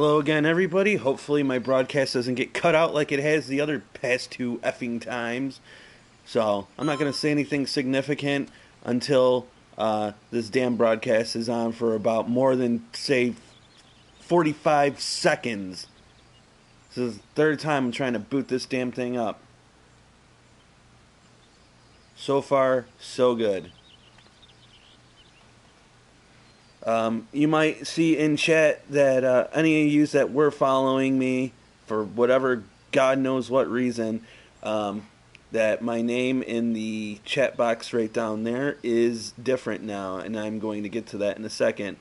Hello again, everybody. Hopefully my broadcast doesn't get cut out like it has the other past two effing times. So, I'm not going to say anything significant until this damn broadcast is on for about more than, say, 45 seconds. This is the third time I'm trying to boot this damn thing up. So far, so good. You might see in chat that any of you that were following me for whatever God knows what reason, that my name in the chat box right down there is different now, and I'm going to get to that in a second.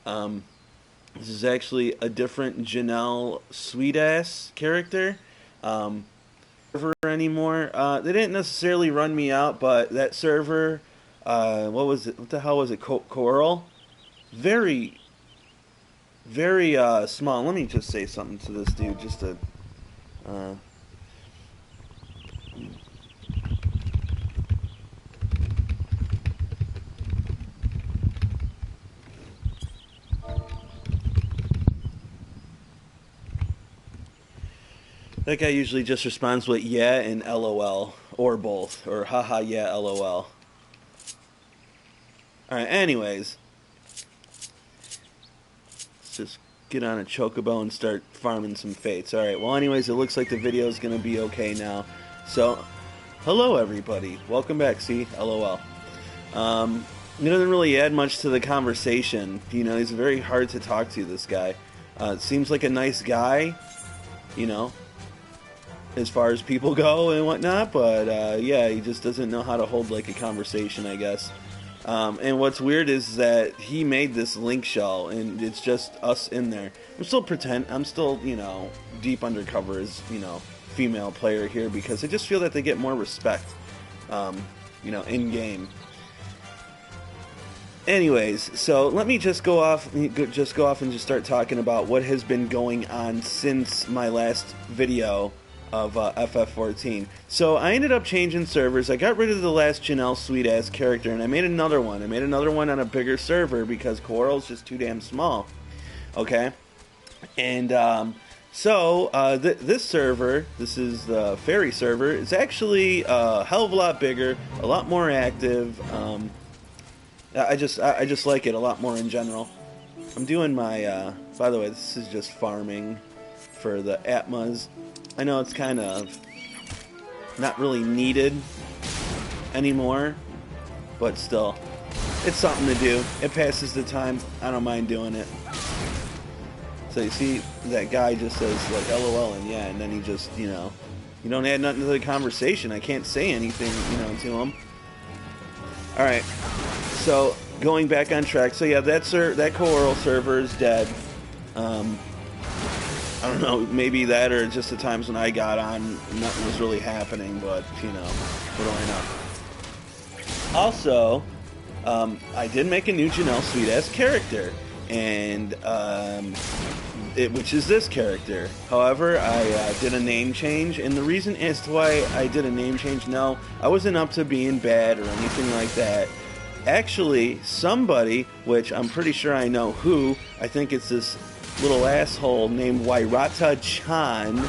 This is actually a different Janelle Sweetass character. Server anymore. They didn't necessarily run me out, but that server, what was it? What the hell was it? Coral? Very small. Let me just say something to this dude just to that guy usually just responds with yeah and LOL or both or haha yeah LOL. Alright, anyways, just get on a chocobo and start farming some fates. Alright, well anyways, it looks like the video is going to be okay now. So, hello everybody. Welcome back, see? LOL. He doesn't really add much to the conversation. You know, he's very hard to talk to, this guy. Seems like a nice guy, you know, as far as people go and whatnot, but yeah, he just doesn't know how to hold like a conversation, I guess. And what's weird is that he made this link shell, and it's just us in there. I'm still, you know, deep undercover as, you know, female player here, because I just feel that they get more respect, you know, in-game. Anyways, so let me just go off and just start talking about what has been going on since my last video of FF14. So I ended up changing servers. I got rid of the last Janelle sweet ass character, and I made another one. I made another one on a bigger server because Coral's just too damn small. Okay, and this server, this is the fairy server, is actually a hell of a lot bigger, a lot more active. I just like it a lot more in general. I'm doing my. By the way, this is just farming for the Atmas. I know it's kind of not really needed anymore, but still, it's something to do. It passes the time. I don't mind doing it. So you see, that guy just says like LOL and yeah, and then he just, you know, you don't add nothing to the conversation. I can't say anything, you know, to him. All right, so going back on track. So yeah, that Coral server is dead. I don't know, maybe that or just the times when I got on, nothing was really happening, but, you know, what do I know? Also, I did make a new Janelle Sweet-ass character, and, which is this character. However, I did a name change, and the reason as to why I did a name change, no, I wasn't up to being bad or anything like that. Actually, somebody, which I'm pretty sure I know who, I think it's this little asshole named Wairata-chan,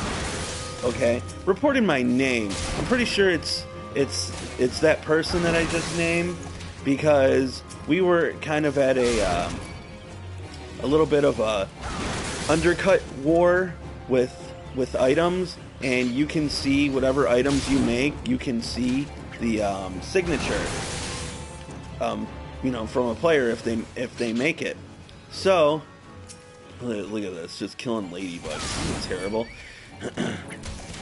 okay, reported my name. I'm pretty sure it's that person that I just named, because we were kind of at a little bit of a undercut war with items, and you can see whatever items you make, you can see the signature, you know, from a player if they make it. So look at this, just killing ladybugs. It's terrible.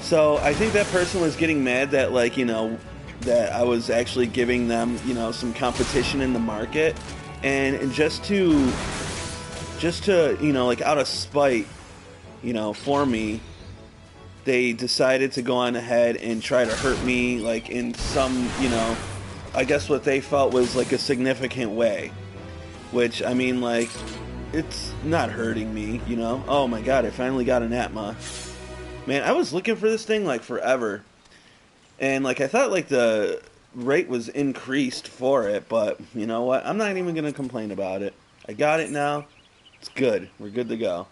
So I think that person was getting mad that, like, you know, that I was actually giving them, you know, some competition in the market, and just to you know, like, out of spite, you know, for me, they decided to go on ahead and try to hurt me, like, in some, you know, I guess what they felt was like a significant way, which, I mean, like, it's not hurting me, you know. Oh my god, I finally got an Atma. Man, I was looking for this thing like forever. And like I thought like the rate was increased for it, but you know what? I'm not even going to complain about it. I got it now. It's good. We're good to go.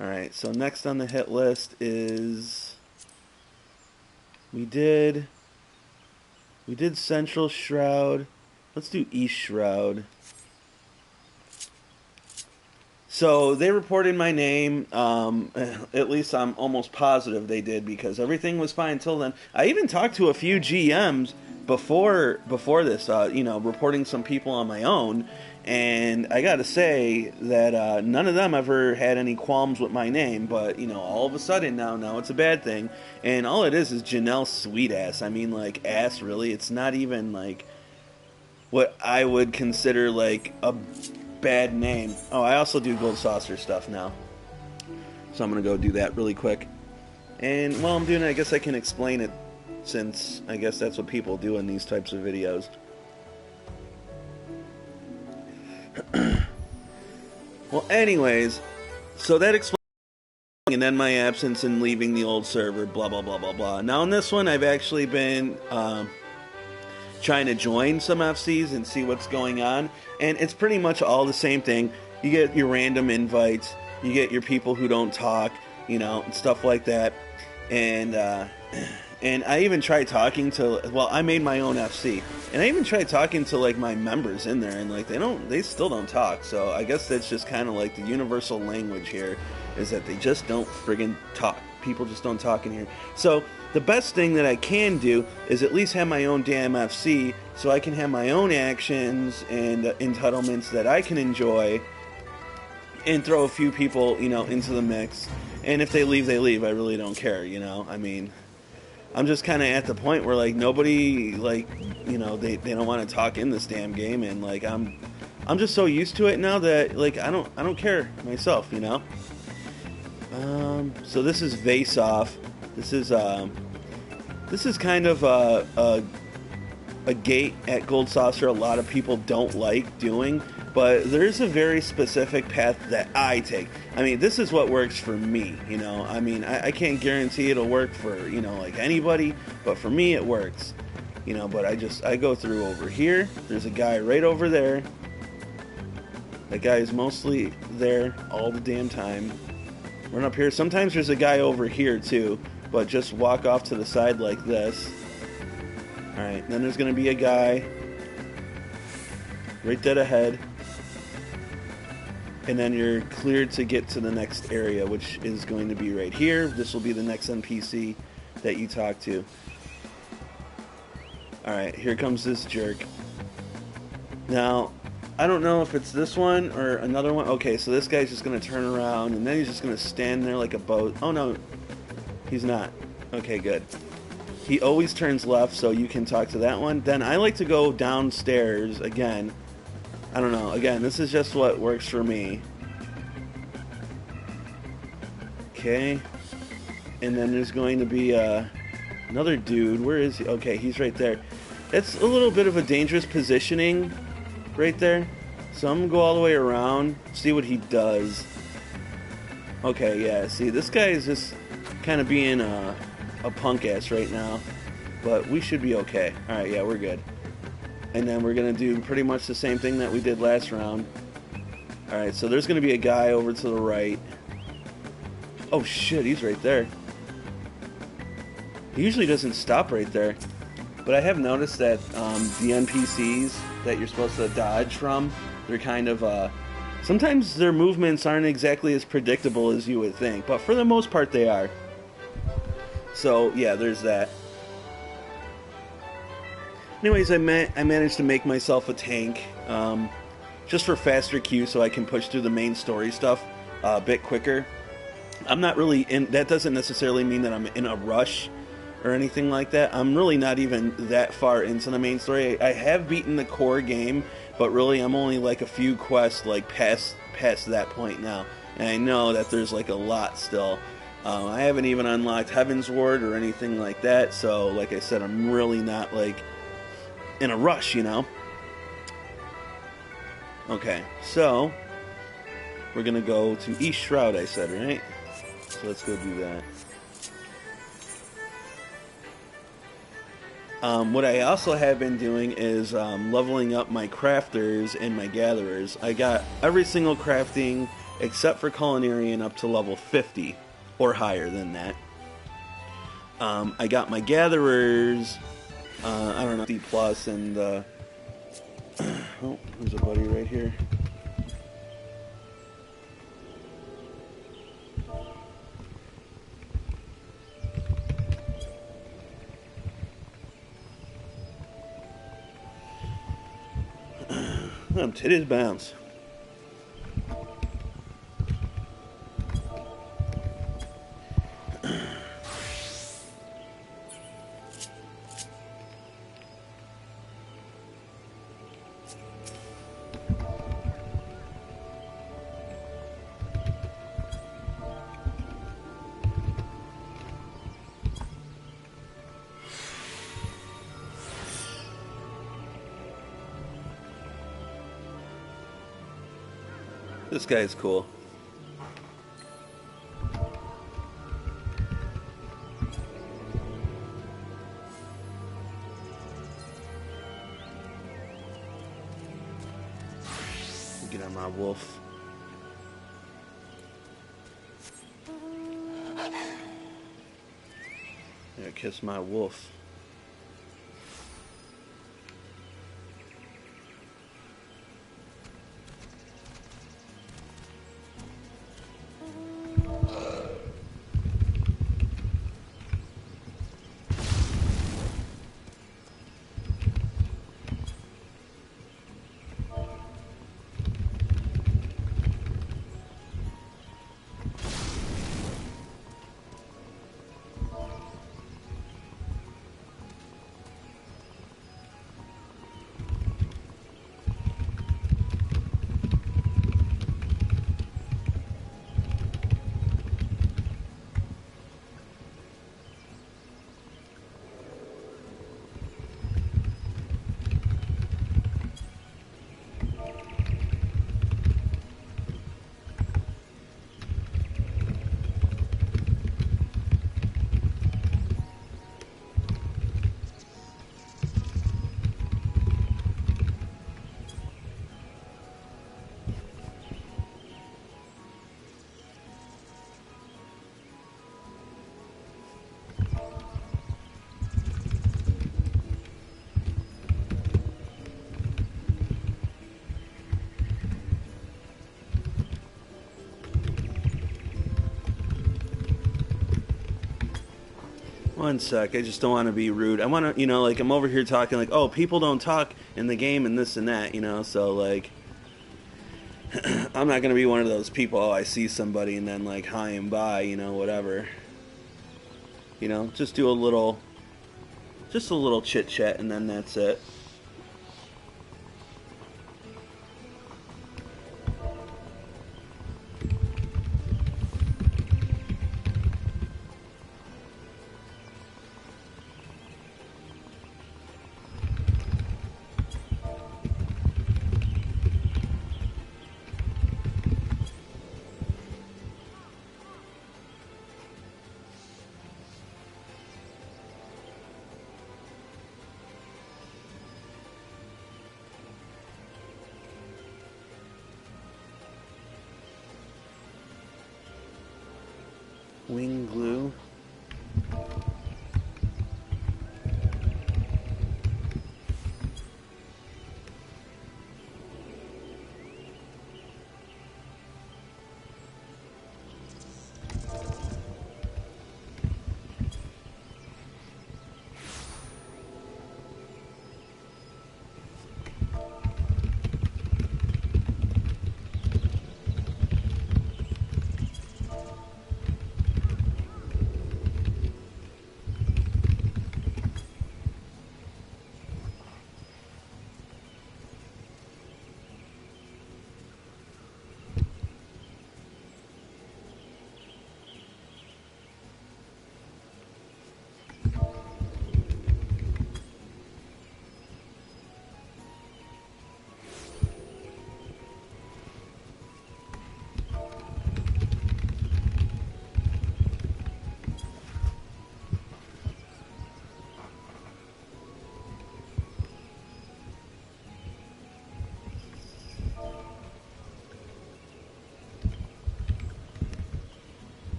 Alright, so next on the hit list is... We did Central Shroud. Let's do East Shroud. So they reported my name. At least I'm almost positive they did, because everything was fine until then. I even talked to a few GMs before this, reporting some people on my own. And I got to say that none of them ever had any qualms with my name. But, all of a sudden now it's a bad thing. And all it is Janelle Sweet Ass. I mean, like, ass, really. It's not even, like, what I would consider, like, a bad name. Oh, I also do Gold Saucer stuff now. So I'm going to go do that really quick. And while I'm doing it, I guess I can explain it, since I guess that's what people do in these types of videos. Well, anyways, so that explains, and then my absence and leaving the old server, blah, blah, blah, blah, blah. Now, in this one, I've actually been trying to join some FCs and see what's going on, and it's pretty much all the same thing. You get your random invites, you get your people who don't talk, and stuff like that. And I even tried talking to, well, I made my own FC, and I even tried talking to, like, my members in there, and, like, they still don't talk. So I guess that's just kind of like the universal language here, is that they just don't friggin' talk. People just don't talk in here. So the best thing that I can do is at least have my own damn FC, so I can have my own actions and entitlements that I can enjoy, and throw a few people, into the mix. And if they leave, they leave. I really don't care, I mean, I'm just kind of at the point where, like, nobody, like, they don't want to talk in this damn game, and, like, I'm just so used to it now that, like, I don't care myself, So this is Vase Off. This is kind of a gate at Gold Saucer a lot of people don't like doing, but there's a very specific path that I take. I mean, this is what works for me, I mean, I can't guarantee it'll work for, like, anybody, but for me it works, but I go through over here. There's a guy right over there. That guy is mostly there all the damn time. Run up here. Sometimes there's a guy over here too, but just walk off to the side like this. Alright, then there's going to be a guy right dead ahead. And then you're cleared to get to the next area, which is going to be right here. This will be the next NPC that you talk to. Alright, here comes this jerk. Now, I don't know if it's this one or another one. Okay, so this guy's just going to turn around, and then he's just going to stand there like a boat. Oh, no. He's not. Okay, good. He always turns left, so you can talk to that one. Then I like to go downstairs again. I don't know. Again, this is just what works for me. Okay. And then there's going to be another dude. Where is he? Okay, he's right there. It's a little bit of a dangerous positioning right there. So I'm going to go all the way around, see what he does. Okay, yeah, see, this guy is just kind of being a punk ass right now. But we should be okay. Alright, yeah, we're good. And then we're going to do pretty much the same thing that we did last round. Alright, so there's going to be a guy over to the right. Oh shit, he's right there. He usually doesn't stop right there. But I have noticed that the NPCs that you're supposed to dodge from, they're kind of, sometimes their movements aren't exactly as predictable as you would think, but for the most part they are. So, yeah, there's that. Anyways, I managed to make myself a tank, just for faster queue so I can push through the main story stuff a bit quicker. I'm not really in, that doesn't necessarily mean that I'm in a rush or anything like that. I'm really not even that far into the main story. I have beaten the core game, but really I'm only like a few quests like past that point now. And I know that there's like a lot still. I haven't even unlocked Heaven's Ward or anything like that, so like I said, I'm really not like in a rush, Okay, so we're gonna go to East Shroud, I said, right? So let's go do that. What I also have been doing is leveling up my crafters and my gatherers. I got every single crafting except for Culinarian up to level 50 or higher than that. I got my Gatherers, I don't know, D+, and, oh, there's a buddy right here. Titties bounce. This guy's cool. Get on my wolf. Yeah, kiss my wolf. One sec, I just don't want to be rude. I want to, you know, like, I'm over here talking like, oh, people don't talk in the game and this and that, you know, so, like, I'm not going to be one of those people, oh, I see somebody and then, like, hi and bye, you know, whatever. You know, just do a little chit-chat and then that's it. Wing glue.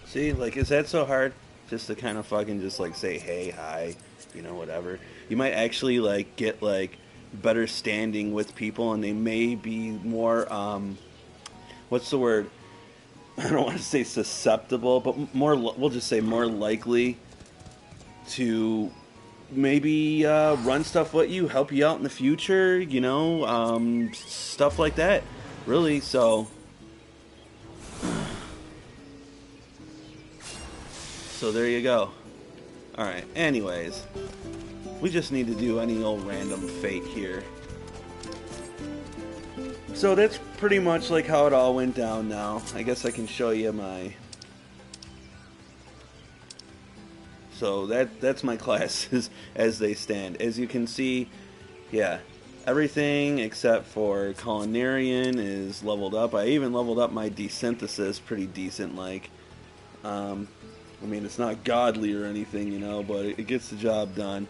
See, like, is that so hard? Just to kind of fucking just like say hey, hi, whatever. You might actually like get like better standing with people, and they may be more what's the word? I don't want to say susceptible, but more. We'll just say more likely to maybe run stuff with you, help you out in the future. Stuff like that. Really, so. So there you go. Alright, anyways. We just need to do any old random fate here. So that's pretty much like how it all went down now. I guess I can show you my... So that's my classes as they stand. As you can see, yeah, everything except for Culinarian is leveled up. I even leveled up my Desynthesis pretty decent, like. I mean, it's not godly or anything, but it gets the job done.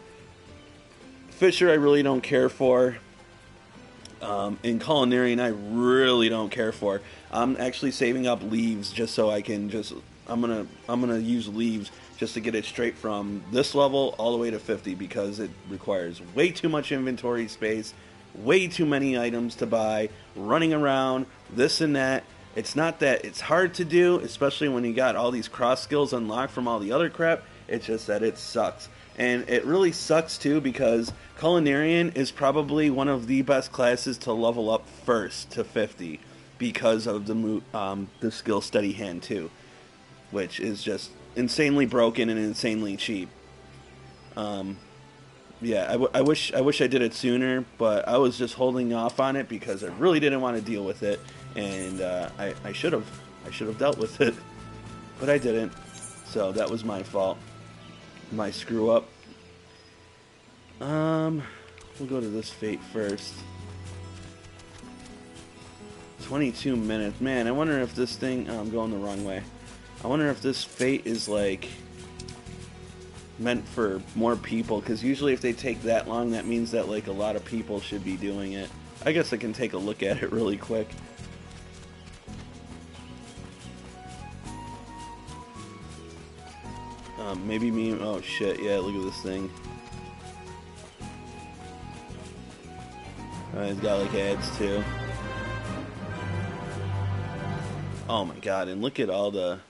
Fisher, I really don't care for. In Culinarian, I really don't care for. I'm actually saving up leaves just so I can I'm gonna use leaves just to get it straight from this level all the way to 50 because it requires way too much inventory space, way too many items to buy, running around, this and that. It's not that it's hard to do, especially when you got all these cross skills unlocked from all the other crap. It's just that it sucks. And it really sucks too because Culinarian is probably one of the best classes to level up first to 50 because of the skill Steady Hand 2, which is insanely broken and insanely cheap. Yeah, I wish I did it sooner, but I was just holding off on it because I really didn't want to deal with it, and I should have dealt with it, but I didn't. So that was my fault, my screw up. We'll go to this fate first. 22 minutes, man. I wonder if this thing. Oh, I'm going the wrong way. I wonder if this fate is like meant for more people, because usually if they take that long, that means that like a lot of people should be doing it. I guess I can take a look at it really quick. Maybe me. Oh shit! Yeah, look at this thing. It's got like ads too. Oh my god! And look at all the.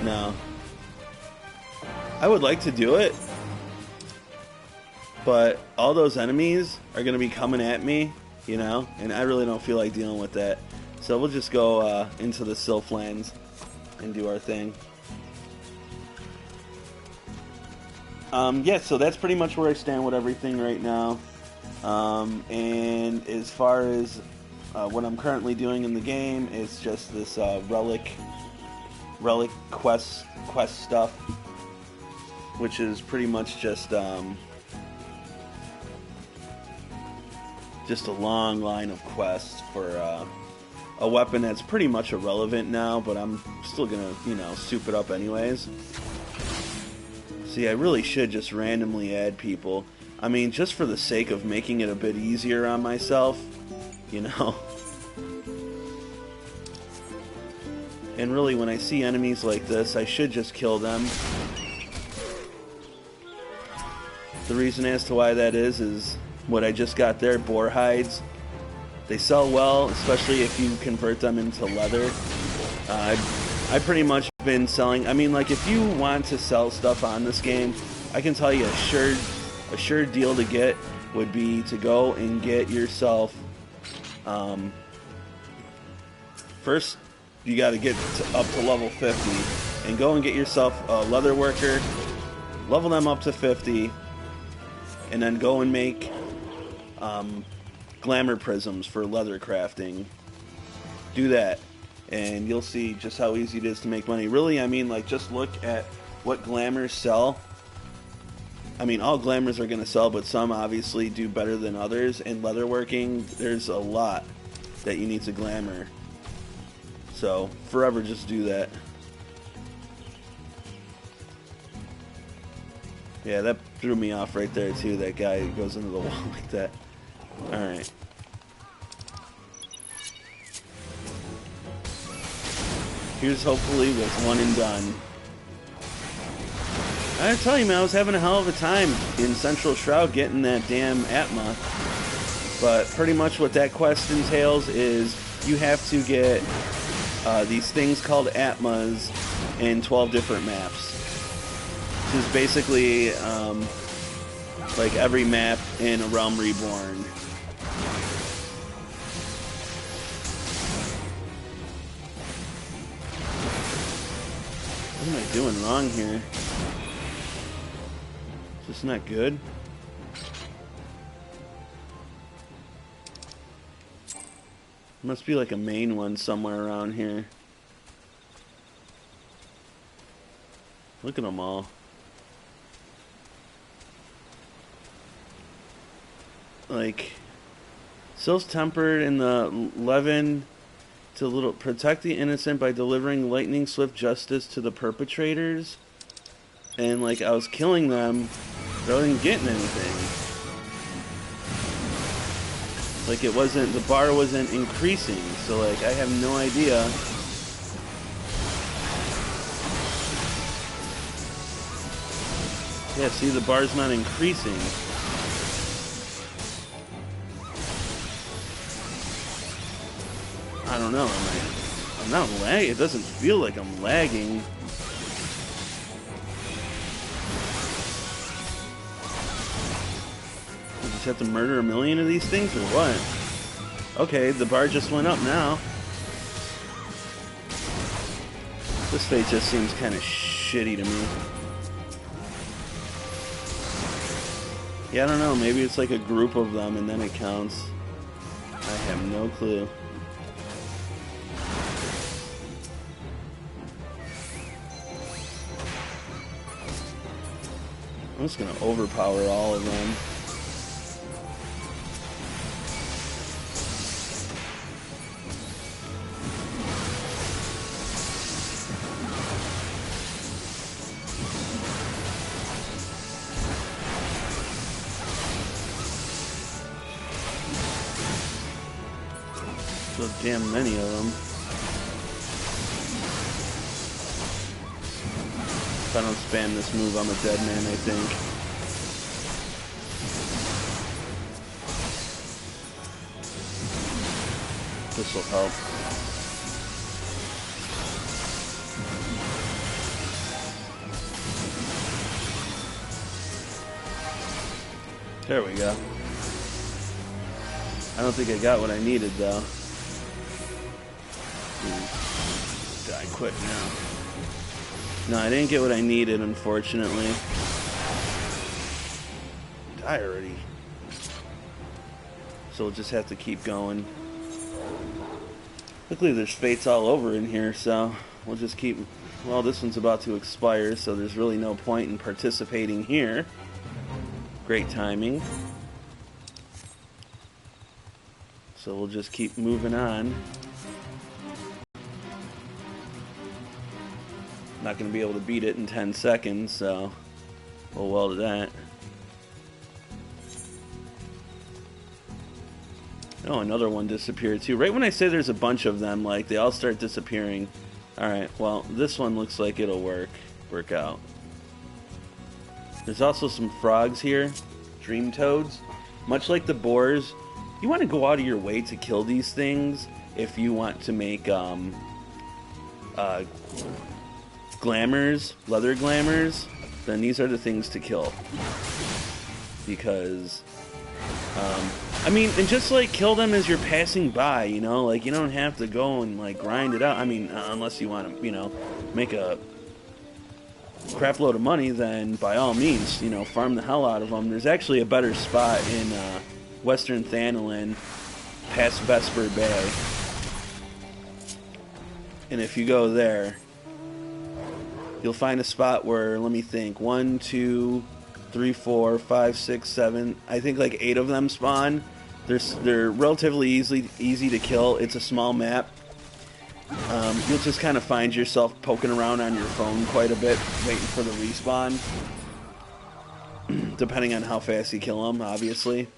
No. I would like to do it, but all those enemies are going to be coming at me, and I really don't feel like dealing with that. So we'll just go into the Sylphlands and do our thing. Yeah, so that's pretty much where I stand with everything right now. And as far as what I'm currently doing in the game, it's just this relic quest stuff, which is pretty much just a long line of quests for a weapon that's pretty much irrelevant now, but I'm still gonna, soup it up anyways. See, I really should just randomly add people. I mean, just for the sake of making it a bit easier on myself, And really, when I see enemies like this, I should just kill them. The reason as to why that is what I just got there, boar hides. They sell well, especially if you convert them into leather. I've pretty much been selling. I mean, like, if you want to sell stuff on this game, I can tell you a sure deal to get would be to go and get yourself. First, you got to get up to level 50 and go and get yourself a leather worker, level them up to 50, and then go and make glamour prisms for leather crafting. Do that, and you'll see just how easy it is to make money. Really, I mean, like, just look at what glamours sell. I mean, all glamours are going to sell, but some obviously do better than others. And leatherworking, there's a lot that you need to glamour. So, forever just do that. Yeah, that threw me off right there, too. That guy who goes into the wall like that. Alright. Here's hopefully with one and done. I tell you, man, I was having a hell of a time in Central Shroud getting that damn Atma. But pretty much what that quest entails is you have to get these things called Atmas in 12 different maps. Which is basically like every map in A Realm Reborn. What am I doing wrong here? Is this not good? Must be like a main one somewhere around here. Look at them all. Like, Syl's tempered in the Levin to protect the innocent by delivering lightning swift justice to the perpetrators. And like, I was killing them, but I wasn't getting anything. Like, it wasn't, the bar wasn't increasing, so like, I have no idea. Yeah, see, the bar's not increasing. I don't know, I'm not lagging, it doesn't feel like I'm lagging. I just have to murder a million of these things, or what? Okay, the bar just went up now. This fight just seems kind of shitty to me. Yeah, I don't know, maybe it's like a group of them and then it counts. I have no clue. I'm just gonna overpower all of them. So damn many of them. If I don't spam this move, I'm a dead man, I think. This will help. There we go. I don't think I got what I needed, though. I quit now. No, I didn't get what I needed, unfortunately. Die already. So we'll just have to keep going. Luckily, there's fates all over in here, so we'll just keep... Well, this one's about to expire, so there's really no point in participating here. Great timing. So we'll just keep moving on. Not going to be able to beat it in 10 seconds, so oh well to that. Oh, another one disappeared too. Right when I say there's a bunch of them, like, they all start disappearing. Alright, well, this one looks like it'll work out. There's also some frogs here, dream toads. Much like the boars, you want to go out of your way to kill these things if you want to make glamours, leather glamours, then these are the things to kill. Because, I mean, and just like kill them as you're passing by, you know, like you don't have to go and like grind it out. I mean, unless you want to, you know, make a crap load of money, then by all means, you know, farm the hell out of them. There's actually a better spot in Western Thanalin, past Vesper Bay. And if you go there, you'll find a spot where, let me think, 1, 2, 3, 4, 5, 6, 7, I think like 8 of them spawn. They're relatively easy to kill. It's a small map. You'll just kind of find yourself poking around on your phone quite a bit, waiting for the respawn. Depending on how fast you kill them, obviously.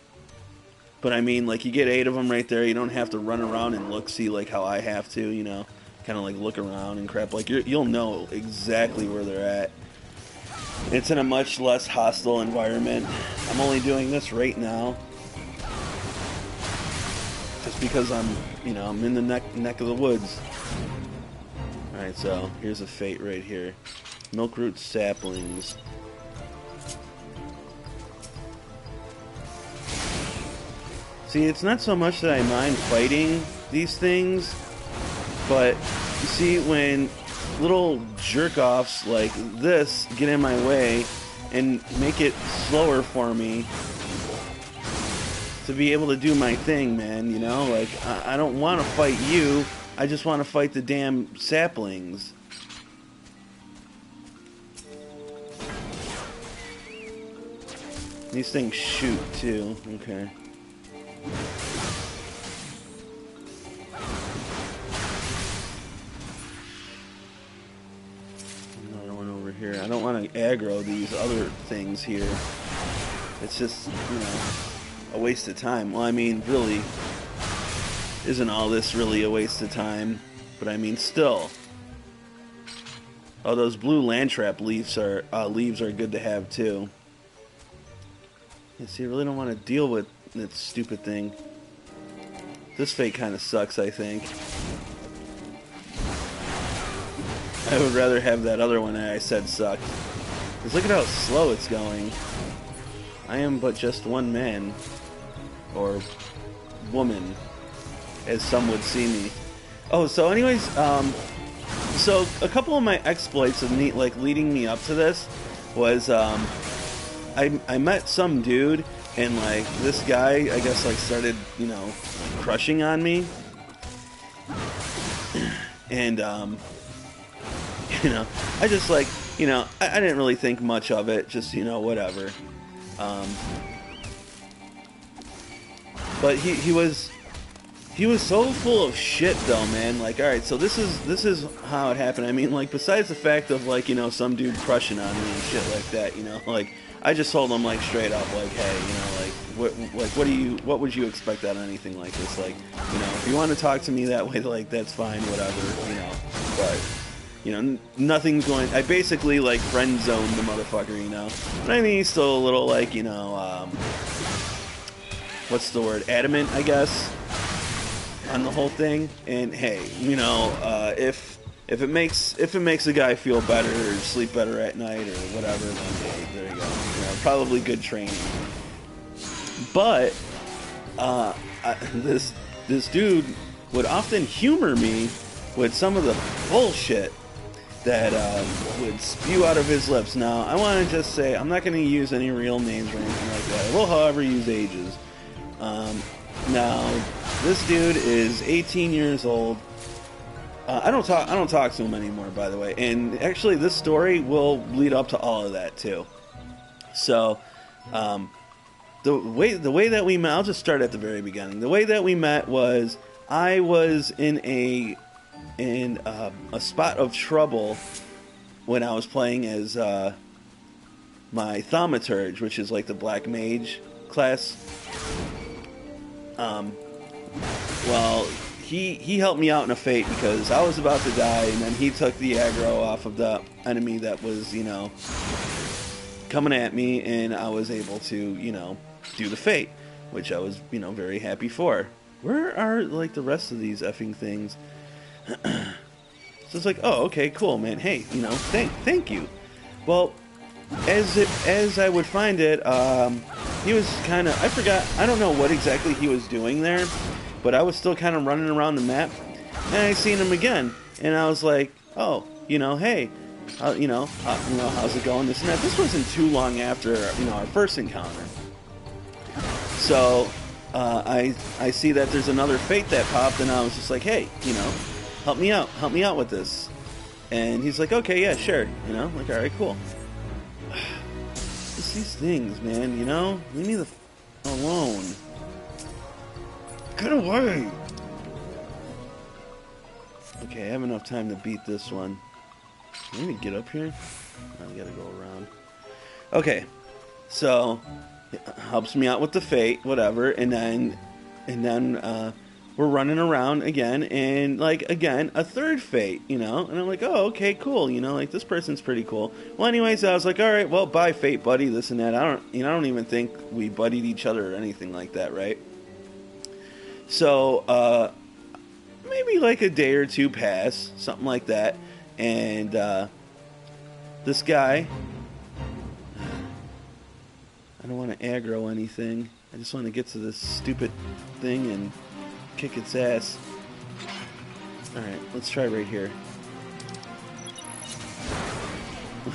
But I mean, like, you get 8 of them right there. You don't have to run around and look, see like how I have to, you know. kind of like look around and crap. Like you'll know exactly where they're at. It's in a much less hostile environment. I'm only doing this right now just because I'm in the neck of the woods. All right, so here's a fate right here. Milkroot saplings. See, it's not so much that I mind fighting these things, but you see, when little jerk-offs like this get in my way and make it slower for me to be able to do my thing, man, you know? Like, I don't want to fight you, I just want to fight the damn saplings. These things shoot, too. Okay. Another one over here. I don't want to aggro these other things here. It's just, a waste of time. Well, I mean, really, isn't all this really a waste of time? But I mean, still. Oh, those blue land trap leaves are good to have too. Yeah, see, I really don't want to deal with that stupid thing. This fate kind of sucks, I think. I would rather have that other one that I said sucked. Because look at how slow it's going. I am but just one man. Or woman, as some would see me. Oh, so anyways, so a couple of my exploits of leading me up to this was, I met some dude, and like this guy, I guess, like started, crushing on me, and I just like, I didn't really think much of it, just whatever. But he was so full of shit though, man. Like, all right, so this is how it happened. I mean, like, besides the fact of like some dude crushing on me and shit like that, like I just told him like straight up, like, hey, what would you expect out of anything like this? Like, if you want to talk to me that way, like that's fine, whatever, but nothing's going. I basically like friend zoned the motherfucker, But I mean, he's still a little like, what's the word? Adamant, I guess, on the whole thing. And hey, if it makes a guy feel better or sleep better at night or whatever, then hey, there you go. Probably good training. But this dude would often humor me with some of the bullshit that would spew out of his lips. Now, I want to just say, I'm not going to use any real names or anything like that. I will, however, use ages. Now, this dude is 18 years old. I don't talk to him anymore, by the way. And actually, this story will lead up to all of that too. So, the way that we met, I'll just start at the very beginning. The way that we met was I was in a spot of trouble when I was playing as my thaumaturge, which is like the black mage class. Well, he helped me out in a fate because I was about to die, and then he took the aggro off of the enemy that was, coming at me, and I was able to, do the fate, which I was, very happy for. Where are, like, the rest of these effing things? So it's like, oh, okay, cool, man. Hey, thank you. Well, as I would find it, he was kind of, I don't know what exactly he was doing there, but I was still kind of running around the map, and I seen him again, and I was like, oh, hey, how's it going, this and that. This wasn't too long after, our first encounter. So, I see that there's another fate that popped, and I was just like, hey, help me out with this. And he's like, okay, yeah, sure, like, alright, cool. Just these things, man, leave me the alone. Get away! Okay, I have enough time to beat this one. Can I even get up here? I gotta go around. Okay, so it helps me out with the fate, whatever, and then we're running around again, and like again a third fate, you know, and I'm like, oh, okay, cool, you know, like this person's pretty cool. Well, anyways, I was like, all right, well, bye, fate, buddy, this and that. I don't even think we buddied each other or anything like that, right? So maybe like a day or two pass, something like that, and this guy, I don't want to aggro anything. I just want to get to this stupid thing and kick its ass. Alright, let's try right here.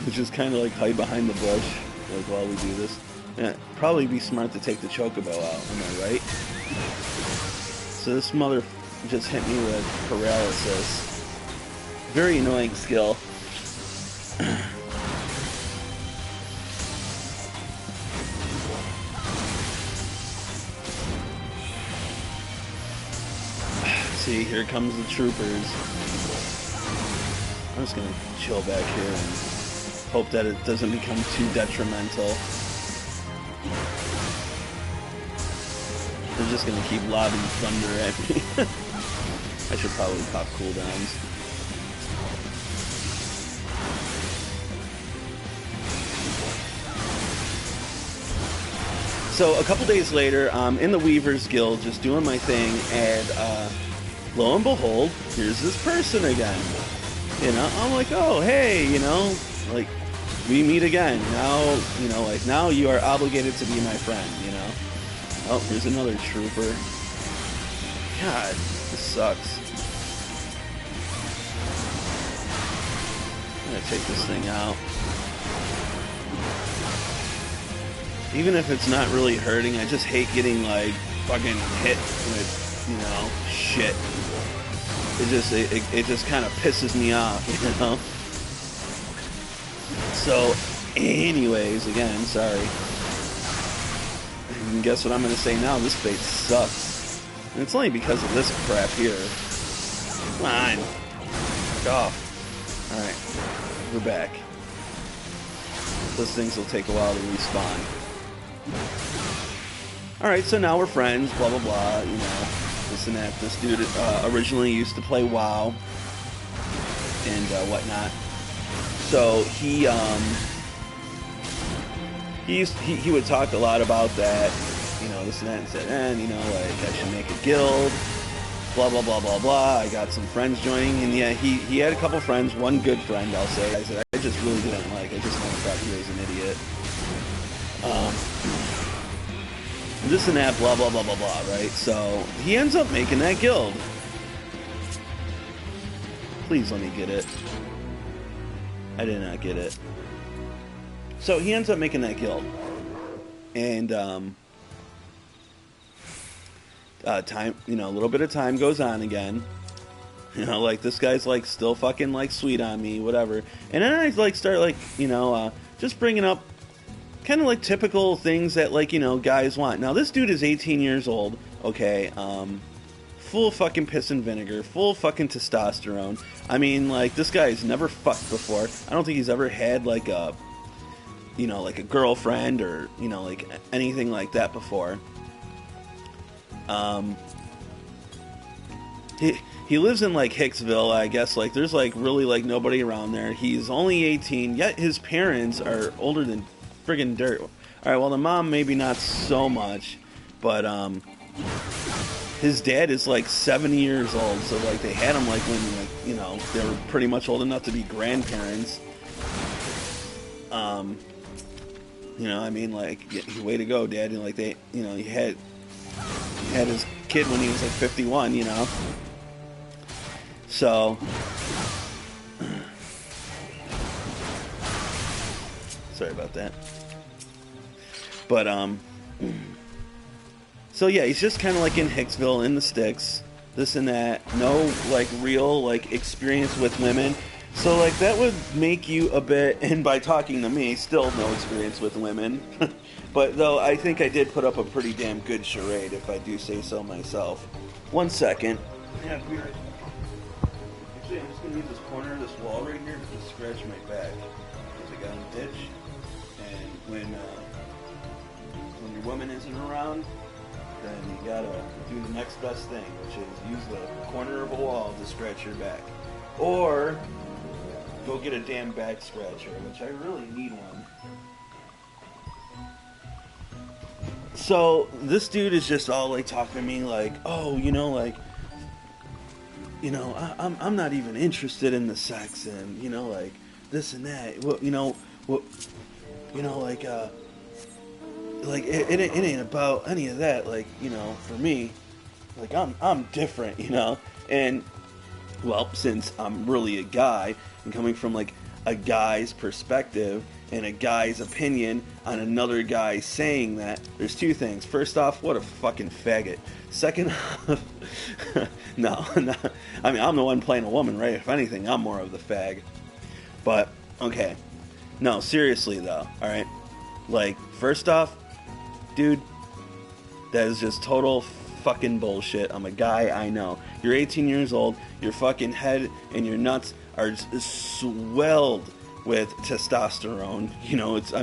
Just kind of like hide behind the bush like while we do this. Yeah, probably be smart to take the chocobo out, am I right? So this mother just hit me with paralysis. Very annoying skill. See, here comes the troopers. I'm just gonna chill back here and hope that it doesn't become too detrimental. They're just gonna keep lobbing thunder at me. I should probably pop cooldowns. So a couple days later, I'm in the Weavers Guild just doing my thing, and lo and behold, here's this person again. You know, I'm like, oh, hey, you know, like, we meet again. Now, you know, like, now you are obligated to be my friend, you know. Oh, here's another trooper. God, this sucks. I'm gonna take this thing out. Even if it's not really hurting, I just hate getting, like, fucking hit with, you know, shit. It just kind of pisses me off, you know? So, anyways, again, sorry. And guess what I'm going to say now? This fate sucks. And it's only because of this crap here. Come on. Fuck off. Alright. We're back. Those things will take a while to respawn. Alright, so now we're friends, blah blah blah, you know, this and that. This dude originally used to play WoW and whatnot. So he would talk a lot about that, you know, this and that, and said, you know, like, I should make a guild, blah blah blah blah blah. I got some friends joining, and yeah, he had a couple friends, one good friend, I'll say. I said, I just really didn't like, I just kind of thought he was an idiot. This and that, blah blah blah blah blah, right? So he ends up making that guild. Please let me get it. I did not get it. So he ends up making that guild, and time, you know, a little bit of time goes on again. You know, like, this guy's like still fucking like sweet on me, whatever. And then I like start like, you know, just bringing up kind of like typical things that, like, you know, guys want. Now this dude is 18 years old, okay, full fucking piss and vinegar, full fucking testosterone. I mean, like, this guy's never fucked before. I don't think he's ever had like a, you know, like a girlfriend or, you know, like anything like that before. He lives in like Hicksville, I guess. Like, there's like really like nobody around there. He's only 18, yet his parents are older than friggin' dirt. Alright, well, the mom maybe not so much, but his dad is like 70 years old, so like they had him like when, like, you know, they were pretty much old enough to be grandparents. You know, I mean, like, way to go, Dad. And like, they, you know, he had his kid when he was like 51, you know. So sorry about that. But so yeah, he's just kind of like in Hicksville, in the sticks, this and that. No like real like experience with women. So like that would make you a bit, and by talking to me, still no experience with women. But though I think I did put up a pretty damn good charade, if I do say so myself. 1 second. Yeah, weird. Actually, I'm just gonna use this corner of this wall right here to just scratch my back, because I got an itch. And when your woman isn't around, then you gotta do the next best thing, which is use the corner of a wall to scratch your back. Or go get a damn back scratcher, which I really need one. So this dude is just all like talking to me like, oh, you know, like, you know, I'm not even interested in the sex, and you know, like this and that. Well, you know, what, you know, like it ain't about any of that. Like, you know, for me, like I'm different, you know, and well, since I'm really a guy and coming from like a guy's perspective and a guy's opinion on another guy saying that, there's two things. First off, what a fucking faggot. Second off, no, I mean, I'm the one playing a woman, right? If anything, I'm more of the fag. But, okay. No, seriously though, alright? Like, first off, dude, that is just total fucking bullshit. I'm a guy, I know. You're 18 years old, your fucking head and your nuts are swelled with testosterone. You know, it's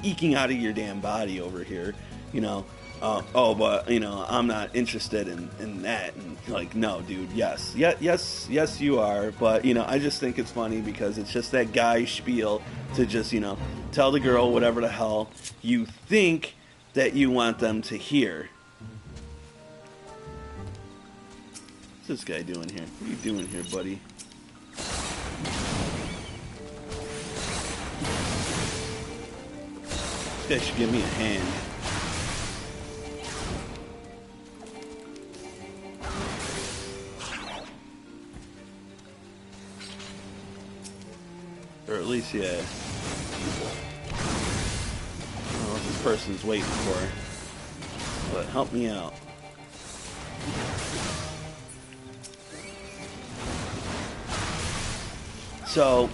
eking out of your damn body over here, you know. But, you know, I'm not interested in that. And, like, no, dude, yes, you are. But, you know, I just think it's funny because it's just that guy spiel to just, you know, tell the girl whatever the hell you think that you want them to hear. What's this guy doing here? What are you doing here, buddy? This guy should give me a hand. Or at least, yeah. I don't know what this person's waiting for. But help me out. So,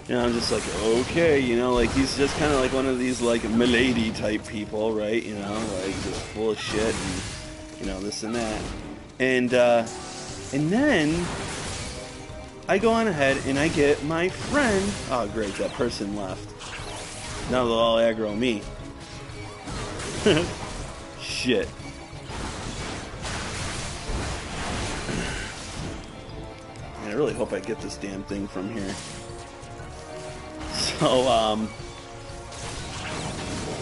you know, I'm just like, okay, you know, like, he's just kind of like one of these, like, milady type people, right? You know, like, just full of shit and, you know, this and that. And then I go on ahead and I get my friend. Oh, great, that person left. Now they'll all aggro me. Shit. I really hope I get this damn thing from here.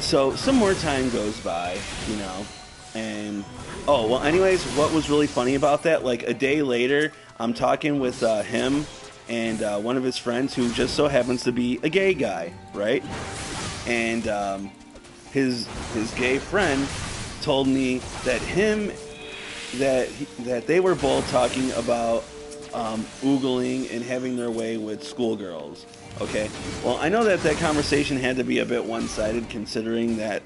So some more time goes by, you know, and oh, well, anyways, what was really funny about that, like a day later, I'm talking with him and one of his friends who just so happens to be a gay guy, right? And his gay friend told me that that they were both talking about oogling and having their way with schoolgirls. Okay, well, I know that conversation had to be a bit one-sided considering that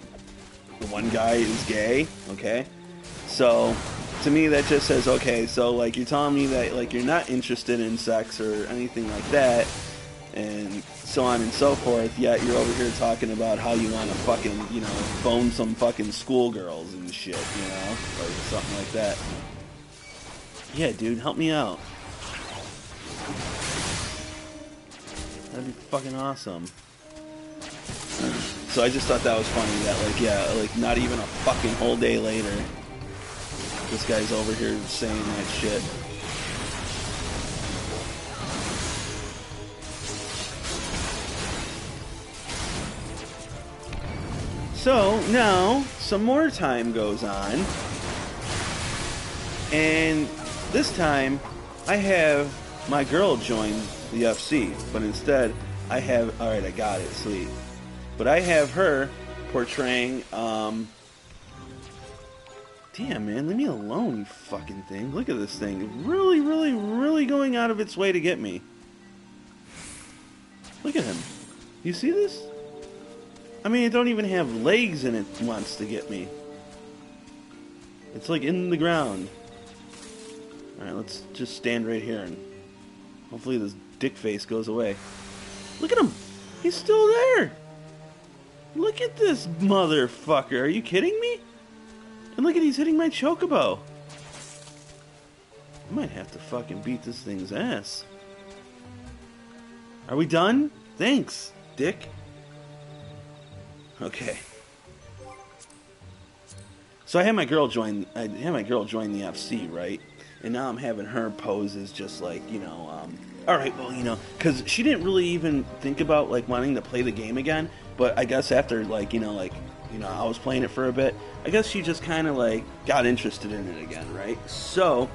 the one guy is gay, okay? So, to me, that just says, okay, so, like, you're telling me that, like, you're not interested in sex or anything like that, and so on and so forth, yet you're over here talking about how you want to fucking, you know, bone some fucking schoolgirls and shit, you know? Or something like that. Yeah, dude, help me out. That'd be fucking awesome. So I just thought that was funny that, like, yeah, like, not even a fucking whole day later, this guy's over here saying that shit. So, now, some more time goes on, and this time, I have my girl join the FC, but instead, I have, alright, I got it, sweet. But I have her portraying, damn, man, leave me alone, you fucking thing. Look at this thing. Really, really, really going out of its way to get me. Look at him. You see this? I mean, it don't even have legs and it wants to get me. It's like in the ground. Alright, let's just stand right here and hopefully this dick face goes away. Look at him! He's still there! Look at this motherfucker! Are you kidding me? And look at, he's hitting my chocobo! I might have to fucking beat this thing's ass. Are we done? Thanks, dick. Okay. So I had my girl join. I had my girl join the FC, right? And now I'm having her pose as just like, you know, all right, well, you know, because she didn't really even think about like wanting to play the game again. But I guess after like, you know, I was playing it for a bit. I guess she just kind of like got interested in it again, right? So,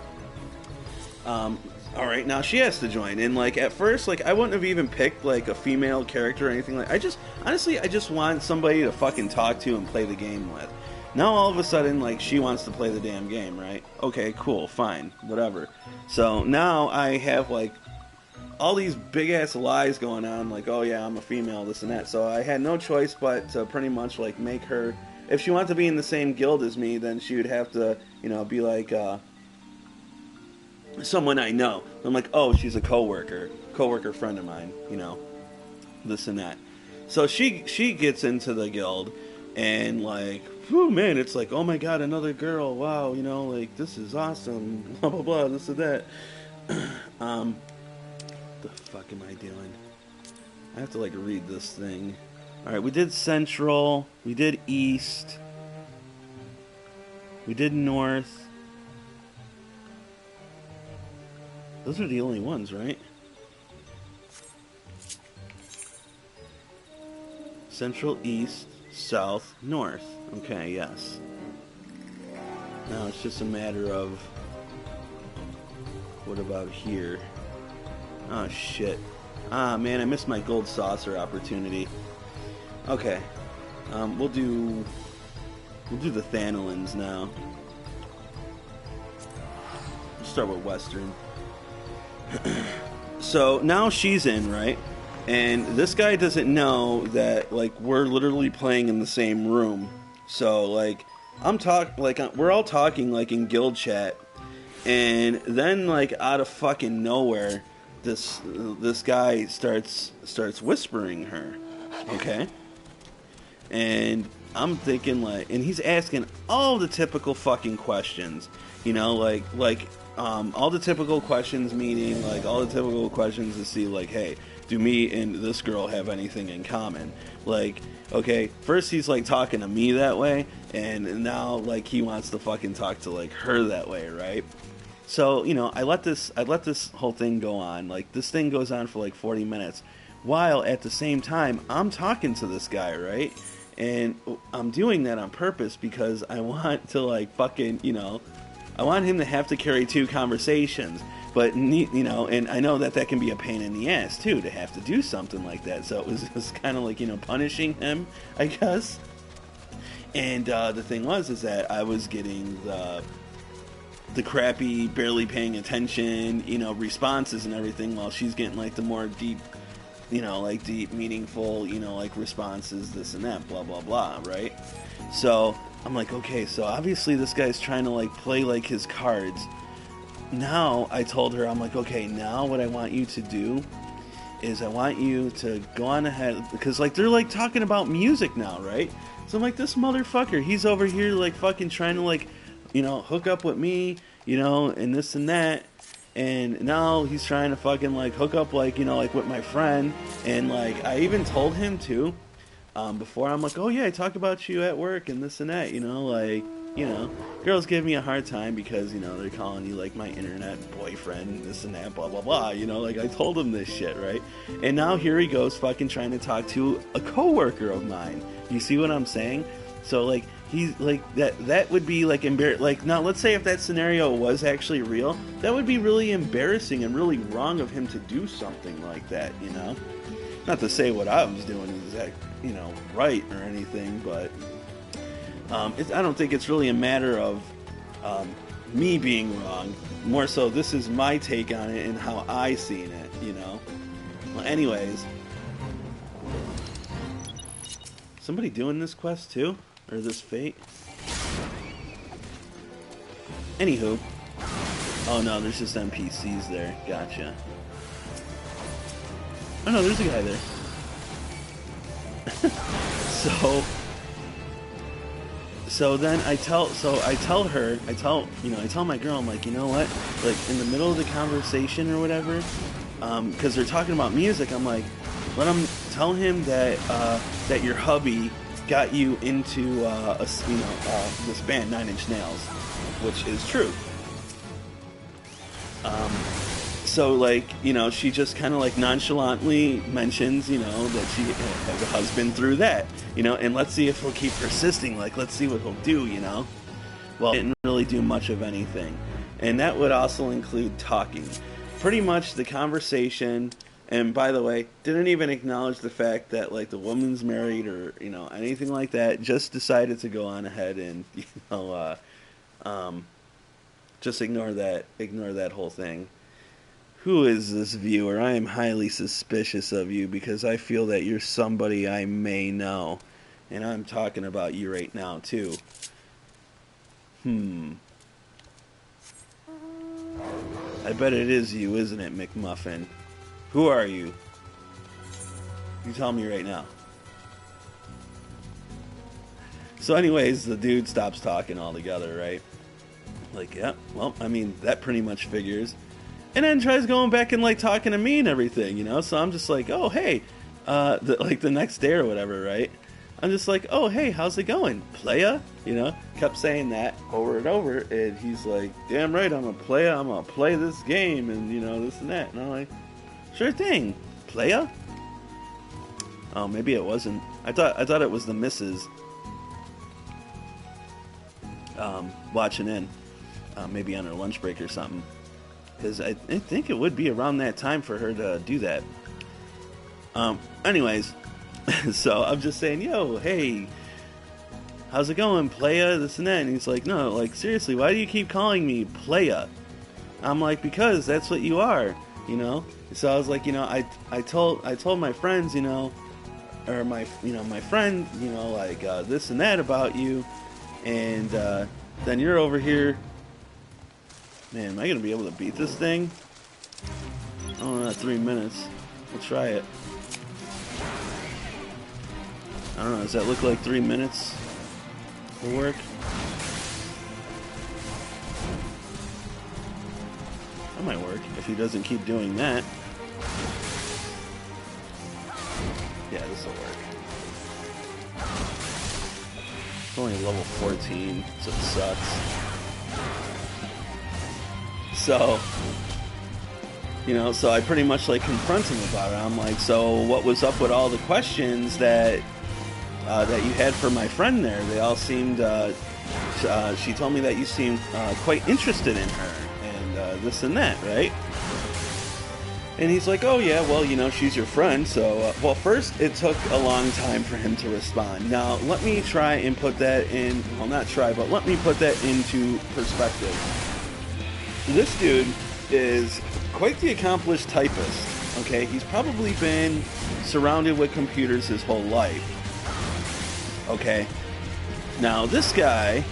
all right, now she has to join. And like at first, like I wouldn't have even picked like a female character or anything like. I just want somebody to fucking talk to and play the game with. Now all of a sudden, like, she wants to play the damn game, right? Okay, cool, fine, whatever. So now I have, like, all these big-ass lies going on, like, oh yeah, I'm a female, this and that. So I had no choice but to pretty much, like, make her... If she wanted to be in the same guild as me, then she would have to, you know, be like, someone I know. I'm like, oh, she's a coworker friend of mine, you know, this and that. So she gets into the guild, and, like... Whew, man, it's like, oh my god, another girl, wow, you know, like, this is awesome, blah, blah, blah, this and that. The fuck am I doing? I have to, like, read this thing. Alright, we did Central, we did East, we did North. Those are the only ones, right? Central, East, South, North. Okay, yes. Now it's just a matter of... What about here? Oh, shit. Ah, man, I missed my gold saucer opportunity. Okay. We'll do the Thanolins now. We'll start with Western. So, now she's in, right? And this guy doesn't know that, like, we're literally playing in the same room. So, like, we're all talking, like, in guild chat. And then, like, out of fucking nowhere, this guy starts whispering her. Okay? And I'm thinking, like, and he's asking all the typical fucking questions. You know, like, all the typical questions, meaning, like, all the typical questions to see, like, hey, do me and this girl have anything in common? Like, okay, first he's, like, talking to me that way, and now, like, he wants to fucking talk to, like, her that way, right? So, you know, I let this whole thing go on. Like, this thing goes on for, like, 40 minutes, while at the same time, I'm talking to this guy, right? And I'm doing that on purpose because I want to, like, fucking, you know, I want him to have to carry two conversations. But, you know, and I know that can be a pain in the ass, too, to have to do something like that. So it was just kind of like, you know, punishing him, I guess. And the thing is that I was getting the crappy, barely paying attention, you know, responses and everything, while she's getting, like, the more deep, you know, like, deep, meaningful, you know, like, responses, this and that, blah, blah, blah, right? So I'm like, okay, so obviously this guy's trying to, like, play, like, his cards. Now, I told her, I'm like, okay, now what I want you to do is I want you to go on ahead, because, like, they're, like, talking about music now, right? So I'm like, this motherfucker, he's over here, like, fucking trying to, like, you know, hook up with me, you know, and this and that, and now he's trying to fucking, like, hook up, like, you know, like, with my friend, and, like, I even told him, too, before, I'm like, oh, yeah, I talk about you at work, and this and that, you know, like, you know, girls give me a hard time because, you know, they're calling you, like, my internet boyfriend, this and that, blah, blah, blah, you know, like, I told him this shit, right? And now here he goes fucking trying to talk to a coworker of mine. You see what I'm saying? So, like, he's, like, that would be, like, like, now, let's say if that scenario was actually real, that would be really embarrassing and really wrong of him to do something like that, you know? Not to say what I was doing is, you know, right or anything, but... I don't think it's really a matter of me being wrong. More so, this is my take on it and how I seen it, you know? Well, anyways. Somebody doing this quest too? Or this fate? Anywho. Oh no, there's just NPCs there. Gotcha. Oh no, there's a guy there. So then I tell my girl, I'm like, you know what? Like, in the middle of the conversation or whatever, because they're talking about music, I'm like, tell him that your hubby got you into this band 9 Inch Nails, which is true. So like, you know, she just kind of like nonchalantly mentions, you know, that she has a husband through that, you know, and let's see if he'll keep persisting. Like, let's see what he'll do, you know. Well, it didn't really do much of anything, and that would also include talking. Pretty much the conversation. And by the way, didn't even acknowledge the fact that like the woman's married or, you know, anything like that. Just decided to go on ahead and, you know, just ignore that whole thing. Who is this viewer? I am highly suspicious of you because I feel that you're somebody I may know. And I'm talking about you right now, too. I bet it is you, isn't it, McMuffin? Who are you? You tell me right now. So anyways, the dude stops talking altogether, right? Like, yeah, well, I mean, that pretty much figures. And then tries going back and like talking to me and everything, you know. So I'm just like, oh hey, like the next day or whatever, right? I'm just like, oh hey, how's it going, playa? You know, kept saying that over and over, and he's like, damn right, I'm a playa. I'm gonna play this game, and you know this and that. And I'm like, sure thing, playa. Oh, maybe it wasn't. I thought it was the missus watching in, maybe on her lunch break or something. Because I think it would be around that time for her to do that. Anyways, so I'm just saying, yo, hey, how's it going, playa, this and that? And he's like, no, like, seriously, why do you keep calling me playa? I'm like, because that's what you are, you know? So I was like, you know, I told my friends, you know, or my friend, you know, like, this and that about you, and then you're over here. Man, am I going to be able to beat this thing? Oh, not 3 minutes. We'll try it. I don't know, does that look like 3 minutes will work? That might work if he doesn't keep doing that. Yeah, this will work. It's only level 14, so it sucks. So, you know, so I pretty much like confront him about it. I'm like, so what was up with all the questions that you had for my friend there? They all seemed, she told me that you seemed quite interested in her and this and that, right? And he's like, oh yeah, well, you know, she's your friend. So, well, first it took a long time for him to respond. Now, let me try and put that in, well, not try, but let me put that into perspective. This dude is quite the accomplished typist, okay? He's probably been surrounded with computers his whole life, okay? Now, this guy,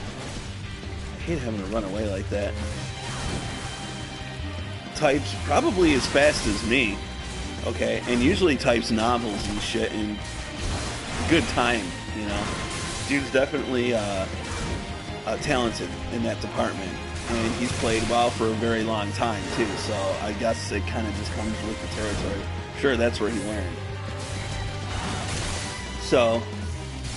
I hate having to run away like that, types probably as fast as me, okay? And usually types novels and shit in good time, you know? Dude's definitely talented in that department. And he's played WoW for a very long time, too, so I guess it kind of just comes with the territory. Sure, that's where he learned. So,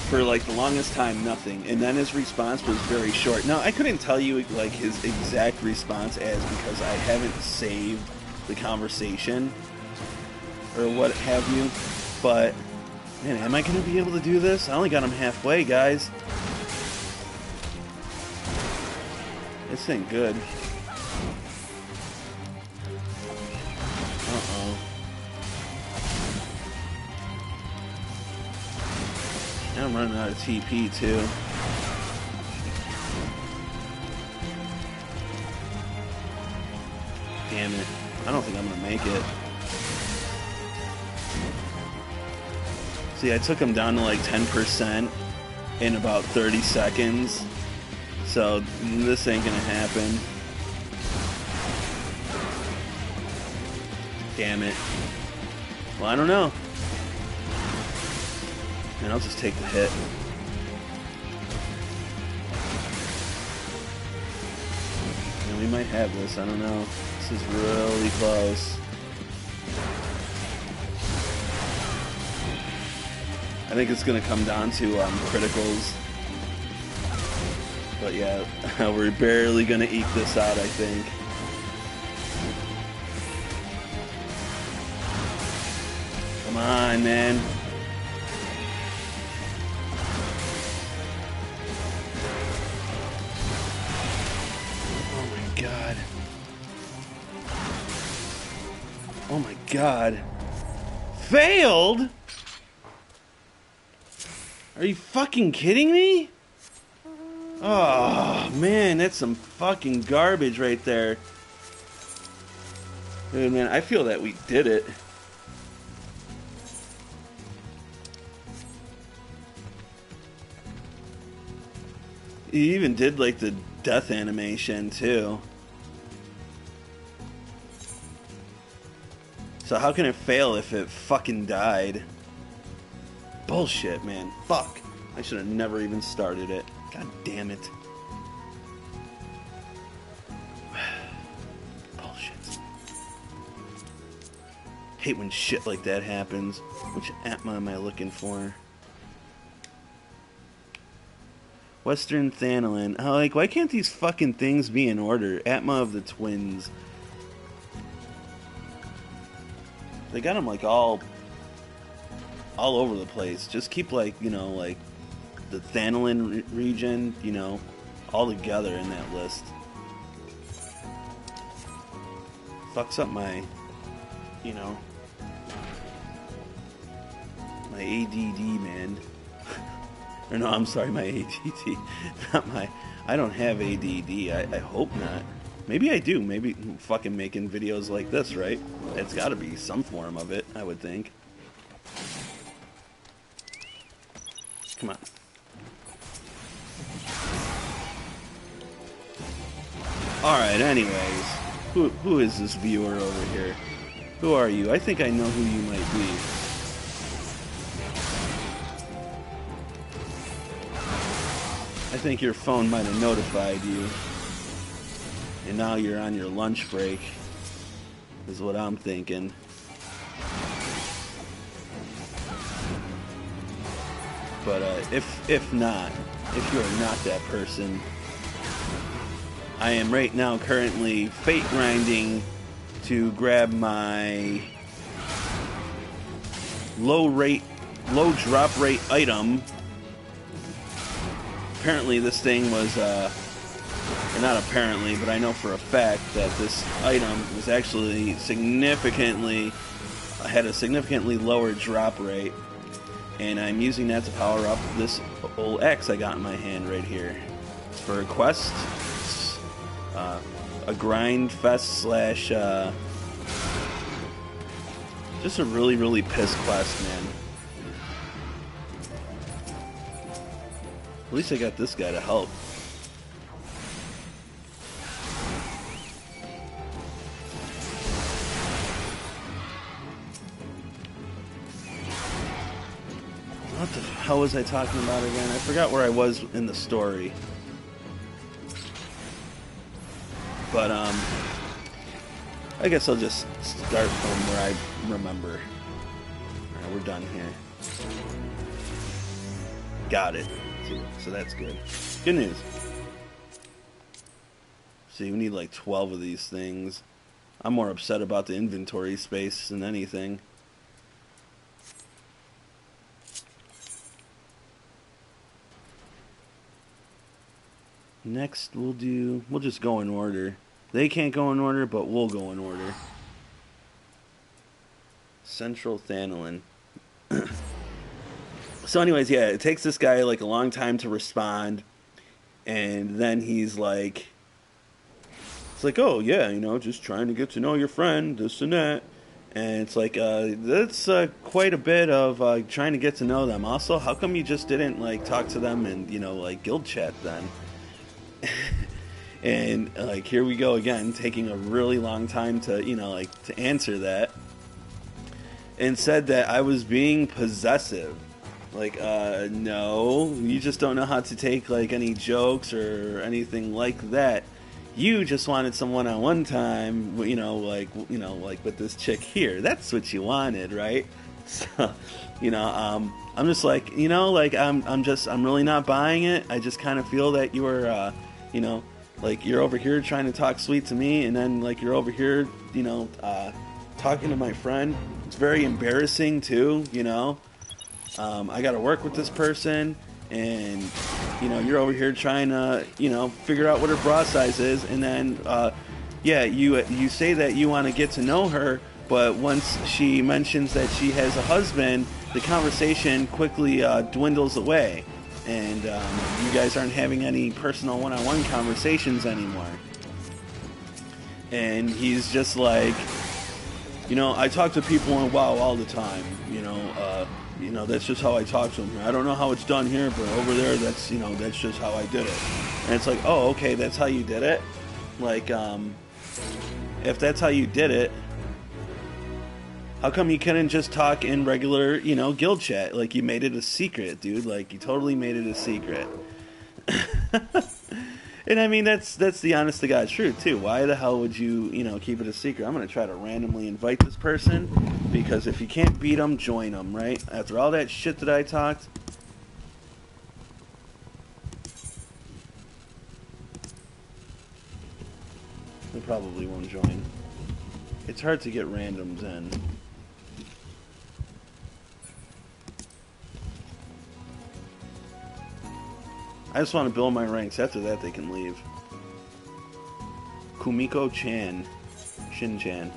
for, like, the longest time, nothing. And then his response was very short. Now, I couldn't tell you, like, his exact response as because I haven't saved the conversation or what have you. But, man, am I going to be able to do this? I only got him halfway, guys. This ain't good. Uh-oh. I'm running out of TP, too. Damn it. I don't think I'm gonna make it. See, I took him down to like 10% in about 30 seconds. So, this ain't gonna happen. Damn it. Well, I don't know. And I'll just take the hit. And we might have this, I don't know. This is really close. I think it's going to come down to criticals. But yeah, we're barely going to eke this out, I think. Come on, man. Oh my god. Oh my god. Failed? Are you fucking kidding me? Oh, man, that's some fucking garbage right there. Dude, man, I feel that we did it. He even did, like, the death animation, too. So how can it fail if it fucking died? Bullshit, man. Fuck. I should have never even started it. God damn it. Bullshit. Hate when shit like that happens. Which Atma am I looking for? Western Thanalin. Oh, like, why can't these fucking things be in order? Atma of the Twins. They got them, like, all over the place. Just keep, like, you know, like, the Thanalin region, you know, all together in that list. Fucks up my, you know, my ADD, man. Or no, I'm sorry, my ADD. Not my... I don't have ADD. I hope not. Maybe I do. Maybe I'm fucking making videos like this, right? It's got to be some form of it, I would think. Come on. Alright, anyways. Who is this viewer over here? Who are you? I think I know who you might be. I think your phone might have notified you. And now you're on your lunch break. Is what I'm thinking. But if not, if you're not that person, I am right now currently fate grinding to grab my low drop rate item. Apparently this thing was, or not apparently, but I know for a fact that this item was actually had a significantly lower drop rate. And I'm using that to power up this old axe I got in my hand right here. It's for a quest. A grind fest slash just a really, really piss quest, man. At least I got this guy to help. What the hell was I talking about again? I forgot where I was in the story. But, I guess I'll just start from where I remember. Alright, we're done here. Got it. So that's good. Good news. See, we need like 12 of these things. I'm more upset about the inventory space than anything. Next, we'll just go in order. They can't go in order, but we'll go in order. Central Thanalin. So anyways, yeah, it takes this guy like a long time to respond. And then he's like... It's like, oh, yeah, you know, just trying to get to know your friend, this and that. And it's like, that's quite a bit of trying to get to know them. Also, how come you just didn't, like, talk to them and, you know, like, guild chat then? And like here we go again, taking a really long time to, you know, like to answer that, and said that I was being possessive. Like, no, you just don't know how to take like any jokes or anything like that. You just wanted some one-on-one time, you know, like with this chick here. That's what you wanted, right? So, you know, I'm just like, you know, like I'm really not buying it. I just kind of feel that you were, you know, like you're over here trying to talk sweet to me, and then like you're over here, you know, talking to my friend. It's very embarrassing too, you know. I got to work with this person, and you know, you're over here trying to, you know, figure out what her bra size is, and then, yeah, you say that you want to get to know her, but once she mentions that she has a husband, the conversation quickly dwindles away, and you guys aren't having any personal one-on-one conversations anymore. And he's just like, you know, I talk to people on WoW all the time, you know, that's just how I talk to them. I don't know how it's done here, but over there, that's, you know, that's just how I did it. And it's like, oh, okay, that's how you did it? Like, if that's how you did it, how come you couldn't just talk in regular, you know, guild chat? Like, you made it a secret, dude. Like, you totally made it a secret. And I mean, that's the honest to God truth, too. Why the hell would you, you know, keep it a secret? I'm going to try to randomly invite this person, because if you can't beat them, join them, right? After all that shit that I talked. They probably won't join. It's hard to get randoms in. I just want to build my ranks. After that, they can leave. Kumiko-chan. Shin-chan.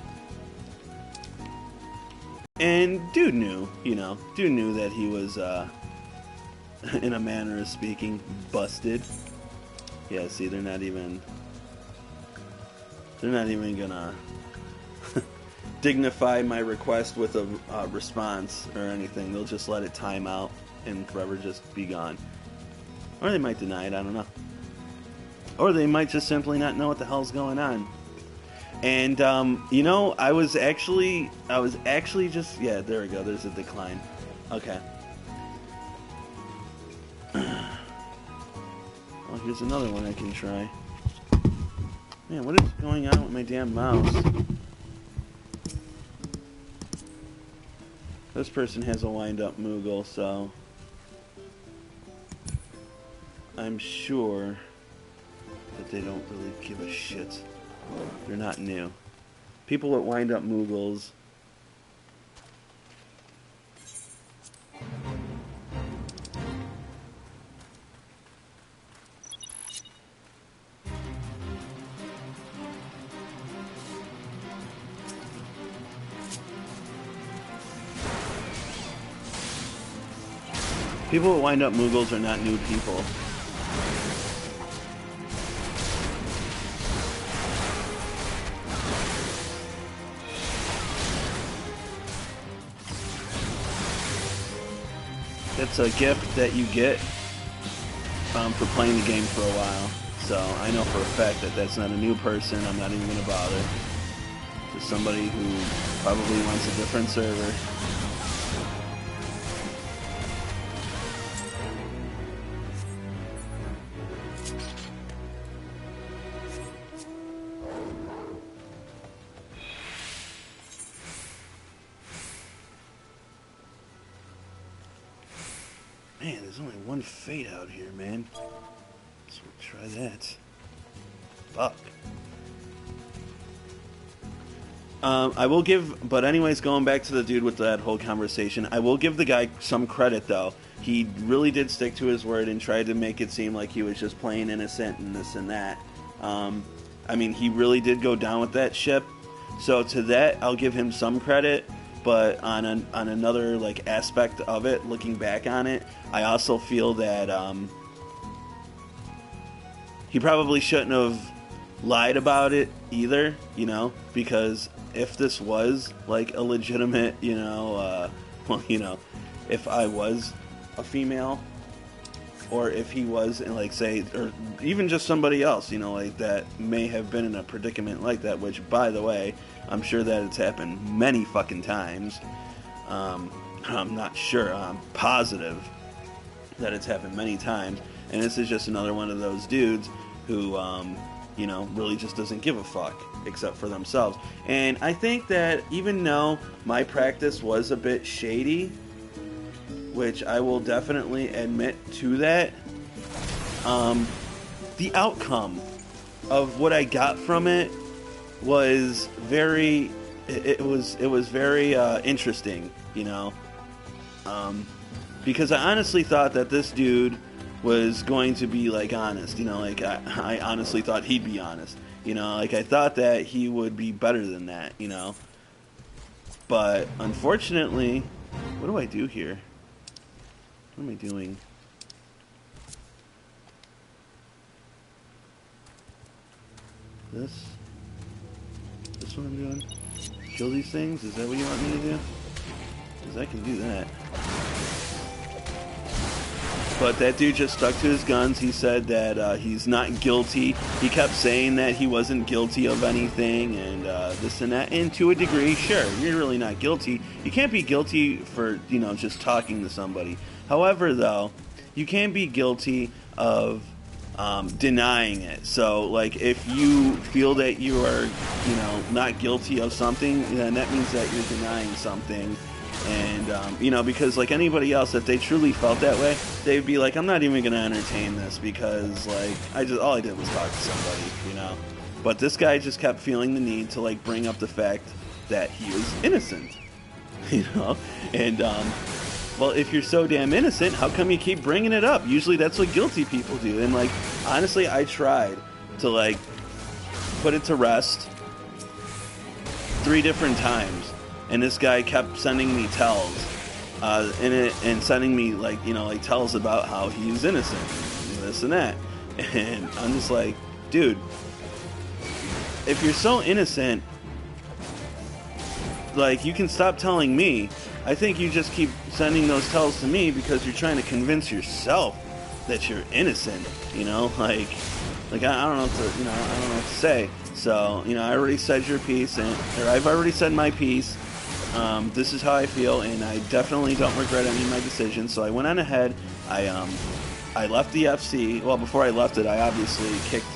And dude knew, you know, dude knew that he was, in a manner of speaking, busted. Yeah, see, they're not even gonna dignify my request with a response or anything. They'll just let it time out and forever just be gone. Or they might deny it, I don't know. Or they might just simply not know what the hell's going on. And, you know, I was actually just, yeah, there we go, there's a decline. Okay. Well, here's another one I can try. Man, what is going on with my damn mouse? This person has a wind-up Moogle, so I'm sure that they don't really give a shit. They're not new. People with wind-up Moogles. People with wind-up Moogles are not new people. It's a gift that you get for playing the game for a while. So I know for a fact that that's not a new person. I'm not even going to bother. Just somebody who probably wants a different server. Man, there's only one fate out here, man. So we'll try that. Fuck. I will give, but anyways, going back to the dude with that whole conversation, I will give the guy some credit, though. He really did stick to his word and tried to make it seem like he was just playing innocent and this and that. I mean, he really did go down with that ship. So to that, I'll give him some credit. But on another like aspect of it, looking back on it, I also feel that he probably shouldn't have lied about it either, you know, because if this was like a legitimate, you know, well, you know, if I was a female, or if he was, like, say, or even just somebody else, you know, like that may have been in a predicament like that, which, by the way, I'm sure that it's happened many fucking times. I'm not sure, I'm positive that it's happened many times, and this is just another one of those dudes who, you know, really just doesn't give a fuck except for themselves. And I think that even though my practice was a bit shady, which I will definitely admit to that, the outcome of what I got from it was very, it was very interesting, you know, because I honestly thought that this dude was going to be like honest, you know, like I honestly thought he'd be honest, you know, like I thought that he would be better than that, you know, but unfortunately, what do I do here? What am I doing? This what I'm doing? Kill these things? Is that what you want me to do? Because I can do that. But that dude just stuck to his guns. He said that he's not guilty. He kept saying that he wasn't guilty of anything and this and that. And to a degree, sure, you're really not guilty. You can't be guilty for, you know, just talking to somebody. However, though, you can be guilty of denying it. So, like, if you feel that you are, you know, not guilty of something, then that means that you're denying something. And, you know, because like anybody else, if they truly felt that way, they'd be like, I'm not even going to entertain this because, like, all I did was talk to somebody, you know. But this guy just kept feeling the need to, like, bring up the fact that he was innocent, you know. And, well, if you're so damn innocent, how come you keep bringing it up? Usually that's what guilty people do. And, like, honestly, I tried to, like, put it to rest 3 different times. And this guy kept sending me tells, and sending me, like, you know, like tells about how he's innocent, and this and that. And I'm just like, dude, if you're so innocent, like, you can stop telling me. I think you just keep sending those tells to me because you're trying to convince yourself that you're innocent, you know, like I don't know what to, you know, I don't know what to say. So, you know, I already said your piece, or I've already said my piece. This is how I feel, and I definitely don't regret any of my decisions. So I went on ahead. I left the FC. Well, before I left it, I obviously kicked,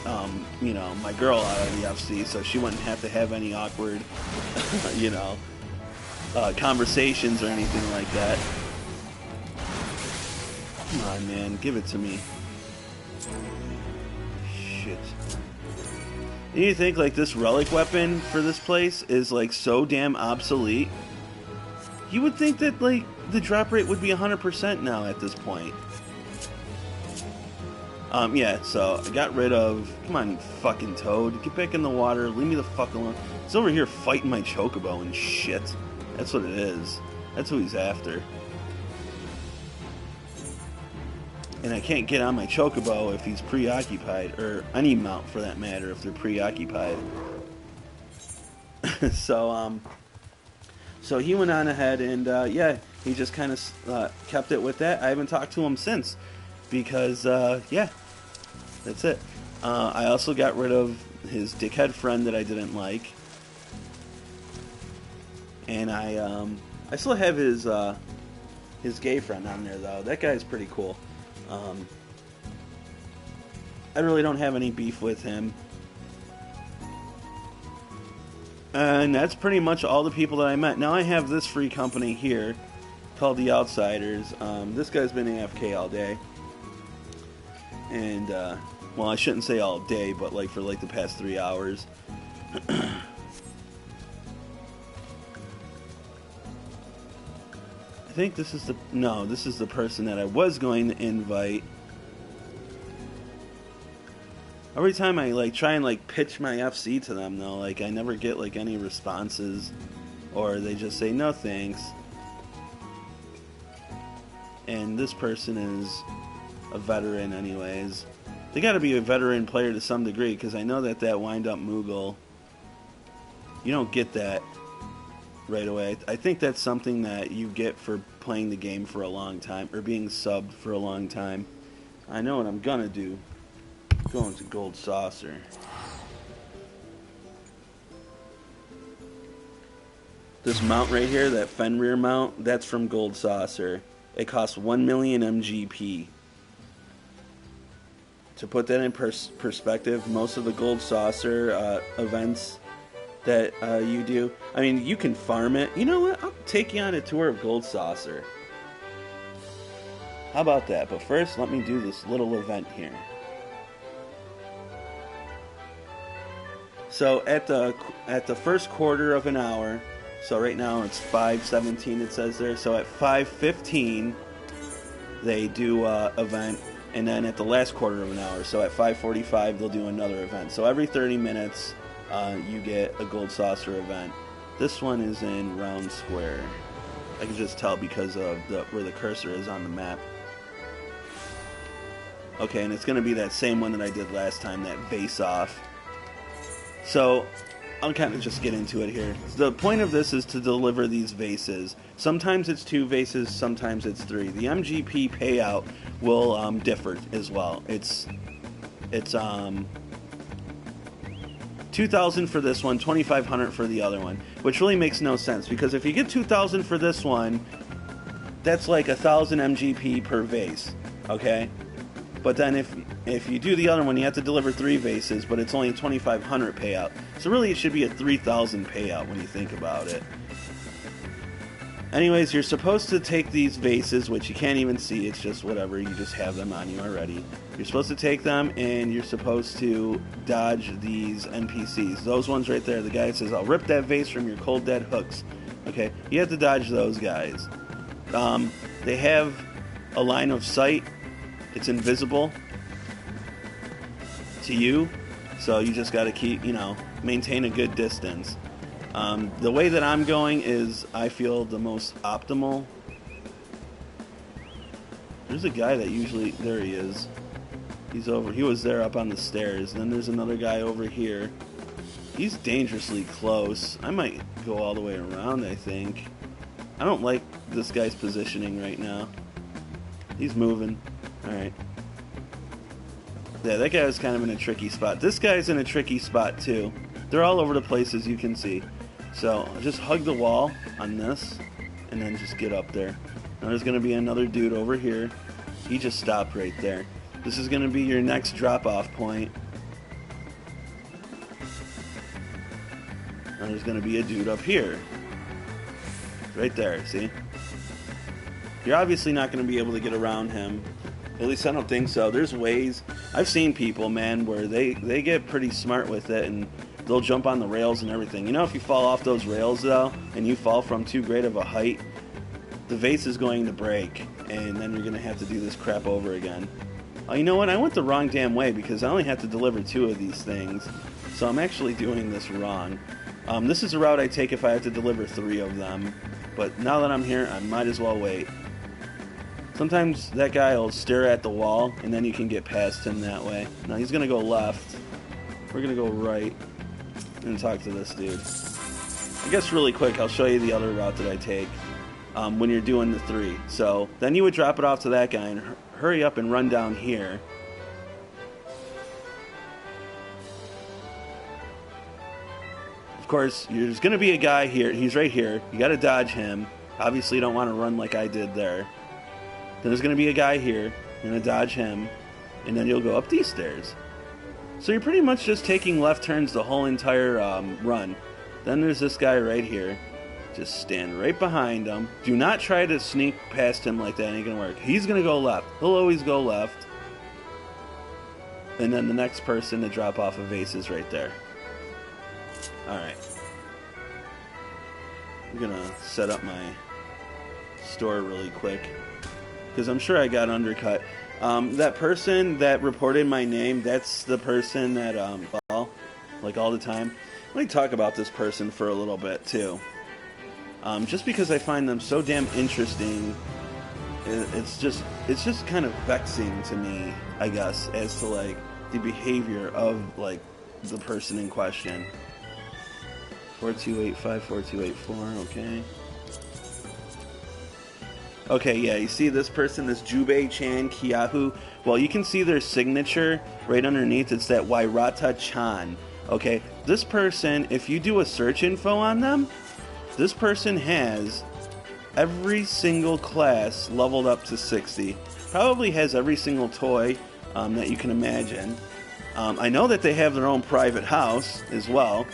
you know, my girl out of the FC, so she wouldn't have to have any awkward, you know, conversations or anything like that. Come on, man, give it to me. Shit. And you think, like, this relic weapon for this place is, like, so damn obsolete? You would think that, like, the drop rate would be 100% now at this point. Yeah, so I got rid of... Come on, you fucking toad. Get back in the water. Leave me the fuck alone. He's over here fighting my chocobo and shit. That's what it is. That's who he's after. And I can't get on my chocobo if he's preoccupied, or any mount for that matter if they're preoccupied. So he went on ahead and yeah, he just kind of kept it with that. I haven't talked to him since because yeah, that's it. I also got rid of his dickhead friend that I didn't like, and I still have his gay friend on there though. That guy's pretty cool. I really don't have any beef with him. And that's pretty much all the people that I met. Now I have this free company here called The Outsiders. This guy's been AFK all day. And, well, I shouldn't say all day, but like for like the past 3 hours. I think this is the... No, this is the person that I was going to invite. Every time I like try and like pitch my FC to them though, like I never get like any responses, or they just say no thanks. And this person is a veteran anyways. They gotta be a veteran player to some degree, because I know that wind up Moogle, you don't get that right away. I think that's something that you get for playing the game for a long time, or being subbed for a long time. I know what I'm gonna do. Going to Gold Saucer. This mount right here, that Fenrir mount, that's from Gold Saucer. It costs 1 million MGP. to put that in perspective, most of the gold saucer events that you do, I mean, you can farm it. You know what? I'll take you on a tour of Gold Saucer. How about that? But first, let me do this little event here. So at the first quarter of an hour, so right now it's 5:17 it says there. So at 5:15 they do event, and then at the last quarter of an hour, so at 5:45 they'll do another event. So every 30 minutes you get a Gold Saucer event. This one is in Round Square. I can just tell because of where the cursor is on the map. Okay, and it's going to be that same one that I did last time, that vase off. So, I'll kind of just get into it here. The point of this is to deliver these vases. Sometimes it's 2 vases, sometimes it's 3. The MGP payout will differ as well. It's 2,000 for this one, 2,500 for the other one, which really makes no sense, because if you get 2,000 for this one, that's like 1,000 MGP per vase, okay? But then if you do the other one, you have to deliver 3 vases, but it's only a 2,500 payout. So really it should be a 3,000 payout when you think about it. Anyways, you're supposed to take these vases, which you can't even see, it's just whatever, you just have them on you already. You're supposed to take them, and you're supposed to dodge these NPCs. Those ones right there, the guy that says, I'll rip that vase from your cold dead hooks. Okay, you have to dodge those guys. They have a line of sight. It's invisible to you, so you just got to keep, maintain a good distance. The way that I'm going is, I feel, the most optimal. There's a guy that usually, there he is. He was there up on the stairs. And then there's another guy over here. He's dangerously close. I might go all the way around, I think. I don't like this guy's positioning right now. He's moving. Alright. Yeah, that guy was kind of in a tricky spot. This guy's in a tricky spot too. They're all over the place, as you can see. So, just hug the wall on this, and then just get up there. Now there's going to be another dude over here. He just stopped right there. This is going to be your next drop-off point. Now there's going to be a dude up here. Right there, see? You're obviously not going to be able to get around him. At least I don't think so. There's ways. I've seen people, man, where they get pretty smart with it, and they'll jump on the rails and everything. You know, if you fall off those rails, though, and you fall from too great of a height, the vase is going to break, and then you're going to have to do this crap over again. Oh, you know what? I went the wrong damn way, because I only have to deliver 2 of these things. So I'm actually doing this wrong. This is a route I take if I have to deliver 3 of them. But now that I'm here, I might as well wait. Sometimes that guy will stare at the wall, and then you can get past him that way. Now he's going to go left. We're going to go right and talk to this dude. I guess really quick, I'll show you the other route that I take when you're doing the 3. So then you would drop it off to that guy and hurry up and run down here. Of course, there's going to be a guy here. He's right here. You got to dodge him. Obviously, you don't want to run like I did there. Then there's going to be a guy here. You're going to dodge him. And then you'll go up these stairs. So you're pretty much just taking left turns the whole entire run. Then there's this guy right here. Just stand right behind him. Do not try to sneak past him like that. It ain't going to work. He's going to go left. He'll always go left. And then the next person to drop off a vase is right there. Alright. I'm going to set up my store really quick, because I'm sure I got undercut. That person that reported my name, that's the person that, like all the time. Let me talk about this person for a little bit, too. Just because I find them so damn interesting, it's just kind of vexing to me, I guess, as to, like, the behavior of, like, the person in question. 4285, 4284, okay. Okay, yeah, you see this person, this Jubei-chan Kiahu? Well, you can see their signature right underneath. It's that Wairata-chan. Okay, this person, if you do a search info on them, this person has every single class leveled up to 60. Probably has every single toy that you can imagine. I know that they have their own private house as well.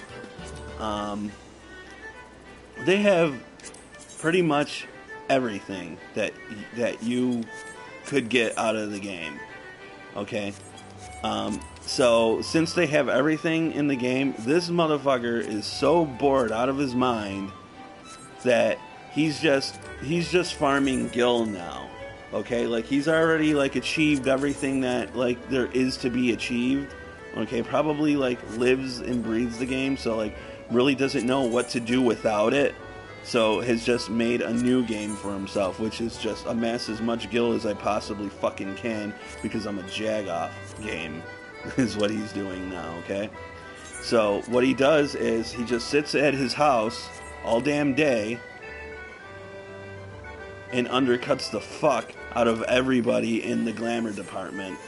They have pretty much everything that you could get out of the game. Okay? So, since they have everything in the game, this motherfucker is so bored out of his mind that he's just farming gil now. Okay? Like, he's already, like, achieved everything that, like, there is to be achieved. Okay? Probably, like, lives and breathes the game, so, like, really doesn't know what to do without it. So, has just made a new game for himself, which is just amass as much gil as I possibly fucking can, because I'm a jag-off game, is what he's doing now, okay? So, what he does is, he just sits at his house all damn day, and undercuts the fuck out of everybody in the glamour department.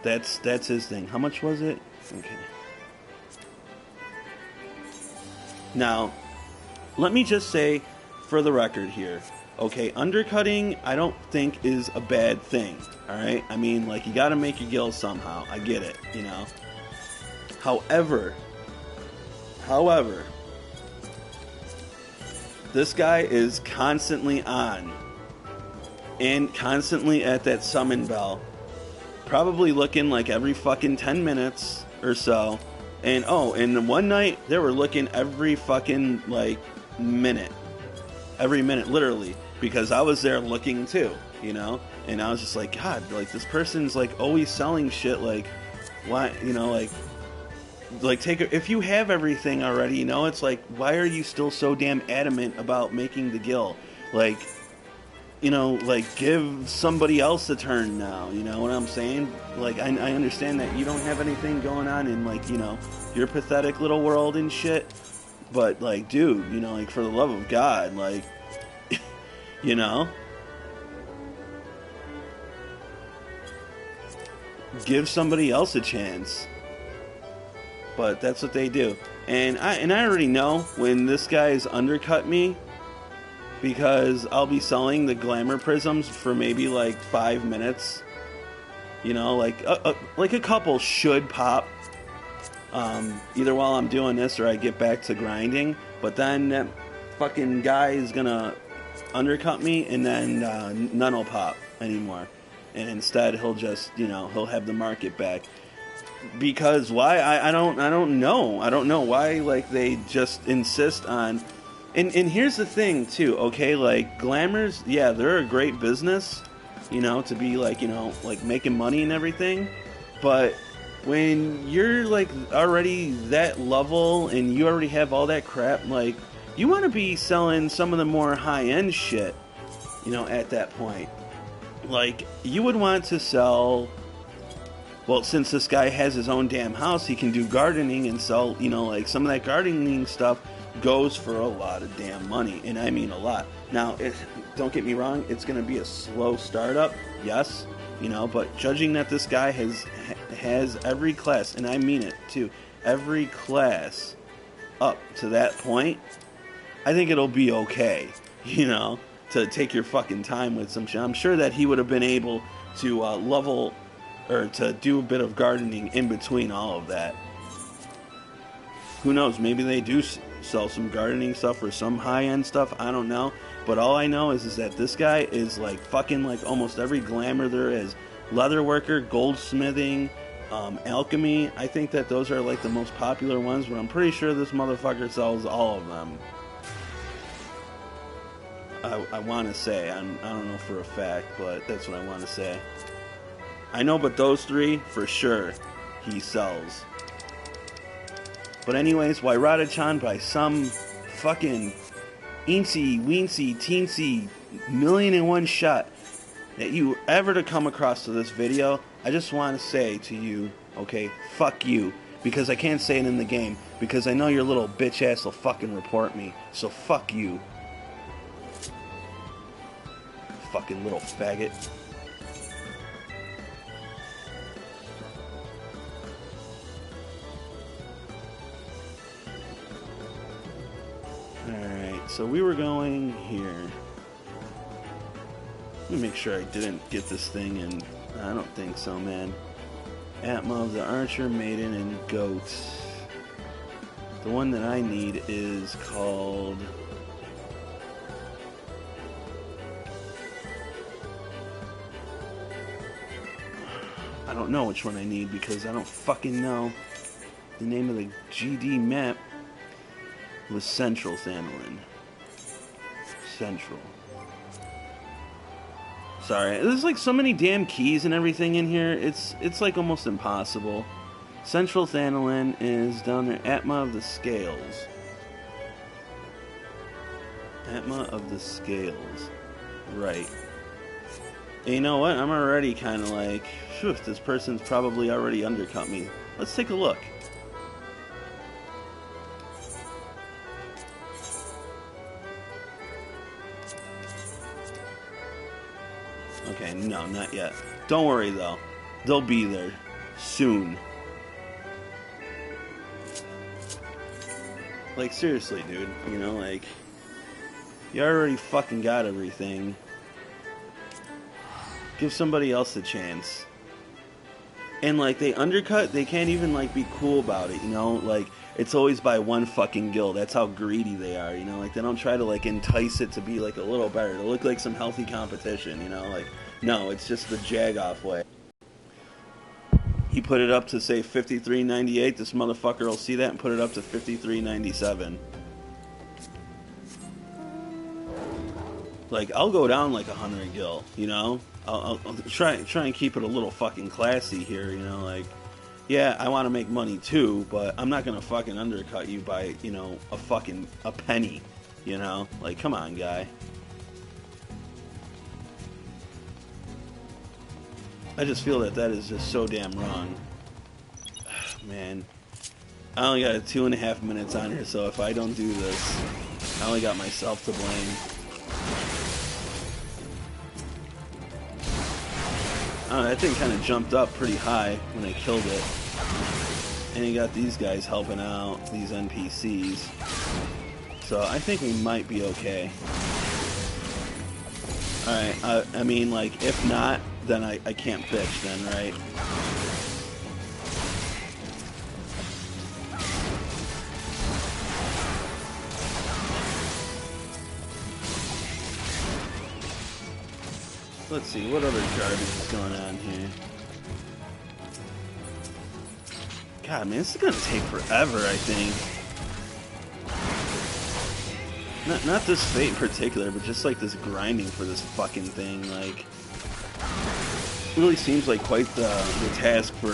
That's his thing. How much was it? Okay. Now, let me just say, for the record here, okay, undercutting I don't think is a bad thing, alright? I mean, like, you gotta make your gills somehow. I get it, you know? However, this guy is constantly on and constantly at that summon bell, probably looking like every fucking 10 minutes or so. And and one night they were looking every fucking like minute, every minute, literally, because I was there looking too, you know. And I was just like, God, like, this person's like always selling shit. Like, why, you know, like take it, if you have everything already, you know, it's like, why are you still so damn adamant about making the gil? Like, you know, like, give somebody else a turn now, you know what I'm saying? Like, I understand that you don't have anything going on in, like, you know, your pathetic little world and shit, but, like, dude, you know, like, for the love of God, like, you know, give somebody else a chance. But that's what they do. And I already know when this guy's undercut me, because I'll be selling the glamour prisms for maybe like 5 minutes. You know, like a couple should pop, either while I'm doing this or I get back to grinding. But then that fucking guy is gonna undercut me, and then none will pop anymore. And instead he'll just, you know, he'll have the market back. Because why? I don't know. I don't know why, like, they just insist on. And here's the thing too, okay, like, glamours, yeah, they're a great business, you know, to be, like, you know, like, making money and everything, but when you're, like, already that level and you already have all that crap, like, you want to be selling some of the more high-end shit, you know, at that point. Like, you would want to sell, well, since this guy has his own damn house, he can do gardening and sell, you know, like, some of that gardening stuff goes for a lot of damn money, and I mean a lot. Now, don't get me wrong, it's going to be a slow startup, yes, you know, but judging that this guy has every class, and I mean it too, every class up to that point, I think it'll be okay, you know, to take your fucking time with some shit. I'm sure that he would have been able to level, or to do a bit of gardening in between all of that. Who knows, maybe they do sell some gardening stuff or some high-end stuff, I don't know. But all I know is that this guy is like fucking like almost every glamour there is. Leatherworker, goldsmithing, alchemy. I think that those are like the most popular ones, but I'm pretty sure this motherfucker sells all of them. I want to say. I don't know for a fact, but that's what I want to say. I know, but those three, for sure, he sells. But anyways, Wairata-chan, by some fucking eensy, weensy, teensy, 1,000,001 shot that you ever to come across to this video, I just want to say to you, okay, fuck you. Because I can't say it in the game, because I know your little bitch ass will fucking report me. So fuck you. Fucking little faggot. Alright, so we were going here. Let me make sure I didn't get this thing and I don't think so, man. Atma of the Archer, Maiden, and Goat. The one that I need is called... I don't know which one I need because I don't fucking know. The name of the GD map was Central Thanalan. Central. Sorry, there's like so many damn keys and everything in here. It's like almost impossible. Central Thanalan is down there. Atma of the Scales. Atma of the Scales. Right. And you know what? I'm already kind of like, phew, this person's probably already undercut me. Let's take a look. Okay, no, not yet. Don't worry, though. They'll be there soon. Like, seriously, dude. You know, like, you already fucking got everything. Give somebody else a chance. And, like, they undercut, they can't even, like, be cool about it, you know? Like, it's always by one fucking guild. That's how greedy they are, you know? Like, they don't try to, like, entice it to be, like, a little better. To look like some healthy competition, you know? Like, no, it's just the jag-off way. He put it up to, say, 53.98. This motherfucker will see that and put it up to 53.97. Like, I'll go down, like, 100 gil, you know? I'll try and keep it a little fucking classy here, you know, like, yeah, I want to make money too, but I'm not gonna fucking undercut you by, you know, a penny, you know, like, come on, guy. I just feel that is just so damn wrong. Man, I only got 2.5 minutes on here, so if I don't do this, I only got myself to blame. That thing kind of jumped up pretty high when I killed it. And you got these guys helping out, these NPCs. So I think we might be okay. Alright, I mean, like, if not, then I can't bitch then, right? Let's see, what other garbage is going on here? God, man, this is gonna take forever, I think. Not this fate in particular, but just like this grinding for this fucking thing, like, it really seems like quite the task for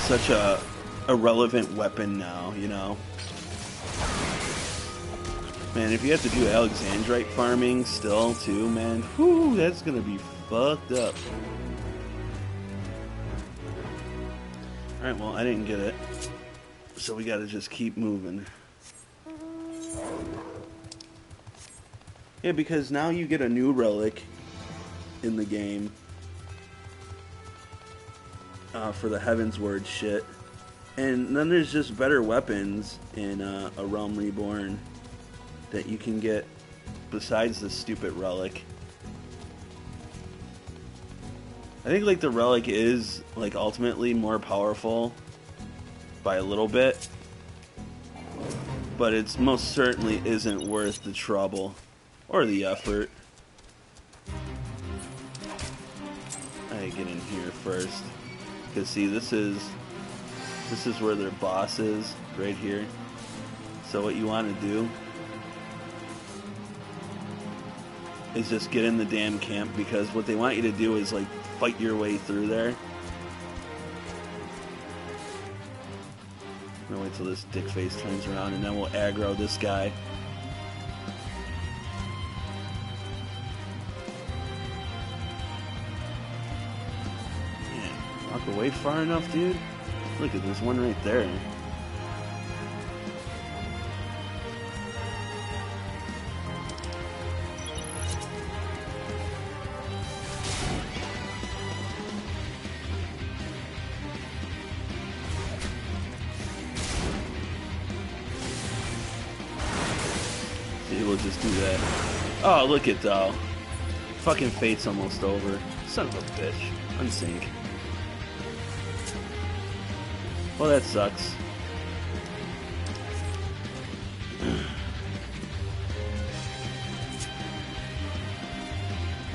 such a irrelevant weapon now, you know? Man, if you have to do Alexandrite farming still, too, man, whew, that's gonna be fucked up. Alright, well, I didn't get it. So we gotta just keep moving. Yeah, because now you get a new relic in the game. For the Heaven's Word shit. And then there's just better weapons in A Realm Reborn that you can get besides this stupid relic. I think, like, the relic is, like, ultimately more powerful by a little bit, but it's most certainly isn't worth the trouble or the effort. I get in here first, because see, this is where their boss is, right here. So what you want to do is just get in the damn camp, because what they want you to do is, like, fight your way through there. I'm gonna wait till this dick face turns around, and then we'll aggro this guy. Man, walk away far enough, dude? Look at this one right there. We'll just do that. Oh, look at though. Fucking fate's almost over. Son of a bitch. Unsync. Well, that sucks.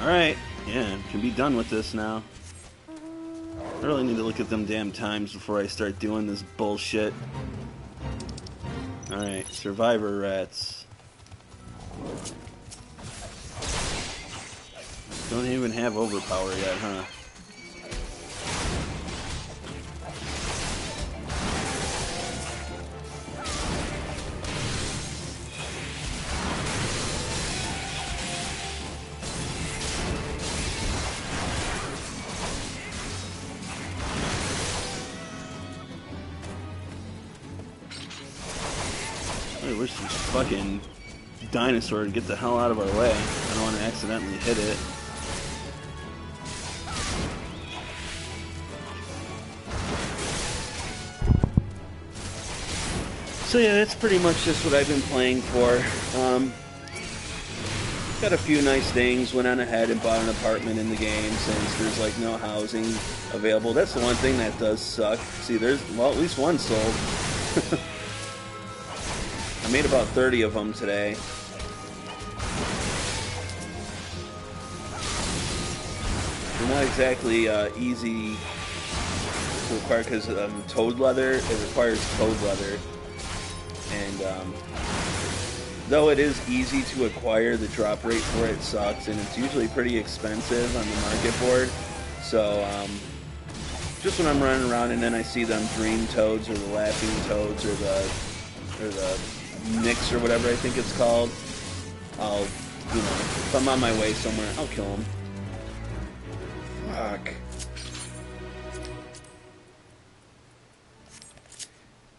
Alright, yeah, can be done with this now. I really need to look at them damn times before I start doing this bullshit. Alright, survivor rats. Don't even have overpower yet, huh? I wish this fucking dinosaur would get the hell out of our way. I don't want to accidentally hit it. So yeah, that's pretty much just what I've been playing for. Got a few nice things, went on ahead and bought an apartment in the game since there's like no housing available. That's the one thing that does suck. See, there's, well, at least one sold. I made about 30 of them today. They're not exactly easy to acquire because toad leather, it requires toad leather. And though it is easy to acquire, the drop rate for it sucks, and it's usually pretty expensive on the market board. So just when I'm running around and then I see them dream toads or the laughing toads or the Nix or whatever I think it's called, I'll, you know, if I'm on my way somewhere, I'll kill them. Fuck.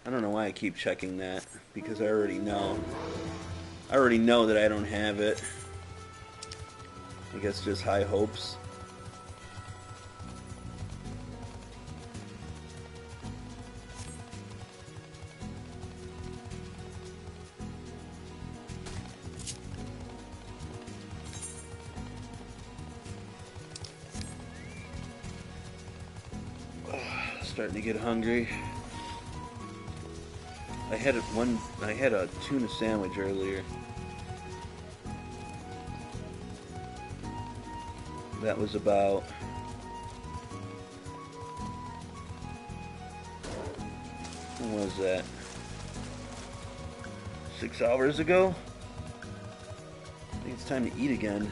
I don't know why I keep checking that, because I already know. I already know that I don't have it. I guess just high hopes. Starting to get hungry. I had a tuna sandwich earlier. That was about when was that? 6 hours ago? I think it's time to eat again.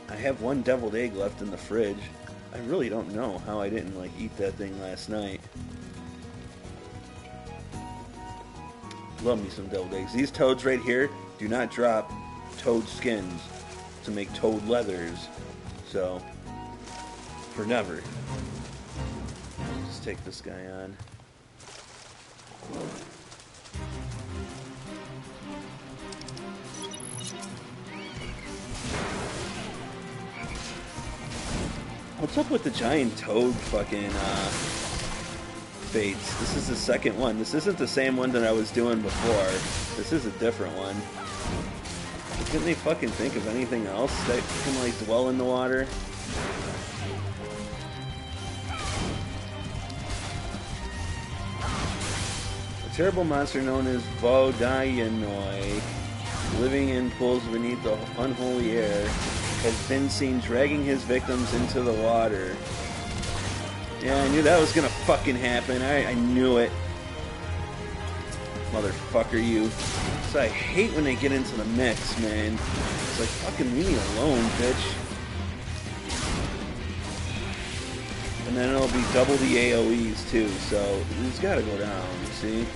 I have one deviled egg left in the fridge. I really don't know how I didn't like eat that thing last night. Love me some deviled eggs. These toads right here do not drop toad skins to make toad leathers. So, for never. Just take this guy on. What's up with the giant toad fucking fates? This is the second one. This isn't the same one that I was doing before. This is a different one. Couldn't they fucking think of anything else that can like dwell in the water? A terrible monster known as Vodyanoi, living in pools beneath the unholy air, has been seen dragging his victims into the water. Yeah, I knew that was gonna fucking happen. I knew it. Motherfucker, you. So I hate when they get into the mix, man. It's like, fucking leave me alone, bitch. And then it'll be double the AoEs, too, so it's gotta go down, you see?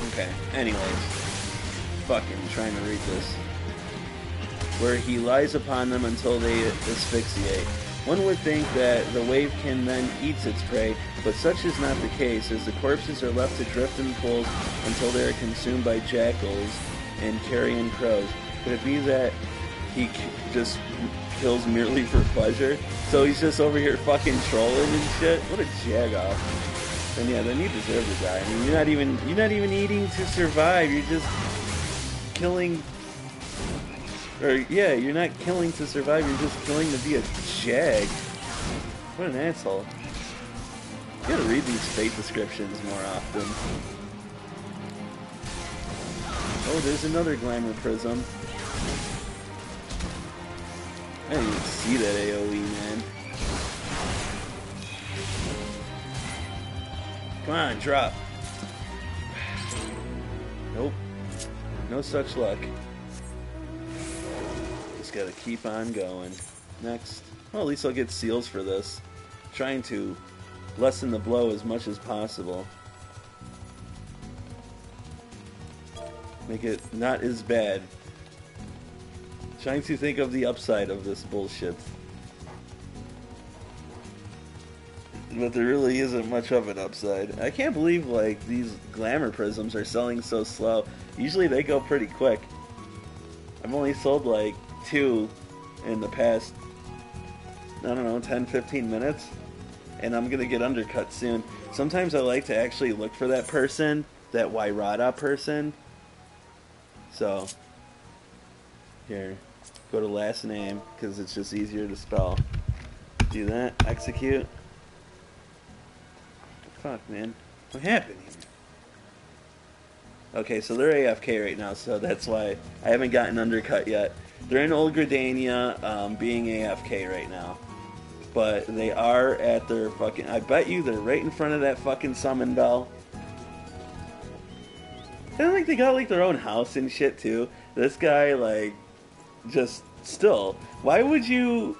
Okay, anyways. Fucking trying to read this. Where he lies upon them until they asphyxiate. One would think that the wave can then eat its prey, but such is not the case, as the corpses are left to drift in pools until they are consumed by jackals and carrion crows. Could it be that he just kills merely for pleasure? So he's just over here fucking trolling and shit? What a jagoff. And yeah, then you deserve to die. I mean, you're not even eating to survive. You're just killing, or yeah, you're not killing to survive, you're just killing to be a jag. What an asshole. You gotta read these fate descriptions more often. Oh, there's another glamour prism. I didn't even see that AoE, man. Come on, drop. Nope. No such luck. Just gotta keep on going. Next. Well, at least I'll get seals for this. Trying to lessen the blow as much as possible. Make it not as bad. Trying to think of the upside of this bullshit. But there really isn't much of an upside. I can't believe like these glamour prisms are selling so slow. Usually they go pretty quick. I've only sold like 2 in the past, I don't know, 10-15 minutes. And I'm gonna get undercut soon. Sometimes I like to actually look for that person, that Wairada person. So, here, go to last name, because it's just easier to spell. Do that, execute. Fuck, man. What happened here? Okay, so they're AFK right now, so that's why I haven't gotten undercut yet. They're in Old Gridania, being AFK right now. But they are at their fucking... I bet you they're right in front of that fucking summon bell. And like they got like their own house and shit too. This guy like just still. Why would you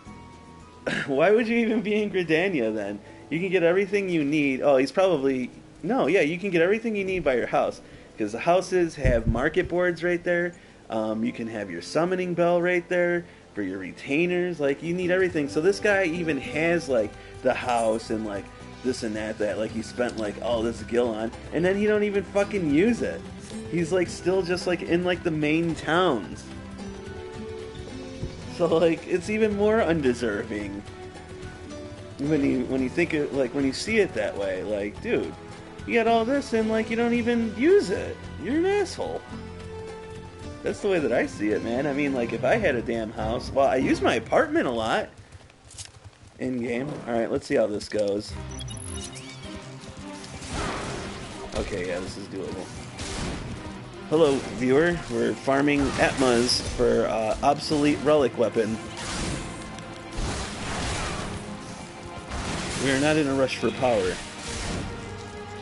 even be in Gridania then? You can get everything you need. Oh, he's probably no, yeah, you can get everything you need by your house because the houses have market boards right there. You can have your summoning bell right there for your retainers. Like you need everything. So this guy even has like the house and like this and that like he spent like all this gil on, and then he don't even fucking use it. He's like still just like in like the main towns. So like it's even more undeserving when you think it, like when you see it that way. Like, dude, you got all this and like you don't even use it. You're an asshole. That's the way that I see it, man. I mean, like if I had a damn house, well, I use my apartment a lot in game. All right, let's see how this goes. Okay, yeah, this is doable. Hello, viewer. We're farming Atmas for obsolete relic weapon. We are not in a rush for power.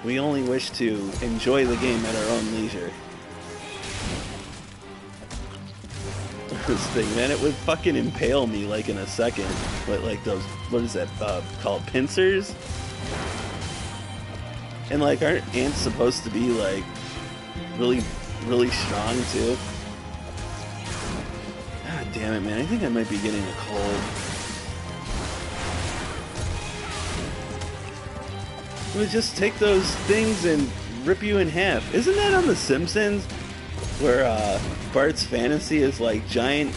We only wish to enjoy the game at our own leisure. This thing, man, it would fucking impale me like in a second. Like those, what is that called? Pincers? And like, aren't ants supposed to be like really strong too? God damn it, man. I think I might be getting a cold. It would just take those things and rip you in half. Isn't that on The Simpsons? Where Bart's fantasy is like giant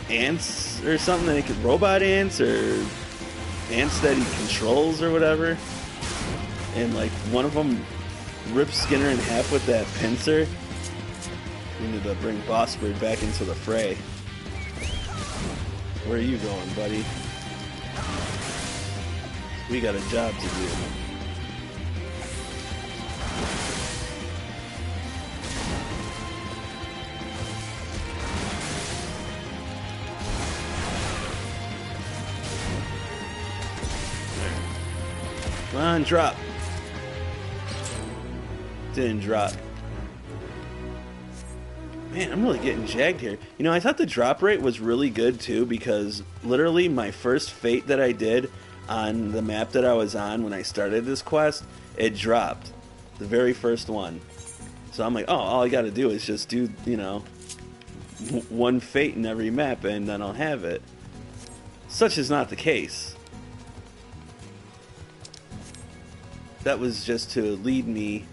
ants or something, that he could, robot ants or ants that he controls or whatever. And like one of them rips Skinner in half with that pincer. We need to bring Bossbird back into the fray. Where are you going, buddy? We got a job to do. Come on, drop. Didn't drop. Man, I'm really getting jagged here. You know, I thought the drop rate was really good too, because literally my first fate that I did on the map that I was on when I started this quest, it dropped. The very first one. So I'm like, oh, all I gotta do is just do, you know, one fate in every map and then I'll have it. Such is not the case. That was just to lead me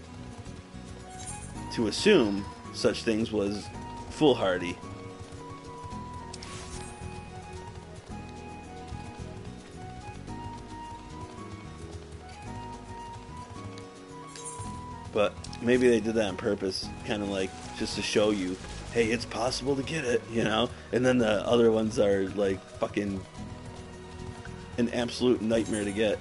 to assume such things was foolhardy. But maybe they did that on purpose, kind of like just to show you, hey, it's possible to get it, you know? And then the other ones are like fucking an absolute nightmare to get.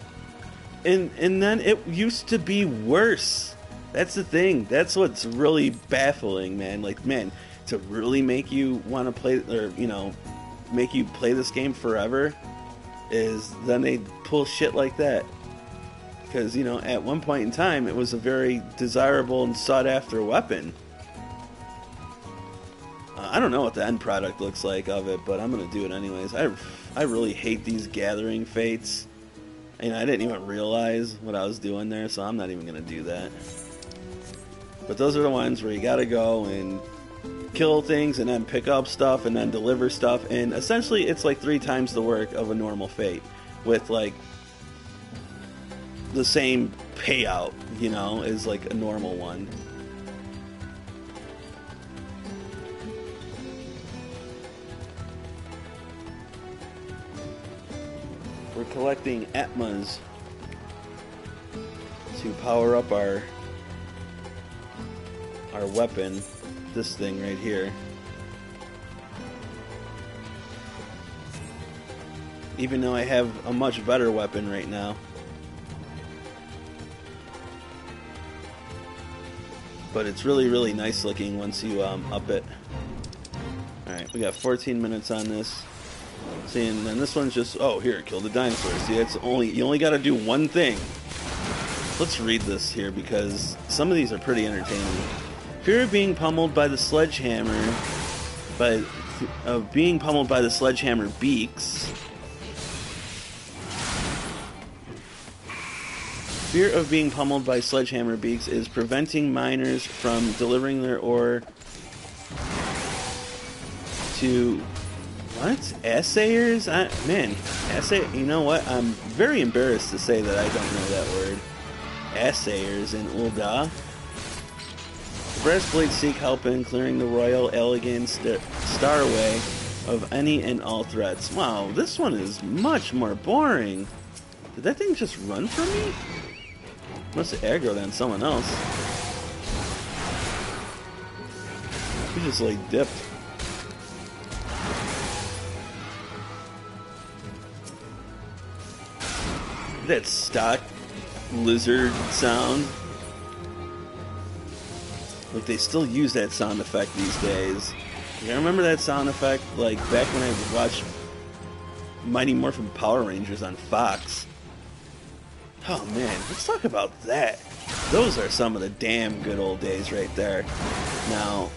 And then it used to be worse. That's the thing. That's what's really baffling, man. Like, man, to really make you want to play, or, you know, make you play this game forever, is then they pull shit like that. Because, you know, at one point in time, it was a very desirable and sought-after weapon. I don't know what the end product looks like of it, but I'm going to do it anyways. I really hate these gathering fates. And I didn't even realize what I was doing there, so I'm not even going to do that. But those are the ones where you got to go and kill things and then pick up stuff and then deliver stuff. And essentially, it's like 3 times the work of a normal fate with, like, the same payout, you know, as like a normal one. We're collecting Atmas to power up our weapon, this thing right here. Even though I have a much better weapon right now. But it's really, really nice looking once you up it. Alright, we got 14 minutes on this. See, and then this one's just, oh, here, kill the dinosaur. See, it's you only got to do one thing. Let's read this here because some of these are pretty entertaining. Fear of being pummeled by the sledgehammer, being pummeled by the sledgehammer beaks. Fear of being pummeled by sledgehammer beaks is preventing miners from delivering their ore to... What? Assayers? You know what? I'm very embarrassed to say that I don't know that word. Assayers in Ulda. Breastplate seek help in clearing the Royal Elegant Starway of any and all threats. Wow, this one is much more boring. Did that thing just run from me? Must have aggroed on someone else. He just like dipped. That stock lizard sound. Like, they still use that sound effect these days. Like, I remember that sound effect, like, back when I watched Mighty Morphin Power Rangers on Fox. Oh, man, let's talk about that. Those are some of the damn good old days right there. Now,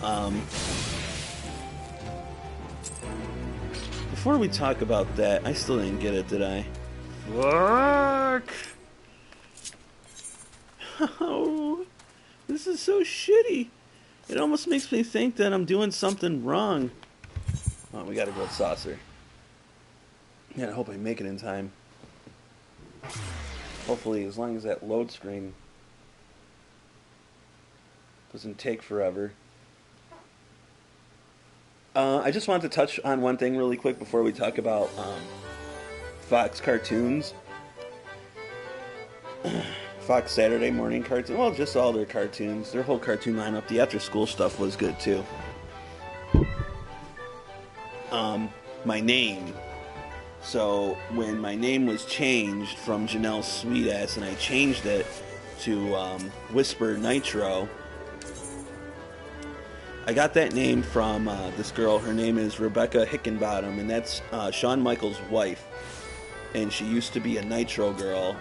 before we talk about that, I still didn't get it, did I? Fuck! Oh, this is so shitty. It almost makes me think that I'm doing something wrong. Oh, we gotta go with Saucer. Yeah, I hope I make it in time. Hopefully, as long as that load screen doesn't take forever. I just want to touch on one thing really quick before we talk about Fox cartoons. Fox Saturday morning cartoon. Well, just all their cartoons. Their whole cartoon lineup. The after school stuff was good too. My name. So when my name was changed from Janelle Sweetass and I changed it to Whisper Nitro, I got that name from this girl. Her name is Rebecca Hickenbottom, and that's Shawn Michaels' wife. And she used to be a Nitro girl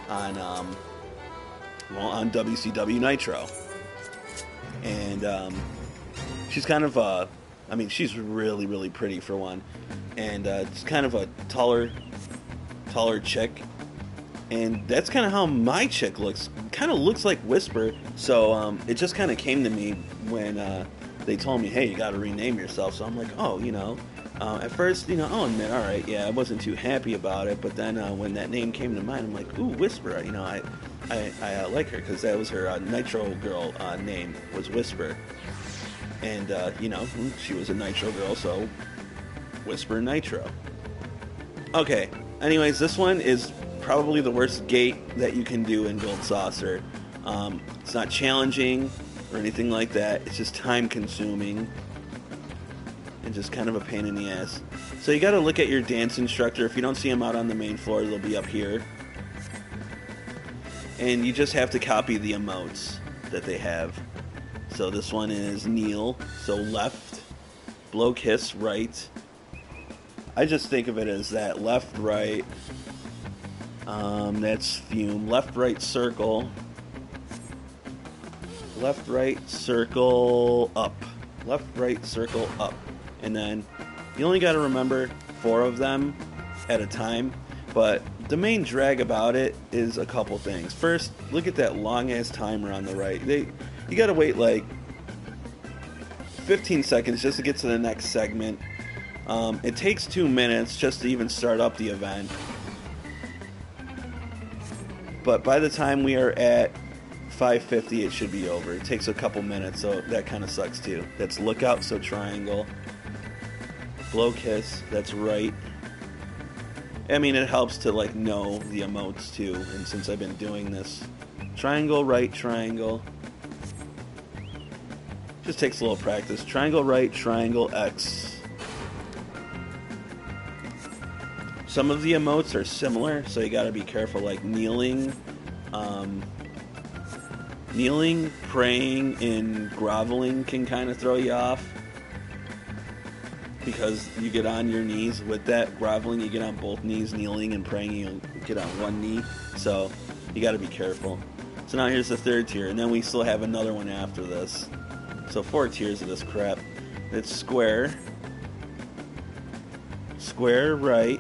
on on WCW Nitro. And she's kind of she's really, really pretty for one. And it's kind of a taller chick. And that's kind of how my chick looks. Kind of looks like Whisper. So it just kind of came to me when they told me, hey, you got to rename yourself. So I'm like, oh, at first, I'll admit, all right, yeah, I wasn't too happy about it. But then when that name came to mind, I'm like, ooh, Whisper. I like her because that was her Nitro girl name was Whisper. And, she was a Nitro girl, so Whisper Nitro. Okay, anyways, this one is probably the worst gate that you can do in Gold Saucer. It's not challenging or anything like that. It's just time consuming and just kind of a pain in the ass. So you got to look at your dance instructor. If you don't see them out on the main floor, they'll be up here. And you just have to copy the emotes that they have. So this one is kneel, so left, blow kiss, right. I just think of it as that, left, right. That's fume. Left, right, circle. Left, right, circle, up. Left, right, circle, up. And then you only got to remember 4 of them at a time. But the main drag about it is a couple things. First, look at that long-ass timer on the right. You got to wait like 15 seconds just to get to the next segment. It takes 2 minutes just to even start up the event. But by the time we are at 5:50, it should be over. It takes a couple minutes, so that kind of sucks too. That's lookout, so triangle. Blow kiss, that's right. I mean, it helps to like know the emotes too, and since I've been doing this. Triangle, right, triangle. Just takes a little practice. Triangle, right, triangle, X. Some of the emotes are similar, so you gotta be careful, like kneeling, kneeling, praying, and groveling can kind of throw you off. Because you get on your knees with that groveling, you get on both knees, kneeling and praying, you get on one knee. So you gotta be careful. So now here's the 3rd tier, and then we still have another one after this. So 4 tiers of this crap. It's square, square, right,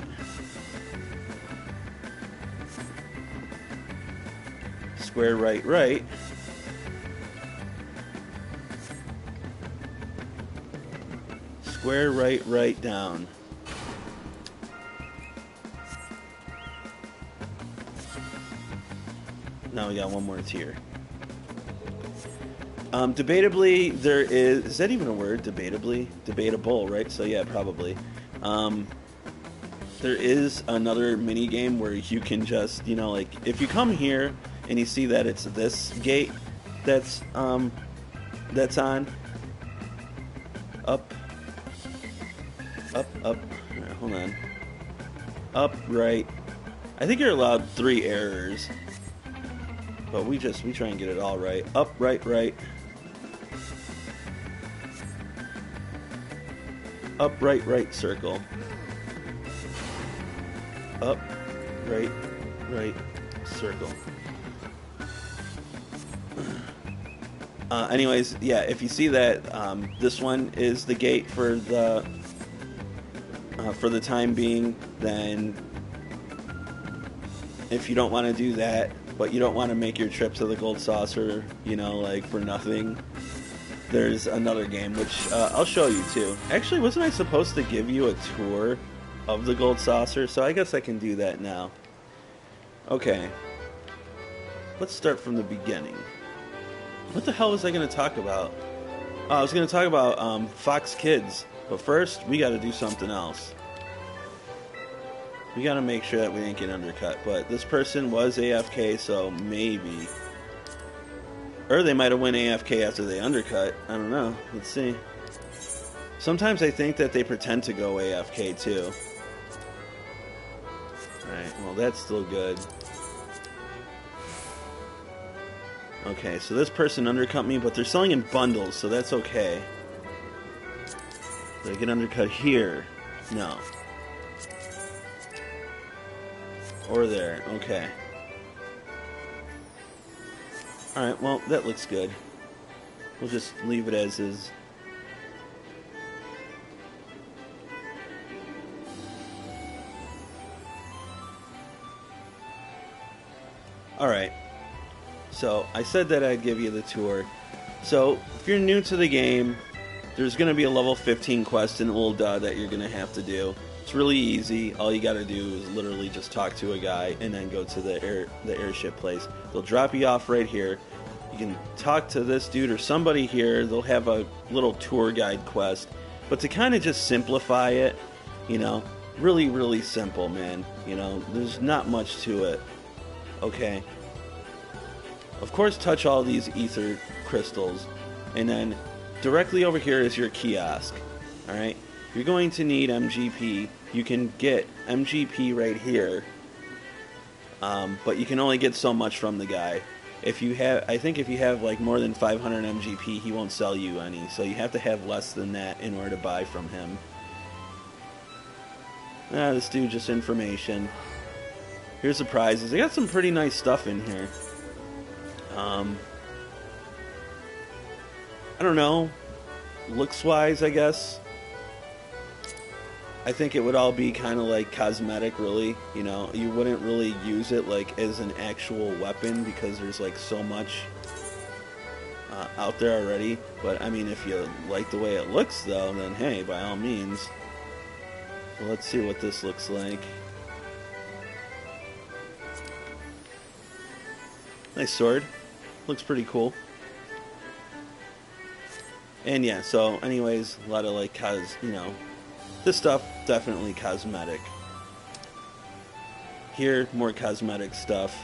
square, right, right, square, right, right, down. Now we got one more tier. Debatably, there is that even a word? Debatably? Debatable, right? So yeah, probably. There is another mini game where you can just, you know, like, if you come here and you see that it's this gate that's on, up, right, hold on, up, right. I think you're allowed 3 errors, but we try and get it all right. Up, right, right. Up, right, right, circle. Up, right, right, circle. Anyways, yeah, if you see that, this one is the gate for the time being, then if you don't want to do that, but you don't want to make your trip to the gold saucer, you know, like, for nothing, there's another game, which I'll show you too. Actually, wasn't I supposed to give you a tour of the gold saucer? So I guess I can do that now. Okay. Let's start from the beginning. What the hell was I going to talk about? I was going to talk about Fox Kids. But first, we got to do something else. We got to make sure that we didn't get undercut. But this person was AFK, so maybe. Or they might have went AFK after they undercut. I don't know. Let's see. Sometimes I think that they pretend to go AFK too. Alright, well that's still good. Okay, so this person undercut me, but they're selling in bundles, so that's okay. Did I get undercut here? No. Or there, okay. Alright, well, that looks good. We'll just leave it as is. Alright. So, I said that I'd give you the tour. So, if you're new to the game, there's going to be a level 15 quest in Ul'dah that you're going to have to do. It's really easy. All you got to do is literally just talk to a guy and then go to the airship place. They'll drop you off right here. You can talk to this dude or somebody here. They'll have a little tour guide quest. But to kind of just simplify it, you know, really, really simple, man. You know, there's not much to it. Okay. Of course, touch all these ether crystals, and then directly over here is your kiosk. Alright? You're going to need MGP. You can get MGP right here, but you can only get so much from the guy. If you have, I think if you have like more than 500 MGP, he won't sell you any. So you have to have less than that in order to buy from him. This dude just information. Here's the prizes. They got some pretty nice stuff in here. I don't know. Looks-wise, I guess. I think it would all be kind of like cosmetic, really. You know, you wouldn't really use it like as an actual weapon because there's like so much out there already. But I mean, if you like the way it looks, though, then hey, by all means. So let's see what this looks like. Nice sword. Looks pretty cool. And yeah, so anyways, a lot of like this stuff definitely cosmetic. Here, more cosmetic stuff.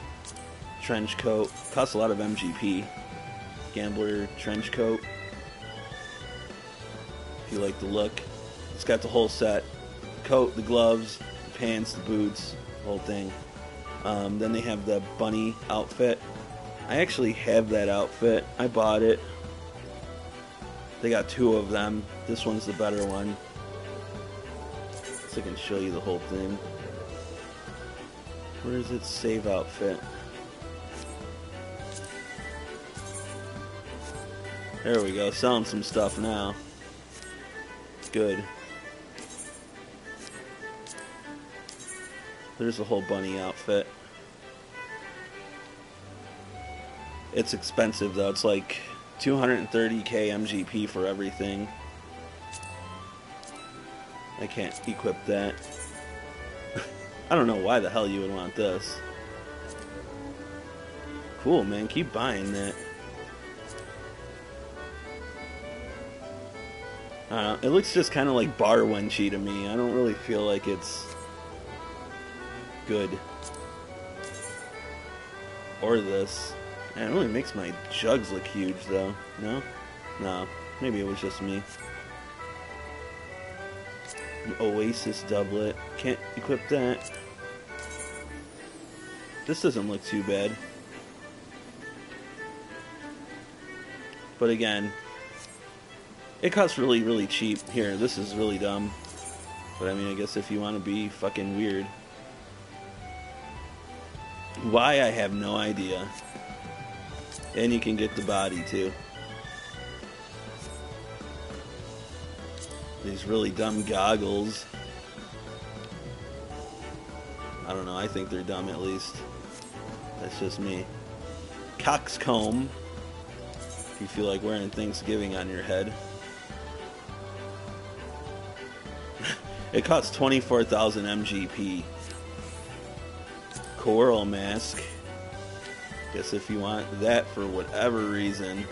Trench coat. Costs a lot of MGP. Gambler trench coat. If you like the look. It's got the whole set. The coat, the gloves, the pants, the boots, the whole thing. Then they have the bunny outfit. I actually have that outfit. I bought it. They got two of them. This one's the better one. So I can show you the whole thing. Where is its save outfit? There we go. Selling some stuff now. Good. There's the whole bunny outfit. It's expensive though. It's like 230k MGP for everything. I can't equip that. I don't know why the hell you would want this. Cool, man. Keep buying that. It looks just kind of like bar wenchy to me. I don't really feel like it's good. Or this. Man, it really makes my jugs look huge, though. No? No. Maybe it was just me. An Oasis doublet. Can't equip that. This doesn't look too bad. But again, it costs really, really cheap. Here, this is really dumb. But I mean, I guess if you want to be fucking weird. Why, I have no idea. And you can get the body, too. These really dumb goggles. I don't know, I think they're dumb at least. That's just me. Coxcomb. If you feel like wearing Thanksgiving on your head. It costs 24,000 MGP. Coral mask. Guess if you want that for whatever reason,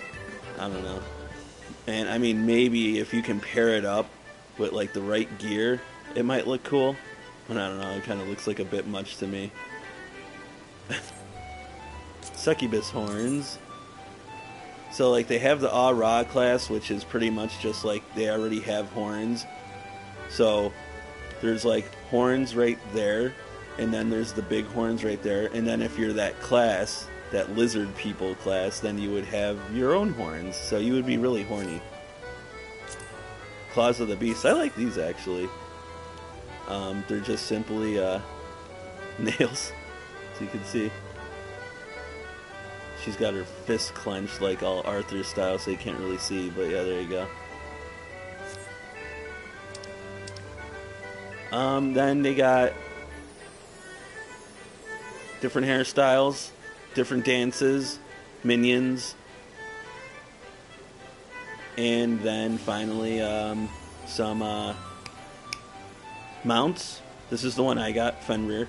I don't know. And I mean, maybe if you can pair it up with like the right gear, it might look cool. But I don't know, it kind of looks like a bit much to me. Succubus horns. So like they have the Ra class, which is pretty much just like they already have horns. So there's like horns right there, and then there's the big horns right there, and then if you're that class, that lizard people class, then you would have your own horns, so you would be really horny. Claws of the Beast. I like these actually. They're just simply nails, so you can see. She's got her fist clenched like all Arthur style, so you can't really see, but yeah, there you go. Then they got different hairstyles, different dances, minions, and then finally some mounts. This is the one I got, Fenrir.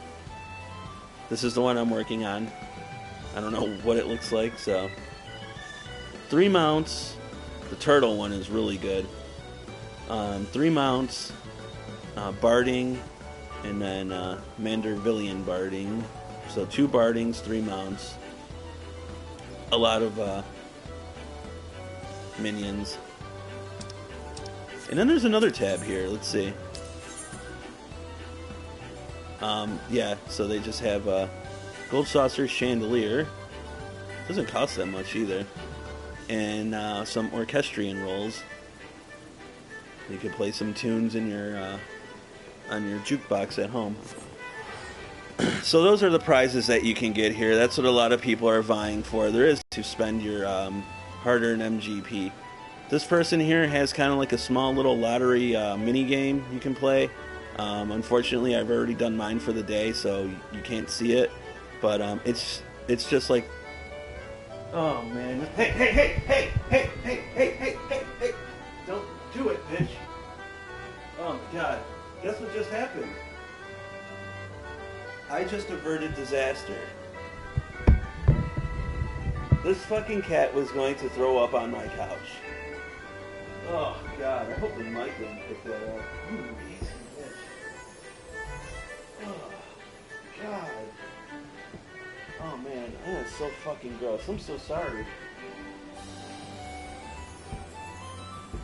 This is the one I'm working on. I don't know what it looks like, so 3 mounts. The turtle one is really good. 3 mounts, barding, and then Mandervillian barding. So 2 bardings, 3 mounts. a lot of minions. And then there's another tab here. Let's see. Yeah, so they just have Gold Saucer Chandelier. Doesn't cost that much either. And some orchestrion rolls. You could play some tunes in your on your jukebox at home. So those are the prizes that you can get here. That's what a lot of people are vying for. There is to spend your hard-earned MGP. This person here has kind of like a small little lottery mini game you can play. Unfortunately, I've already done mine for the day, so you can't see it. But it's just like, oh man, hey, don't do it, bitch. Oh my god, guess what just happened? I just averted disaster. This fucking cat was going to throw up on my couch. Oh god, I hope the mic didn't pick that up. You lazy bitch. Oh god. Oh man, that is so fucking gross. I'm so sorry.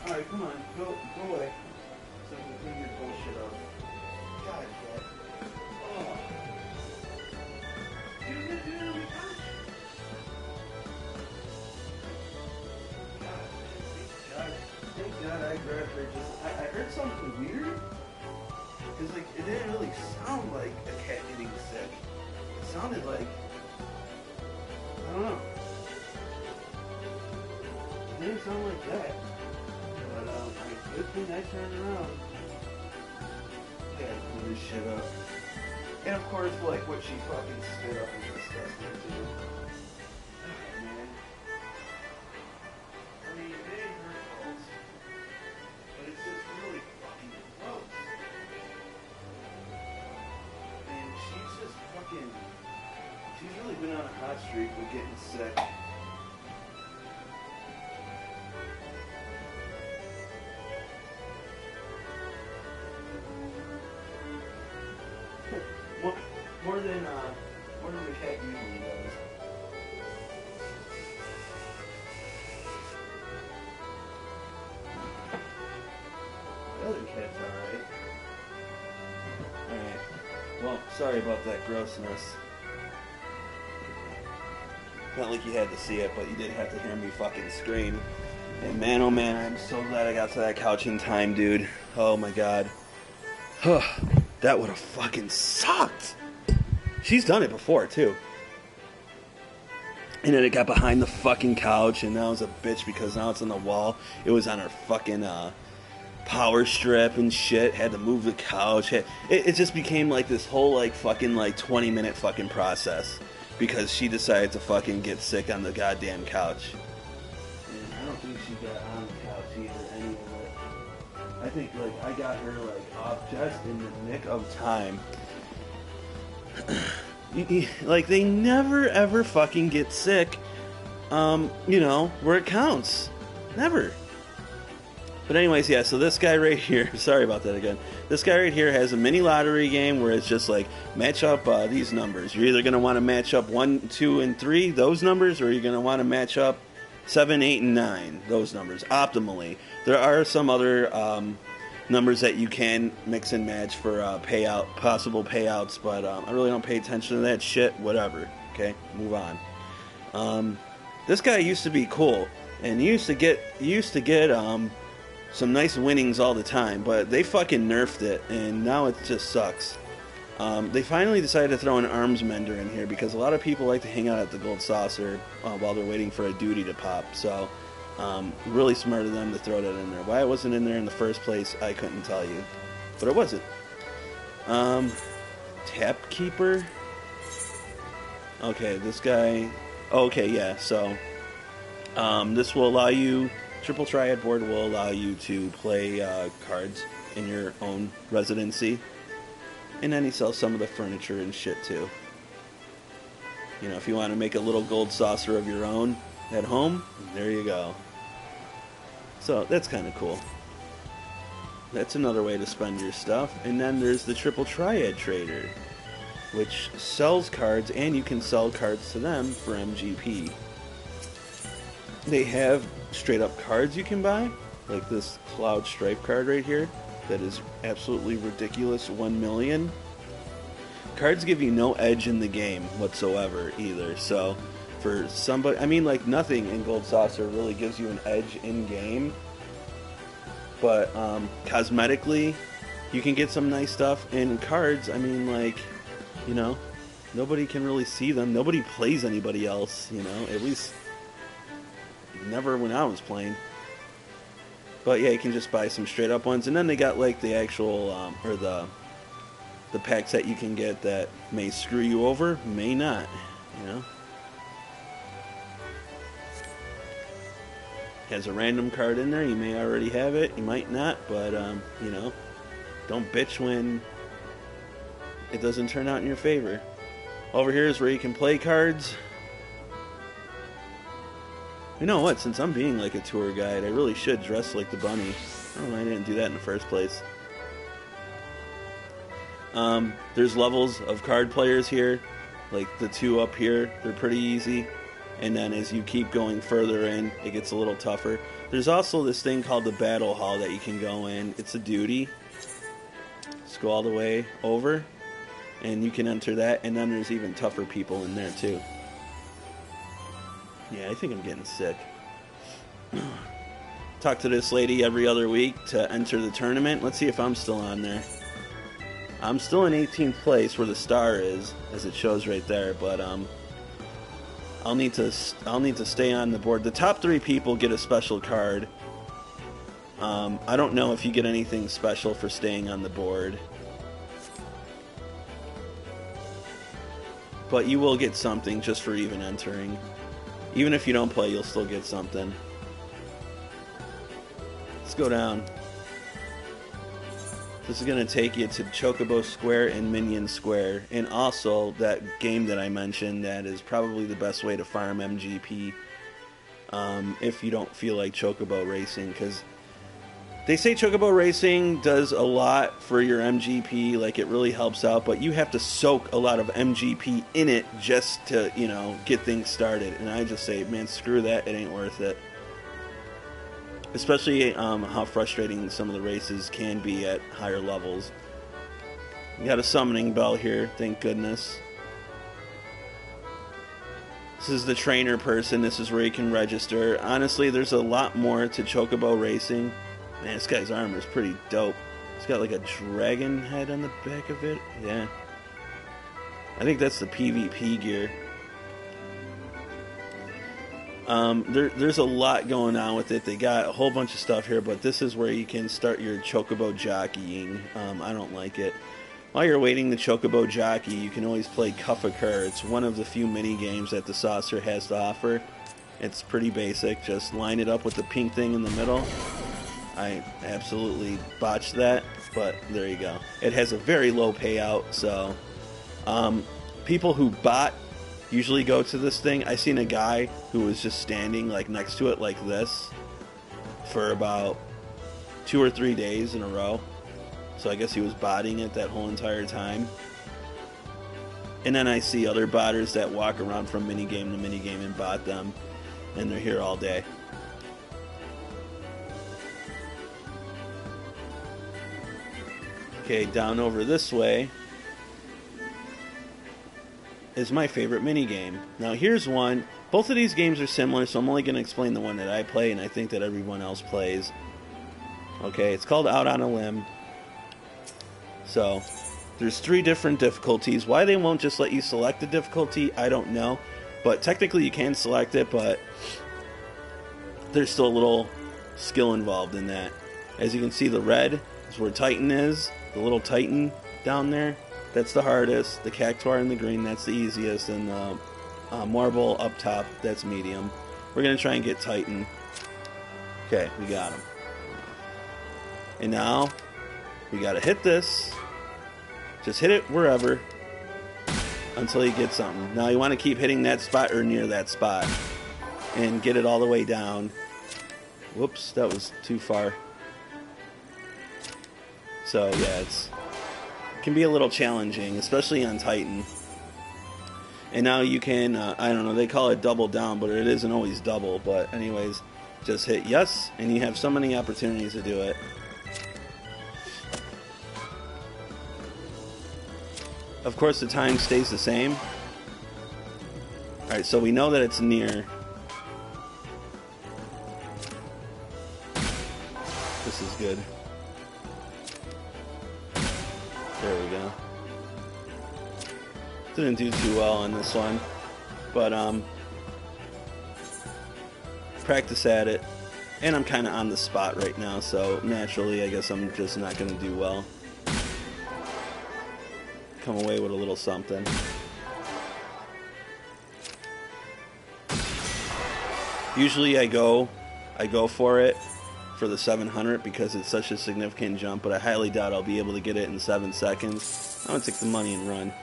Alright, come on, go away. So I can clean your bullshit up. God, cat. Oh. Thank God I grabbed her. I heard something weird. Because like it didn't really sound like a cat getting sick. It sounded like, I don't know. It didn't sound like that. But good thing I turned around. I gotta clean this shit up. And of course, like what she fucking spit up is disgusting too. Oh, man. I mean, it ain't her fault. But it's just really fucking gross. And she's just fucking... She's really been on a hot streak with getting sick. More than the cat usually does. The other cat's alright. Alright. Well, sorry about that grossness. Not like you had to see it, but you did have to hear me fucking scream. And man, oh man, I'm so glad I got to that couch in time, dude. Oh my god. That would have fucking sucked. She's done it before, too. And then it got behind the fucking couch, and now it was a bitch because now it's on the wall. It was on her fucking power strip and shit. Had to move the couch. It just became like this whole like fucking like 20-minute fucking process because she decided to fucking get sick on the goddamn couch. And I don't think she got on the couch either anyway. I think like I got her like off just in the nick of time. Like they never ever fucking get sick, you know, where it counts. Never. But anyways, yeah, so this guy right here, sorry about that again. This guy right here has a mini lottery game where it's just like, match up these numbers. You're either going to want to match up 1, 2, and 3, those numbers, or you're going to want to match up 7, 8, and 9, those numbers, optimally. There are some other numbers that you can mix and match for possible payouts, but I really don't pay attention to that shit. Whatever. Okay, move on. This guy used to be cool, and he used to get some nice winnings all the time, but they fucking nerfed it, and now it just sucks. They finally decided to throw an arms mender in here because a lot of people like to hang out at the Gold Saucer while they're waiting for a duty to pop. So. Really smart of them to throw that in there. Why it wasn't in there in the first place, I couldn't tell you. But it wasn't. Tap Keeper. Okay, this guy... Okay, yeah, so... this will allow you... Triple Triad board will allow you to play cards in your own residency. And then he sells some of the furniture and shit, too. You know, if you want to make a little gold saucer of your own at home, there you go. So that's kind of cool. That's another way to spend your stuff. And then there's the Triple Triad Trader, which sells cards, and you can sell cards to them for MGP. they have straight up cards you can buy, like this Cloud Stripe card right here that is absolutely ridiculous, 1 million. Cards give you no edge in the game whatsoever either, so for somebody, I mean, like, nothing in Gold Saucer really gives you an edge in game, but cosmetically you can get some nice stuff. In cards, I mean, like, you know, nobody can really see them, nobody plays anybody else, you know, at least never when I was playing. But yeah, you can just buy some straight up ones, and then they got like the actual or the packs that you can get that may screw you over, may not, you know. Has a random card in there, you may already have it, you might not, but you know, don't bitch when it doesn't turn out in your favor. Over here is where you can play cards. You know what, since I'm being like a tour guide, I really should dress like the bunny. I don't know why I didn't do that in the first place. There's levels of card players here, like the two up here, they're pretty easy. And then as you keep going further in, it gets a little tougher. There's also this thing called the Battle Hall that you can go in. It's a duty. Just go all the way over, and you can enter that. And then there's even tougher people in there too. Yeah, I think I'm getting sick. Talk to this lady every other week to enter the tournament. Let's see if I'm still on there. I'm still in 18th place where the star is, as it shows right there. But I'll need to stay on the board. The top 3 people get a special card. I don't know if you get anything special for staying on the board, but you will get something just for even entering. Even if you don't play, you'll still get something. Let's go down. This is going to take you to Chocobo Square and Minion Square, and also that game that I mentioned that is probably the best way to farm MGP if you don't feel like Chocobo Racing, because they say Chocobo Racing does a lot for your MGP, like it really helps out, but you have to soak a lot of MGP in it just to, you know, get things started. And I just say, man, screw that, it ain't worth it. Especially how frustrating some of the races can be at higher levels. You got a summoning bell here, thank goodness. This is the trainer person, this is where you can register. Honestly, there's a lot more to Chocobo Racing. Man, this guy's armor is pretty dope. It's got like a dragon head on the back of it. Yeah. I think that's the PvP gear. There's a lot going on with it. They got a whole bunch of stuff here, but this is where you can start your Chocobo jockeying. I don't like it. While you're waiting to Chocobo jockey, you can always play Cuff a Cur. It's one of the few mini games that the saucer has to offer. It's pretty basic. Just line it up with the pink thing in the middle. I absolutely botched that, but there you go. It has a very low payout, so people who bot usually go to this thing. I seen a guy who was just standing like next to it like this for about 2 or 3 days in a row. So I guess he was botting it that whole entire time. And then I see other botters that walk around from minigame to minigame and bot them, and they're here all day. Okay, down over this way is my favorite minigame. Now here's one. Both of these games are similar, so I'm only going to explain the one that I play and I think that everyone else plays. Okay, it's called Out on a Limb. So, there's 3 different difficulties. Why they won't just let you select the difficulty, I don't know. But technically you can select it, but there's still a little skill involved in that. As you can see, the red is where Titan is. The little Titan down there, that's the hardest. The Cactuar in the green, that's the easiest. And the Marble up top, that's medium. We're going to try and get Titan. Okay, we got him. And now, we got to hit this. Just hit it wherever until you get something. Now you want to keep hitting that spot or near that spot and get it all the way down. Whoops, that was too far. So yeah, it can be a little challenging, especially on Titan. And now you can, I don't know, they call it double down, but it isn't always double. But anyways, just hit yes, and you have so many opportunities to do it. Of course, the time stays the same. Alright, so we know that it's near. This is good. There we go. Didn't do too well on this one, but practice at it. And I'm kind of on the spot right now, so naturally I guess I'm just not going to do well. Come away with a little something. Usually I go for it for the 700 because it's such a significant jump, but I highly doubt I'll be able to get it in 7 seconds. I'm going to take the money and run.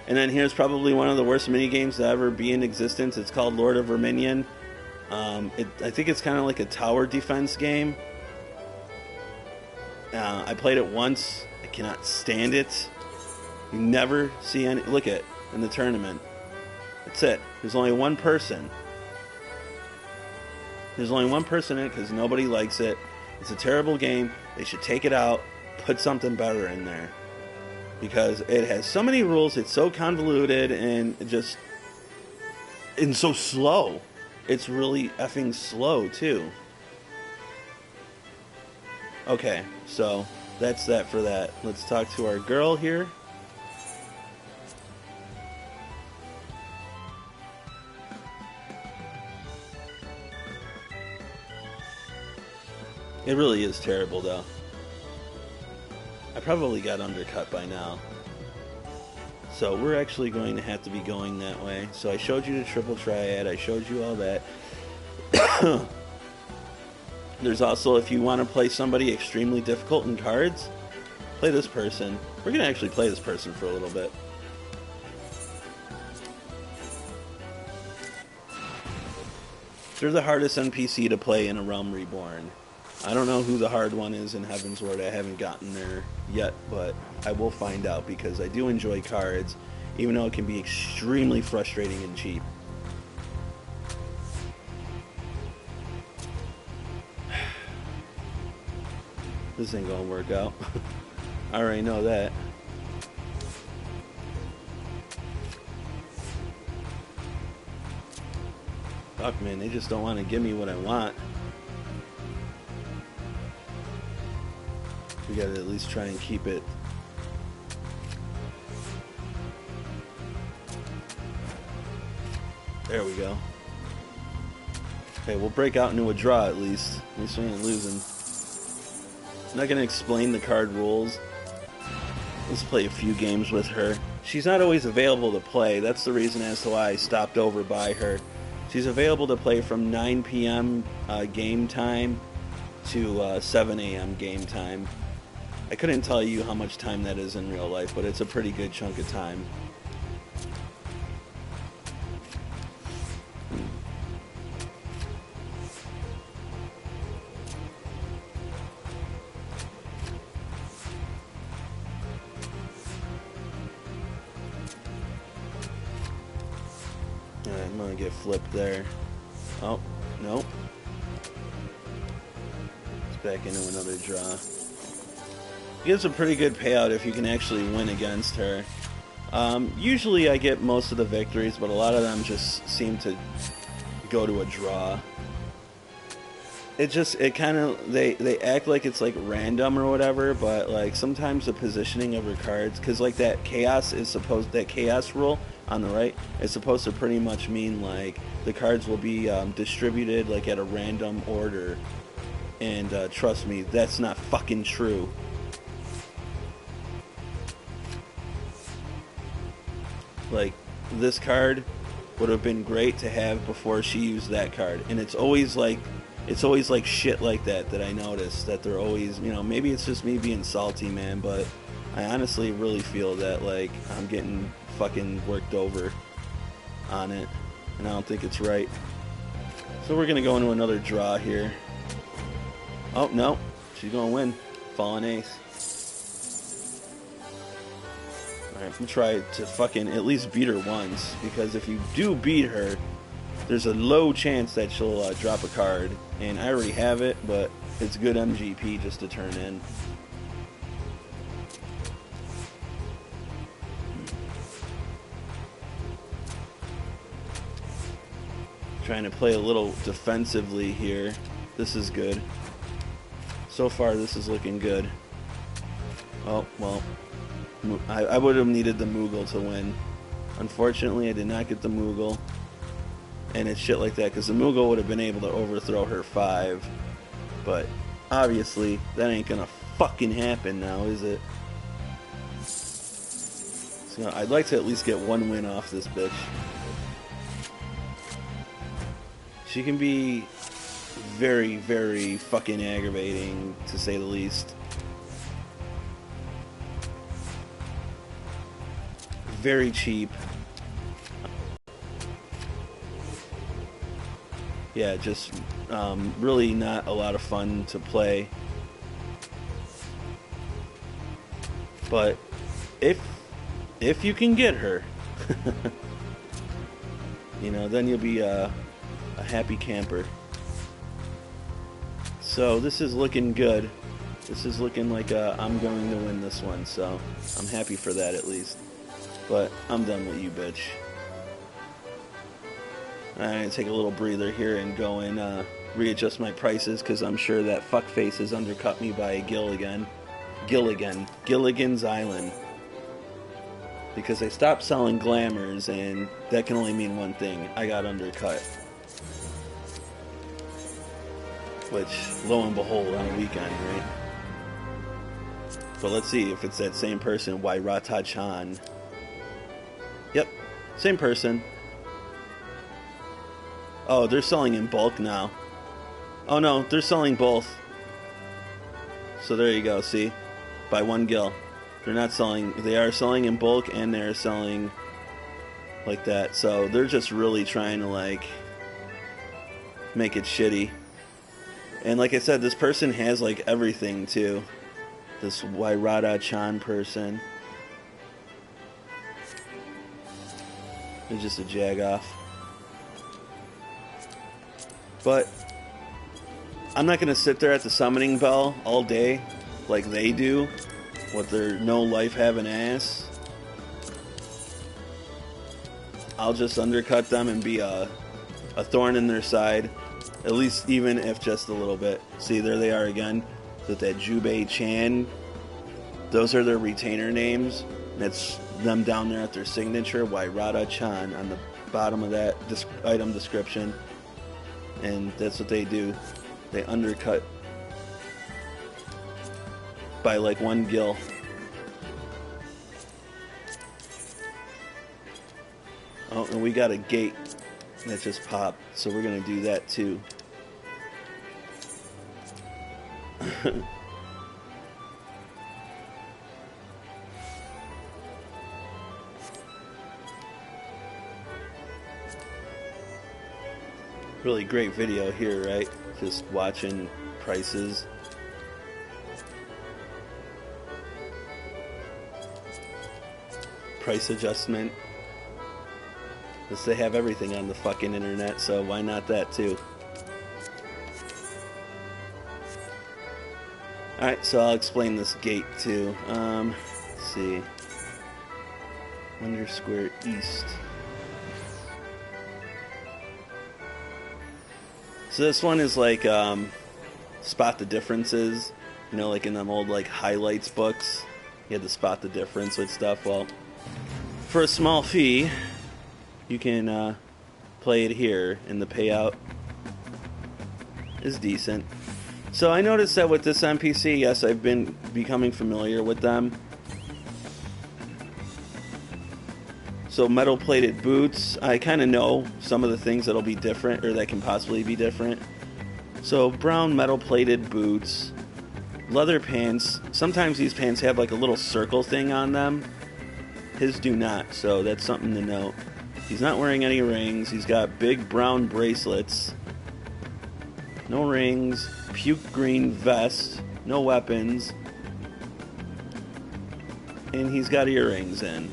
And then here's probably one of the worst minigames to ever be in existence. It's called Lord of Verminion. I think it's kind of like a tower defense game. I played it once. I cannot stand it. You never see any... Look at it in the tournament. That's it. There's only one person. There's only one person in it because nobody likes it. It's a terrible game. They should take it out. Put something better in there. Because it has so many rules. It's so convoluted and just... And so slow. It's really effing slow, too. Okay, so that's that for that. Let's talk to our girl here. It really is terrible, though. I probably got undercut by now. So we're actually going to have to be going that way. So I showed you the triple triad. I showed you all that. There's also, if you want to play somebody extremely difficult in cards, play this person. We're going to actually play this person for a little bit. They're the hardest NPC to play in A Realm Reborn. I don't know who the hard one is in Heaven's Ward. I haven't gotten there yet, but I will find out because I do enjoy cards, even though it can be extremely frustrating and cheap. This ain't gonna work out. I already know that. Fuck, man, they just don't want to give me what I want. We gotta at least try and keep it. There we go. Okay, we'll break out into a draw at least. At least we ain't losing. I'm not gonna explain the card rules. Let's play a few games with her. She's not always available to play. That's the reason as to why I stopped over by her. She's available to play from 9 p.m. Game time to 7 a.m. game time. I couldn't tell you how much time that is in real life, but it's a pretty good chunk of time. Alright, I'm gonna get flipped there. Oh, nope. It's back into another draw. Gives a pretty good payout if you can actually win against her. Usually I get most of the victories, but a lot of them just seem to go to a draw. It kind of, they act like it's like random or whatever, but like sometimes the positioning of her cards, because like that chaos rule on the right is supposed to pretty much mean like the cards will be distributed like at a random order, and trust me, that's not fucking true. Like, this card would have been great to have before she used that card. And it's always like shit like that I notice. That they're always, you know, maybe it's just me being salty, man, but I honestly really feel that, like, I'm getting fucking worked over on it. And I don't think it's right. So we're going to go into another draw here. Oh, no. She's going to win. Fallen ace. Alright, I'm gonna try to fucking at least beat her once, because if you do beat her, there's a low chance that she'll drop a card, and I already have it, but it's good MGP just to turn in. Trying to play a little defensively here. This is good. So far, this is looking good. Oh, well, I would have needed the Moogle to win. Unfortunately, I did not get the Moogle. And it's shit like that, because the Moogle would have been able to overthrow her 5. But, obviously, that ain't gonna fucking happen now, is it? So, I'd like to at least get one win off this bitch. She can be very, very fucking aggravating, to say the least. Very cheap. Yeah, just really not a lot of fun to play. But if you can get her, you know, then you'll be a happy camper. So this is looking good. This is looking like I'm going to win this one, so I'm happy for that at least. But I'm done with you, bitch. I'm going to take a little breather here and go and readjust my prices, because I'm sure that fuckface has undercut me by Gilligan's Island. Because they stopped selling glamours, and that can only mean one thing. I got undercut. Which, lo and behold, on a weekend, right? But let's see if it's that same person, Wairata-chan. Yep, same person. Oh, they're selling in bulk now. Oh no, they're selling both. So there you go, see? By 1 gil. They're not selling, they are selling in bulk, and they're selling like that. So they're just really trying to, like, make it shitty. And like I said, this person has, like, everything, too. This Wairata-chan person. They're just a jag-off. But I'm not going to sit there at the summoning bell all day like they do with their no life having ass. I'll just undercut them and be a thorn in their side. At least even if just a little bit. See, there they are again with that Jubei-chan. Those are their retainer names. That's them down there at their signature, Wairata-chan, on the bottom of that item description. And that's what they do. They undercut by like 1 gil. Oh, and we got a gate that just popped, so we're gonna do that too. Really great video here, right? Just watching prices. Price adjustment. Because they have everything on the fucking internet, so why not that too? Alright, so I'll explain this gate too. Let's see. Wonder Square East. So this one is like, spot the differences. You know, like in them old like highlights books. You had to spot the difference with stuff. Well, for a small fee, you can play it here, and the payout is decent. So I noticed that with this NPC, yes, I've been becoming familiar with them. So metal-plated boots, I kind of know some of the things that'll be different, or that can possibly be different. So brown metal-plated boots, leather pants. Sometimes these pants have like a little circle thing on them. His do not, so that's something to note. He's not wearing any rings. He's got big brown bracelets. No rings. Puke green vest. No weapons. and he's got earrings in.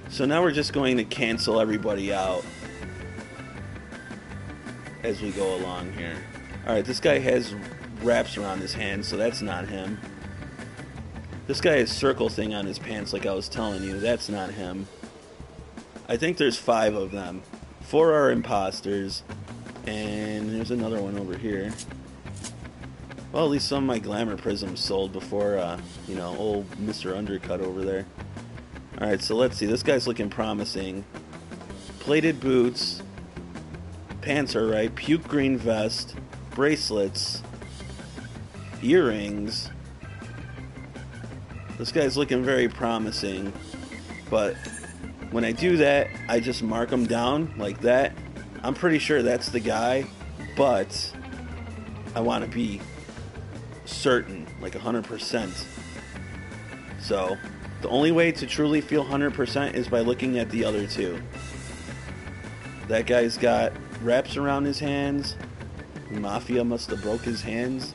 So now we're just going to cancel everybody out as we go along here. Alright, this guy has wraps around his hand, so that's not him. This guy has circle thing on his pants like I was telling you. That's not him. I think there's 5 of them. 4 are imposters. And there's another one over here. Well, at least some of my glamour prisms sold before, you know, old Mr. Undercut over there. Alright, so let's see. This guy's looking promising. Plated boots. Pants are right. Puke green vest. Bracelets. Earrings. This guy's looking very promising. But when I do that, I just mark him down like that. I'm pretty sure that's the guy, but I want to be certain, like 100%. So the only way to truly feel 100% is by looking at the other 2. That guy's got wraps around his hands. Mafia must have broke his hands.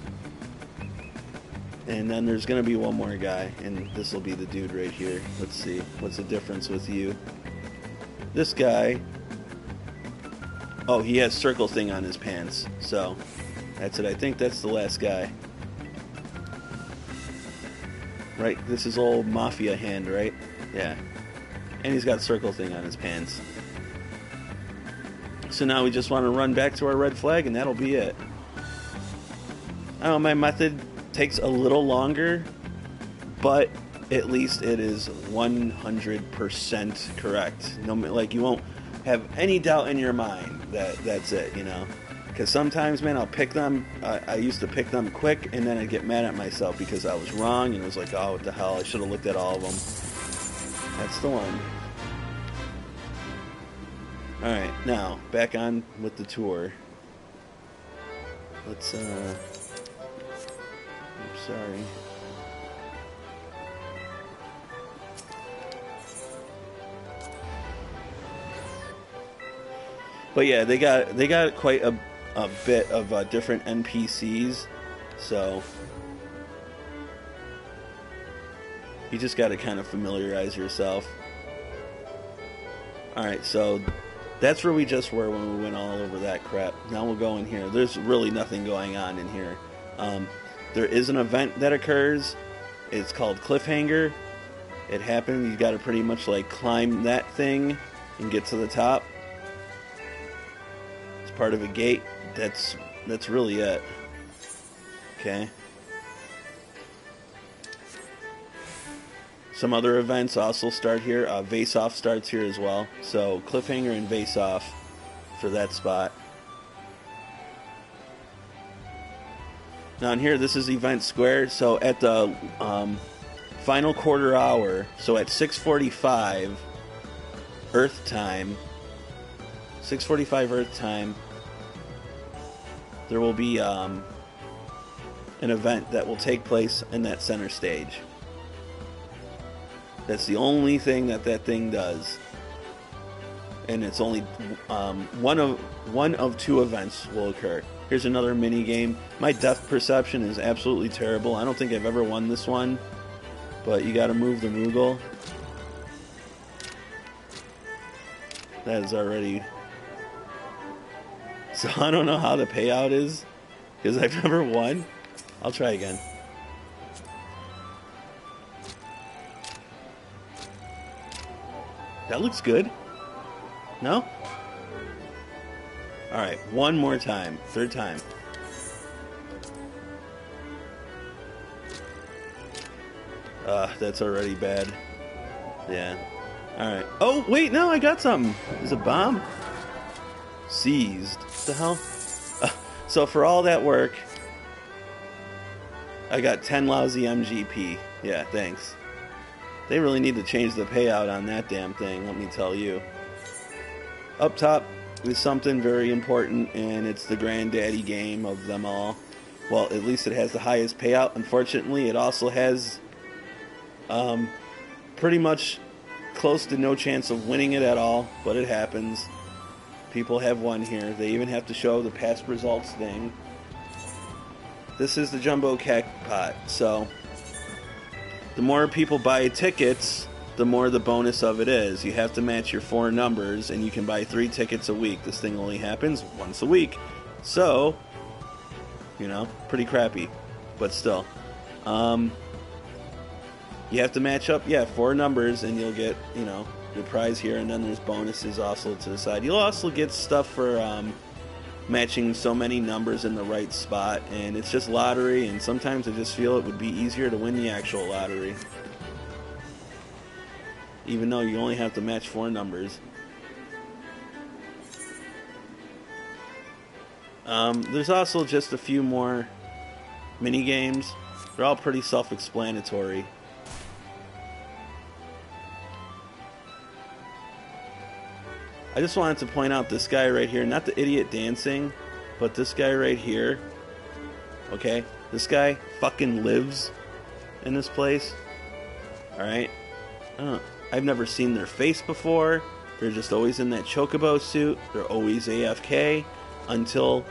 And then there's going to be one more guy, and this will be the dude right here. Let's see. What's the difference with you? This guy... Oh, he has circle thing on his pants. So, that's it. I think that's the last guy. Right? This is old Mafia hand, right? Yeah. And he's got circle thing on his pants. So now we just want to run back to our red flag, and that'll be it. I don't know, my method takes a little longer, but at least it is 100% correct. No, like, you won't have any doubt in your mind that that's it, you know? Because sometimes, man, I'll pick them. I used to pick them quick, and then I'd get mad at myself because I was wrong, and it was like, oh, what the hell? I should have looked at all of them. That's the one. Alright, now, back on with the tour. Let's, I'm sorry. But yeah, they got quite a bit of different NPCs, so you just got to kind of familiarize yourself. Alright, so that's where we just were when we went all over that crap. Now we'll go in here. There's really nothing going on in here. There is an event that occurs. It's called Cliffhanger. It happened. You got to pretty much like climb that thing and get to the top. It's part of a gate. That's really it. Okay. Some other events also start here. Vase Off starts here as well. So Cliffhanger and Vase Off for that spot. Now in here, this is Event Square. So at the final quarter hour, so at 6:45 Earth time, 6:45 Earth time, there will be an event that will take place in that center stage. That's the only thing that thing does, and it's only one of 2 events will occur. Here's another mini game. My depth perception is absolutely terrible. I don't think I've ever won this one, but you got to move the Moogle. That is already. So I don't know how the payout is because I've never won. I'll try again. That looks good. No? Alright, one more time. 3rd time. That's already bad. Yeah. Alright. Oh, wait, no, I got something. There's a bomb. Seized. What the hell? So for all that work, I got 10 lousy MGP. Yeah, thanks. They really need to change the payout on that damn thing, let me tell you. Up top is something very important, and it's the granddaddy game of them all. Well, at least it has the highest payout. Unfortunately, it also has pretty much close to no chance of winning it at all, but it happens. People have won here. They even have to show the past results thing. This is the Jumbo Jackpot, so the more people buy tickets, the more the bonus of it is. You have to match your 4 numbers, and you can buy 3 tickets a week. This thing only happens once a week. So, you know, pretty crappy. But still. You have to match up, 4 numbers, and you'll get, you know, your prize here. And then there's bonuses also to the side. You'll also get stuff for matching so many numbers in the right spot. And it's just lottery, and sometimes I just feel it would be easier to win the actual lottery. Even though you only have to match 4 numbers. There's also just a few more mini games. They're all pretty self-explanatory. I just wanted to point out this guy right here, not the idiot dancing, but this guy right here. Okay? This guy fucking lives in this place. Alright? I've never seen their face before. They're just always in that chocobo suit. They're always AFK until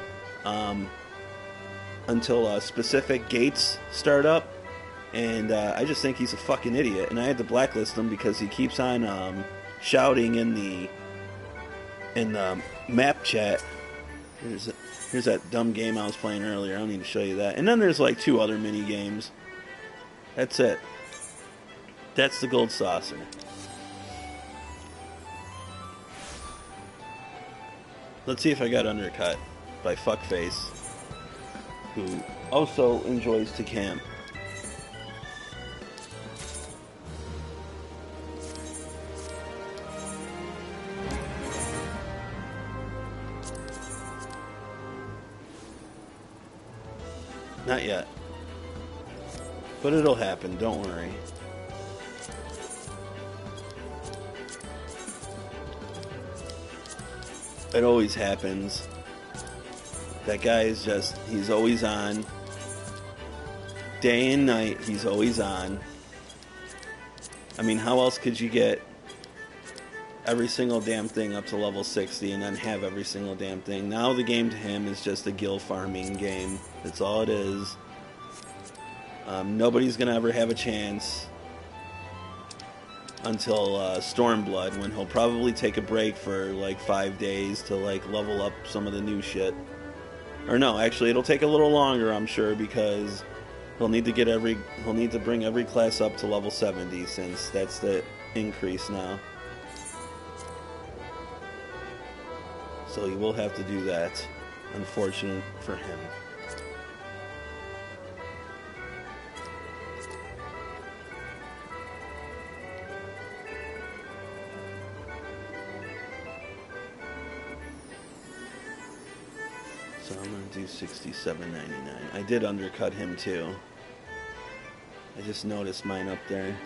specific gates start up. And I just think he's a fucking idiot. And I had to blacklist him because he keeps on shouting in the map chat. Here's that dumb game I was playing earlier. I don't need to show you that. And then there's like 2 other mini games. That's it. That's the gold saucer. Let's see if I got undercut by Fuckface, who also enjoys to camp. Not yet. But it'll happen, don't worry. It always happens. That guy is just, he's always on. Day and night, he's always on. I mean, how else could you get every single damn thing up to level 60 and then have every single damn thing? Now the game to him is just a gil farming game. That's all it is. Nobody's gonna ever have a chance until Stormblood, when he'll probably take a break for like 5 days to like level up some of the new shit. Or no, actually it'll take a little longer, I'm sure, because he'll need to bring every class up to level 70, since that's the increase now. So he will have to do that. Unfortunate for him. So I'm gonna do $67.99. I did undercut him too. I just noticed mine up there.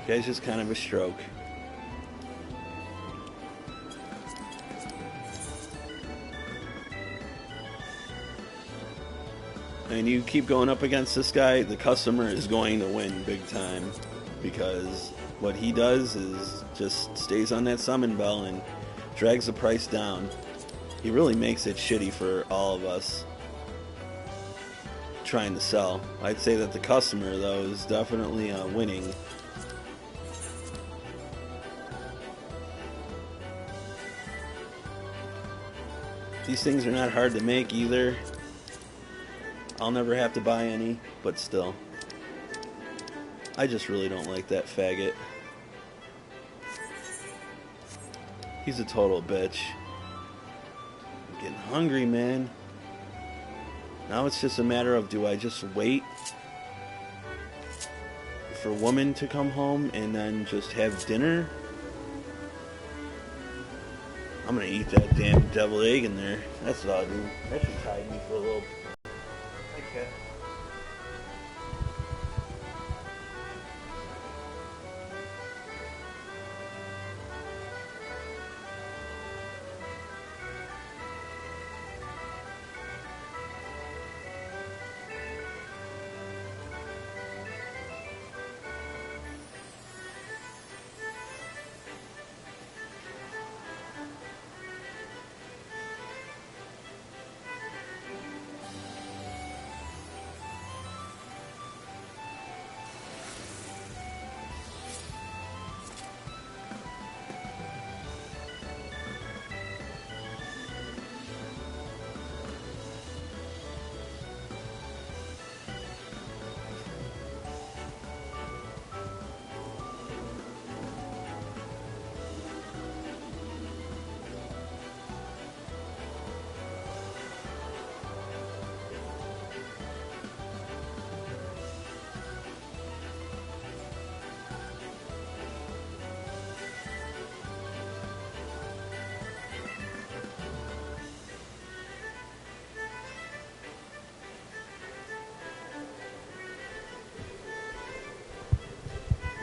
Guy's just kind of a stroke. And you keep going up against this guy, the customer is going to win big time, because what he does is just stays on that summon bell and drags the price down. He really makes it shitty for all of us trying to sell. I'd say that the customer, though, is definitely winning. These things are not hard to make either. I'll never have to buy any, but still. I just really don't like that faggot. He's a total bitch. I'm getting hungry, man. Now it's just a matter of, do I just wait for a woman to come home and then just have dinner? I'm gonna eat that damn deviled egg in there. That's what I'll do. That should tide me for a little. Okay.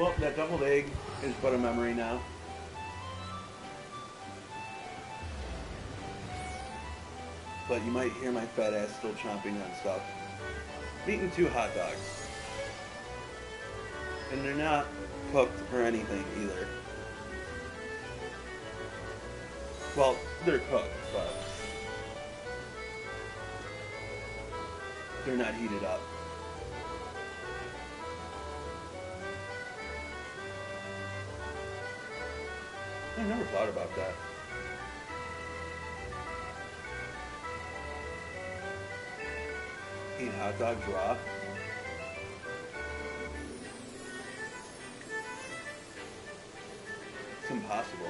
Well, that deviled egg is but a memory now. But you might hear my fat ass still chomping on stuff. I'm eating 2 hot dogs. And they're not cooked or anything either. Well, they're cooked, but they're not heated up. I never thought about that. Eat hot dogs raw. It's impossible.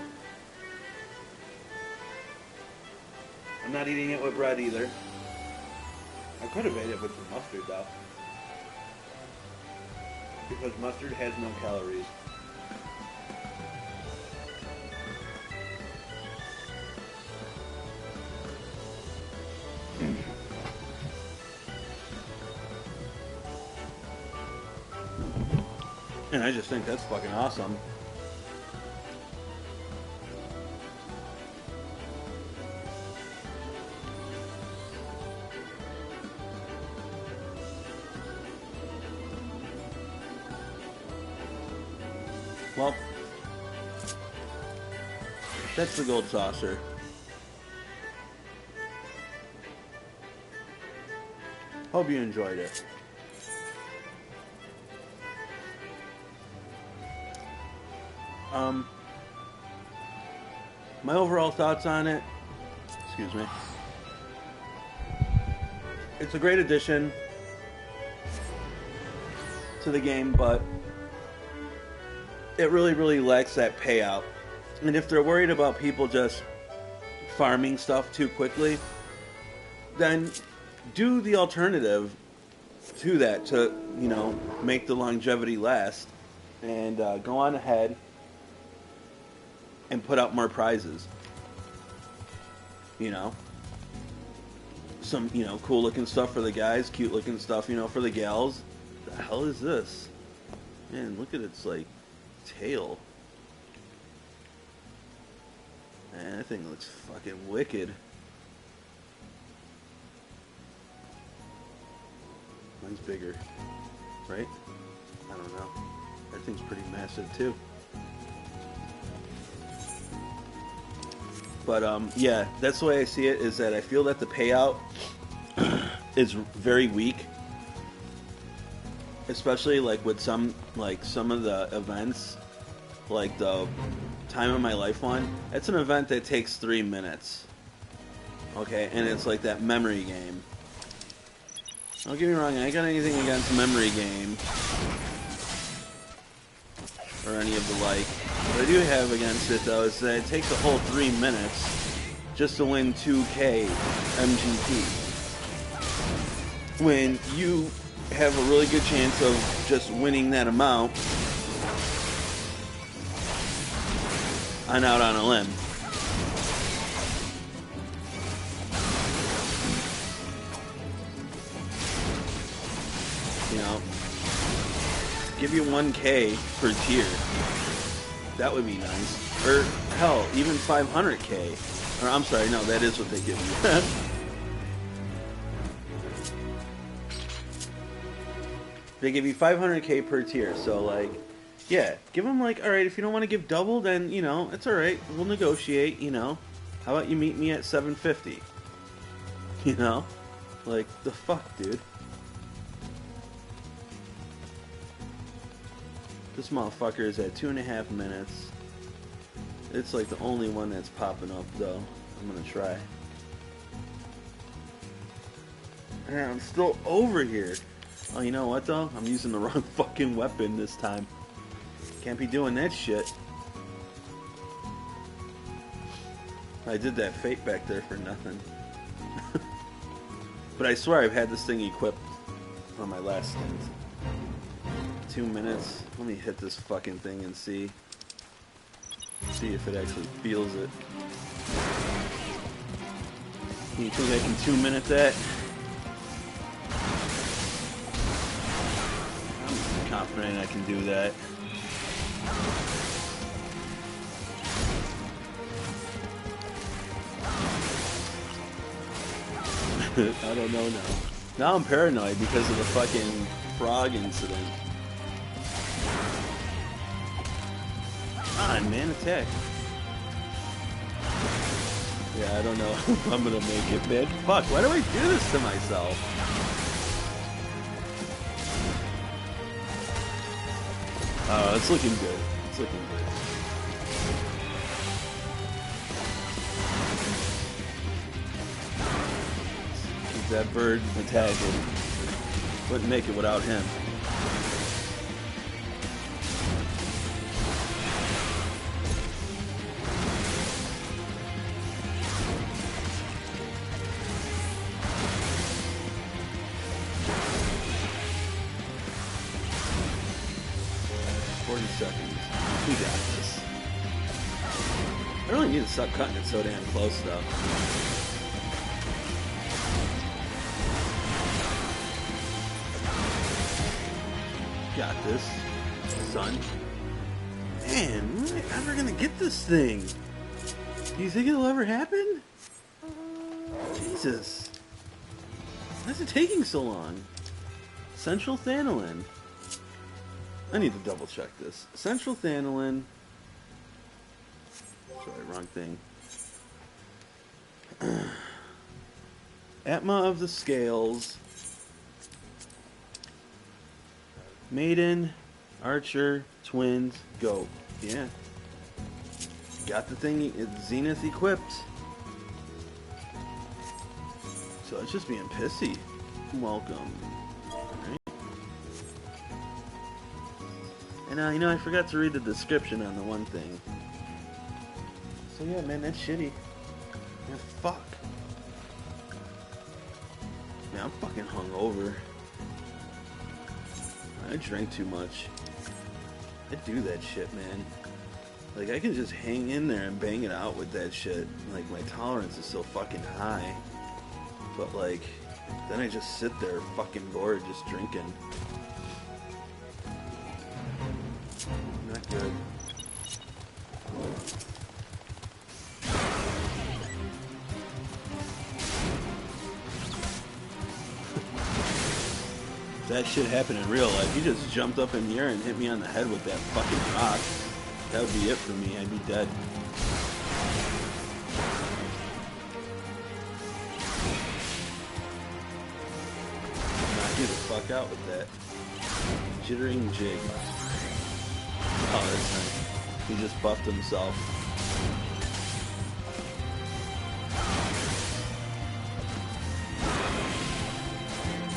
I'm not eating it with bread either. I could have ate it with some mustard though. Because mustard has no calories. And I just think that's fucking awesome. Well, that's the gold saucer. Hope you enjoyed it. My overall thoughts on it, excuse me, it's a great addition to the game, but it really lacks that payout. And if they're worried about people just farming stuff too quickly, then do the alternative to that to, you know, make the longevity last, and go on ahead and put out more prizes. You know, some, you know, cool looking stuff for the guys, cute looking stuff, you know, for the gals. The hell is this? Man, look at its like tail. Man, that thing looks fucking wicked. Mine's bigger, right? I don't know. That thing's pretty massive too. But yeah, that's the way I see it, is that I feel that the payout is very weak. Especially like with some of the events, like the Time of My Life one. It's an event that takes 3 minutes. Okay, and it's like that memory game. Don't get me wrong, I ain't got anything against memory game or any of the like. What I do have against it though is that it takes a whole 3 minutes just to win 2K MGP. When you have a really good chance of just winning that amount on out on a limb. You know, give you 1K per tier. That would be nice. Or hell, even 500K. Or I'm sorry, no, that is what they give you. They give you 500K per tier, so like, yeah, give them like, alright, if you don't want to give double, then, you know, it's alright, we'll negotiate, you know. How about you meet me at 750? You know? Like, the fuck, dude? This motherfucker is at 2.5 minutes. It's like the only one that's popping up, though. I'm gonna try. And I'm still over here. Oh, you know what, though? I'm using the wrong fucking weapon this time. Can't be doing that shit. I did that fate back there for nothing. But I swear I've had this thing equipped on my last stint. 2 minutes. Let me hit this fucking thing and see. See if it actually feels it. You think I can 2-minute that? I'm confident I can do that. I don't know now. Now I'm paranoid because of the fucking frog incident. Come on, man, attack. Yeah, I don't know if I'm gonna make it, man. Fuck, why do I do this to myself? Oh, it's looking good. It's looking good. Keep that bird attacking. Wouldn't make it without him. We got this. I really need to stop cutting it so damn close, though. Got this, son. Man, when am I ever gonna get this thing? Do you think it'll ever happen? Jesus. Why is it taking so long? Central Thanalan. I need to double check this. Central Thanalan. Sorry, wrong thing. Atma of the Scales. Maiden, Archer, Twins, Goat. Yeah. Got the thing, it's Zenith equipped. So it's just being pissy. Welcome. And you know, I forgot to read the description on the one thing. So yeah, man, that's shitty. Man, fuck. Man, I'm fucking hungover. I drank too much. I do that shit, man. Like, I can just hang in there and bang it out with that shit. Like, my tolerance is so fucking high. But, like, then I just sit there fucking bored just drinking. Not good. If that shit happened in real life, he just jumped up in the air and hit me on the head with that fucking rock. That would be it for me. I'd be dead. Knock you the fuck out with that. Jittering jig. Oh, that's nice. He just buffed himself.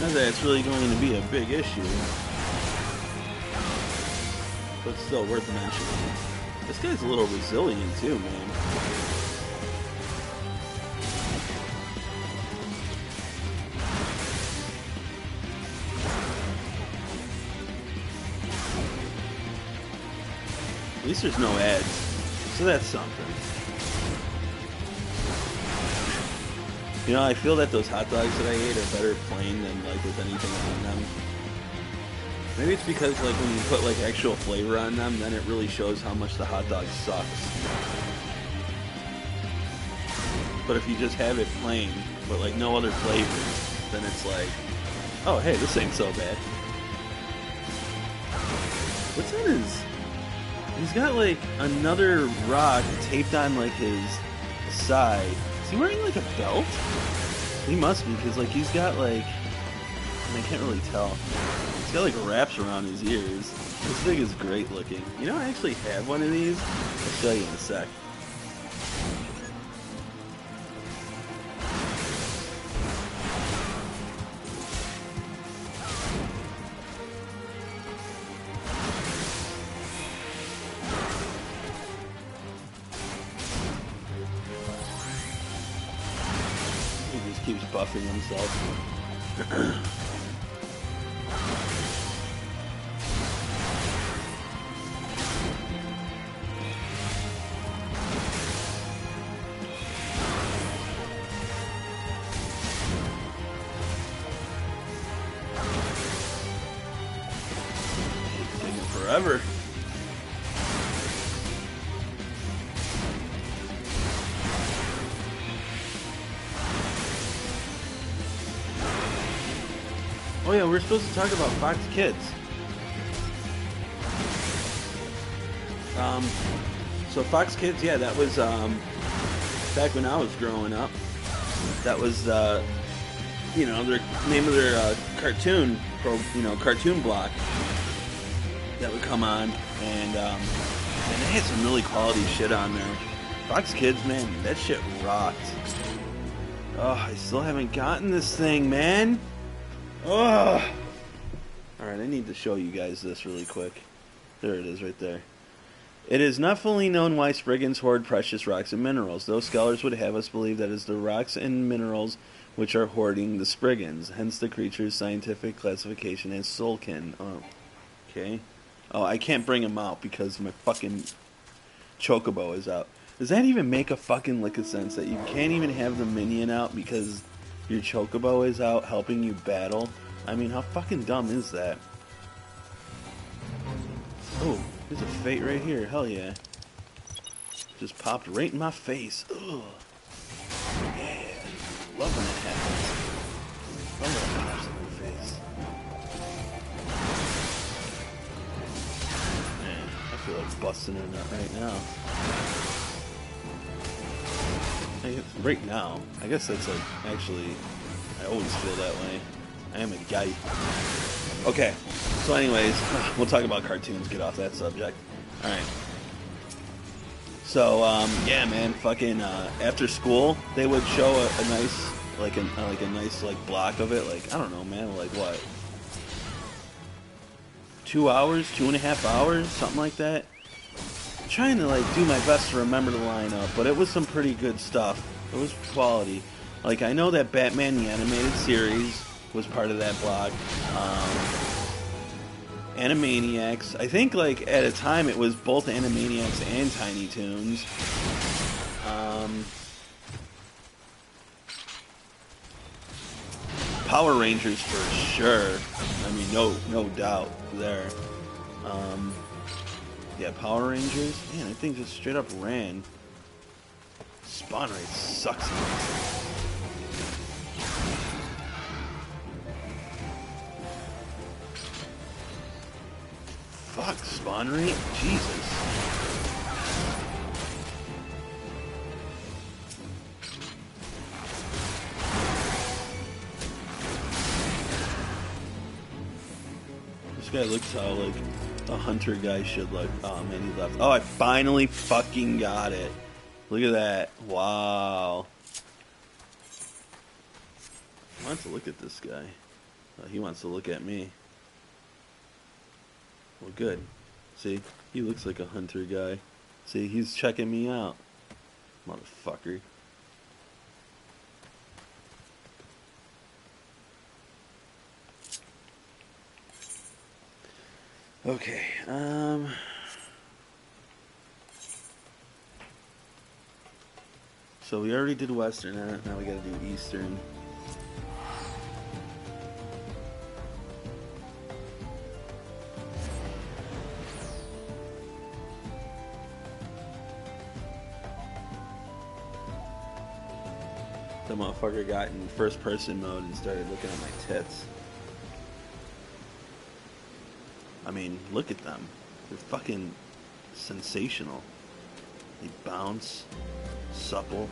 Not that it's really going to be a big issue, but still worth mentioning. This guy's a little resilient too, man. At least there's no ads, so that's something. You know, I feel that those hot dogs that I ate are better plain than like with anything on them. Maybe it's because like when you put like actual flavor on them, then it really shows how much the hot dog sucks. But if you just have it plain, but like no other flavors, then it's like, oh hey, this ain't so bad. What's on his... He's got like another rock taped on like his side. Is he wearing like a belt? He must be, because like he's got like... I can't really tell. He's got like wraps around his ears. This thing is great looking. You know, I actually have one of these. I'll show you in a sec. He just keeps buffing himself. Forever. Oh yeah, we're supposed to talk about Fox Kids. So Fox Kids, yeah, that was back when I was growing up. That was their name of their cartoon block that would come on, and they had some really quality shit on there. Fox Kids, man, that shit rocked. Oh, I still haven't gotten this thing, man. Oh. Alright, I need to show you guys this really quick. There it is right there. It is not fully known why Spriggans hoard precious rocks and minerals. Those scholars would have us believe that it's the rocks and minerals which are hoarding the Spriggans, hence the creature's scientific classification as soulkin. Oh, okay. Oh, I can't bring him out because my fucking chocobo is out. Does that even make a fucking lick of sense that you can't even have the minion out because your chocobo is out helping you battle? I mean, how fucking dumb is that? Oh, there's a fate right here. Hell yeah. Just popped right in my face. Ugh. Yeah. Love when it happens. Love when it pops in my face. Man, I feel like busting a nut right now. Right now. I guess that's like, actually, I always feel that way. I am a guy. Okay, so anyways, we'll talk about cartoons, get off that subject. Alright. So, yeah, man, fucking, after school, they would show a nice, like a nice, like, block of it, like, I don't know, man, like, what? 2 hours, 2.5 hours, something like that? I'm trying to, like, do my best to remember the lineup, but it was some pretty good stuff. It was quality. Like, I know that Batman the Animated Series was part of that block. Animaniacs. I think, like, at a time it was both Animaniacs and Tiny Toons. Power Rangers for sure. I mean, no doubt there. Yeah, Power Rangers. Man, that thing just straight up ran. Spawn rate sucks. Fuck, spawn rate? Jesus. This guy looks how, like, a hunter guy should look. Oh, man, he left. Oh, I finally fucking got it. Look at that. Wow. I want to look at this guy. Oh, he wants to look at me. Well, good. See? He looks like a hunter guy. See? He's checking me out. Motherfucker. Okay, so we already did Western, now we gotta do Eastern. The motherfucker got in first person mode and started looking at my tits. I mean, look at them. They're fucking sensational. They bounce, supple.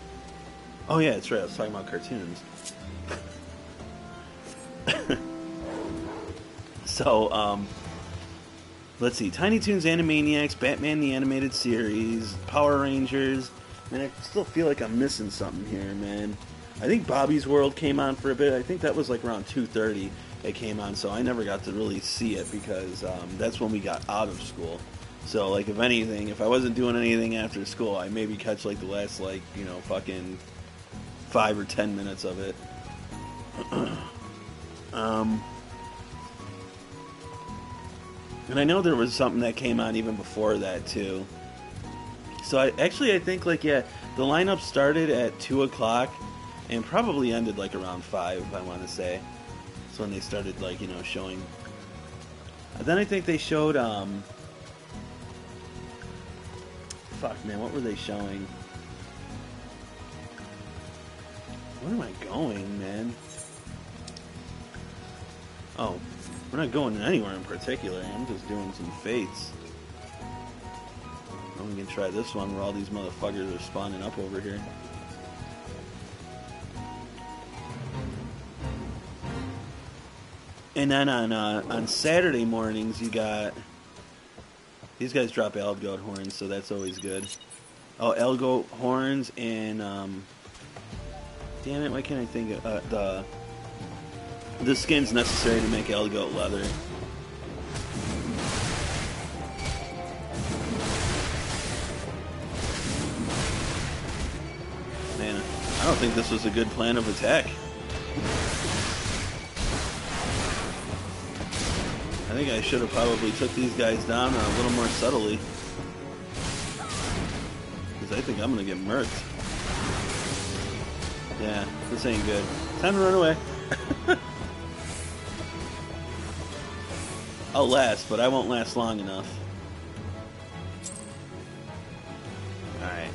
Oh yeah, that's right, I was talking about cartoons. So, let's see. Tiny Toons, Animaniacs, Batman the Animated Series, Power Rangers. Man, I still feel like I'm missing something here, man. I think Bobby's World came on for a bit. I think that was like around 2:30 it came on, so I never got to really see it because that's when we got out of school. So, like, if anything, if I wasn't doing anything after school, I maybe catch, like, the last, like, you know, fucking 5 or 10 minutes of it. And I know there was something that came on even before that, too. So, I think, like, yeah, the lineup started at 2 o'clock and probably ended, like, around 5, I want to say. That's when they started, like, you know, showing. And then I think they showed, fuck, man, what were they showing? Where am I going, man? Oh, we're not going anywhere in particular. I'm just doing some fates. And we can try this one where all these motherfuckers are spawning up over here. And then on Saturday mornings, you got... These guys drop Elgoat horns, so that's always good. Oh, Elgoat horns and... damn it, why can't I think of... the skins necessary to make Elgoat leather. Man, I don't think this was a good plan of attack. I think I should have probably took these guys down a little more subtly. Because I think I'm going to get murked. Yeah, this ain't good. Time to run away. I'll last, but I won't last long enough. Alright.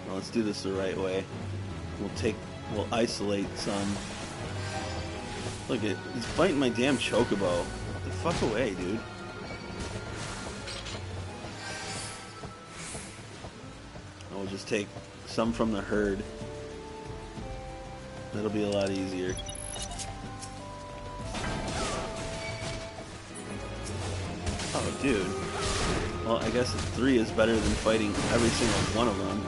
Well, let's do this the right way. We'll isolate some. Look at, he's fighting my damn chocobo. Get the fuck away, dude. We'll just take some from the herd. That'll be a lot easier. Oh, dude. Well, I guess 3 is better than fighting every single one of them.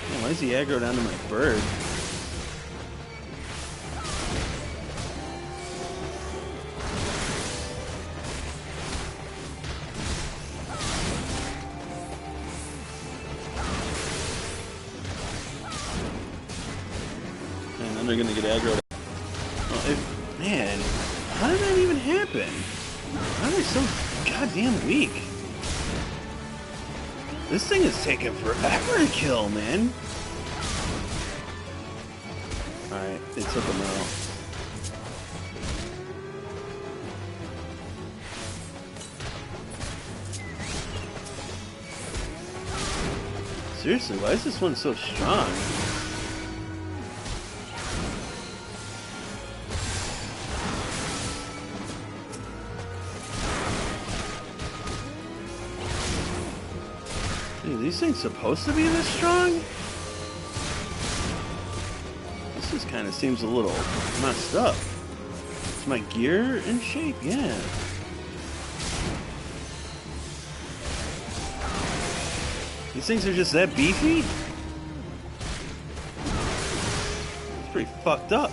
Man, why is he aggroed onto my bird? And then they're gonna get aggroed. Man, how did that even happen? How are they so goddamn weak? This thing is taking forever to kill, man. Alright, they took him out. Seriously, why is this one so strong? Dude, these things supposed to be this strong? This just kind of seems a little messed up. Is my gear in shape? Yeah. These things are just that beefy? It's pretty fucked up.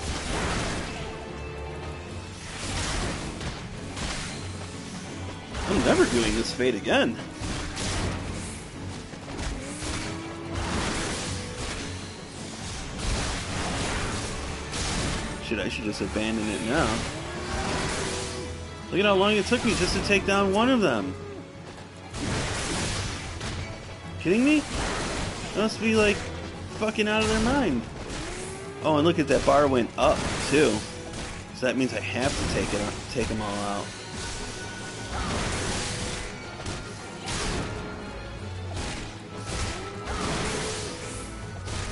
I'm never doing this fate again. I should just abandon it now. Look at how long it took me just to take down one of them. Kidding me? They must be like fucking out of their mind. Oh, and look at that bar went up too. So that means I have to take them all out.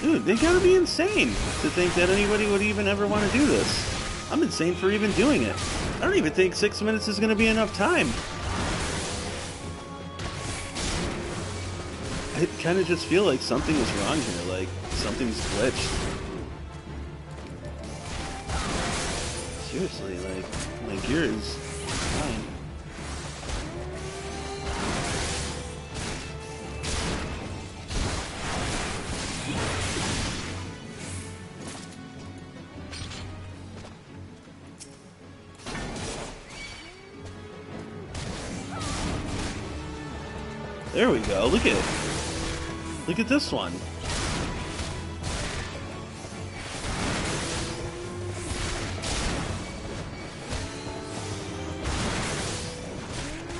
Dude, they gotta be insane to think that anybody would even ever want to do this. I'm insane for even doing it. I don't even think 6 minutes is gonna be enough time. I kind of just feel like something is wrong here, like something's glitched. Seriously, like, my gear is fine. There we go, look at it. Look at this one.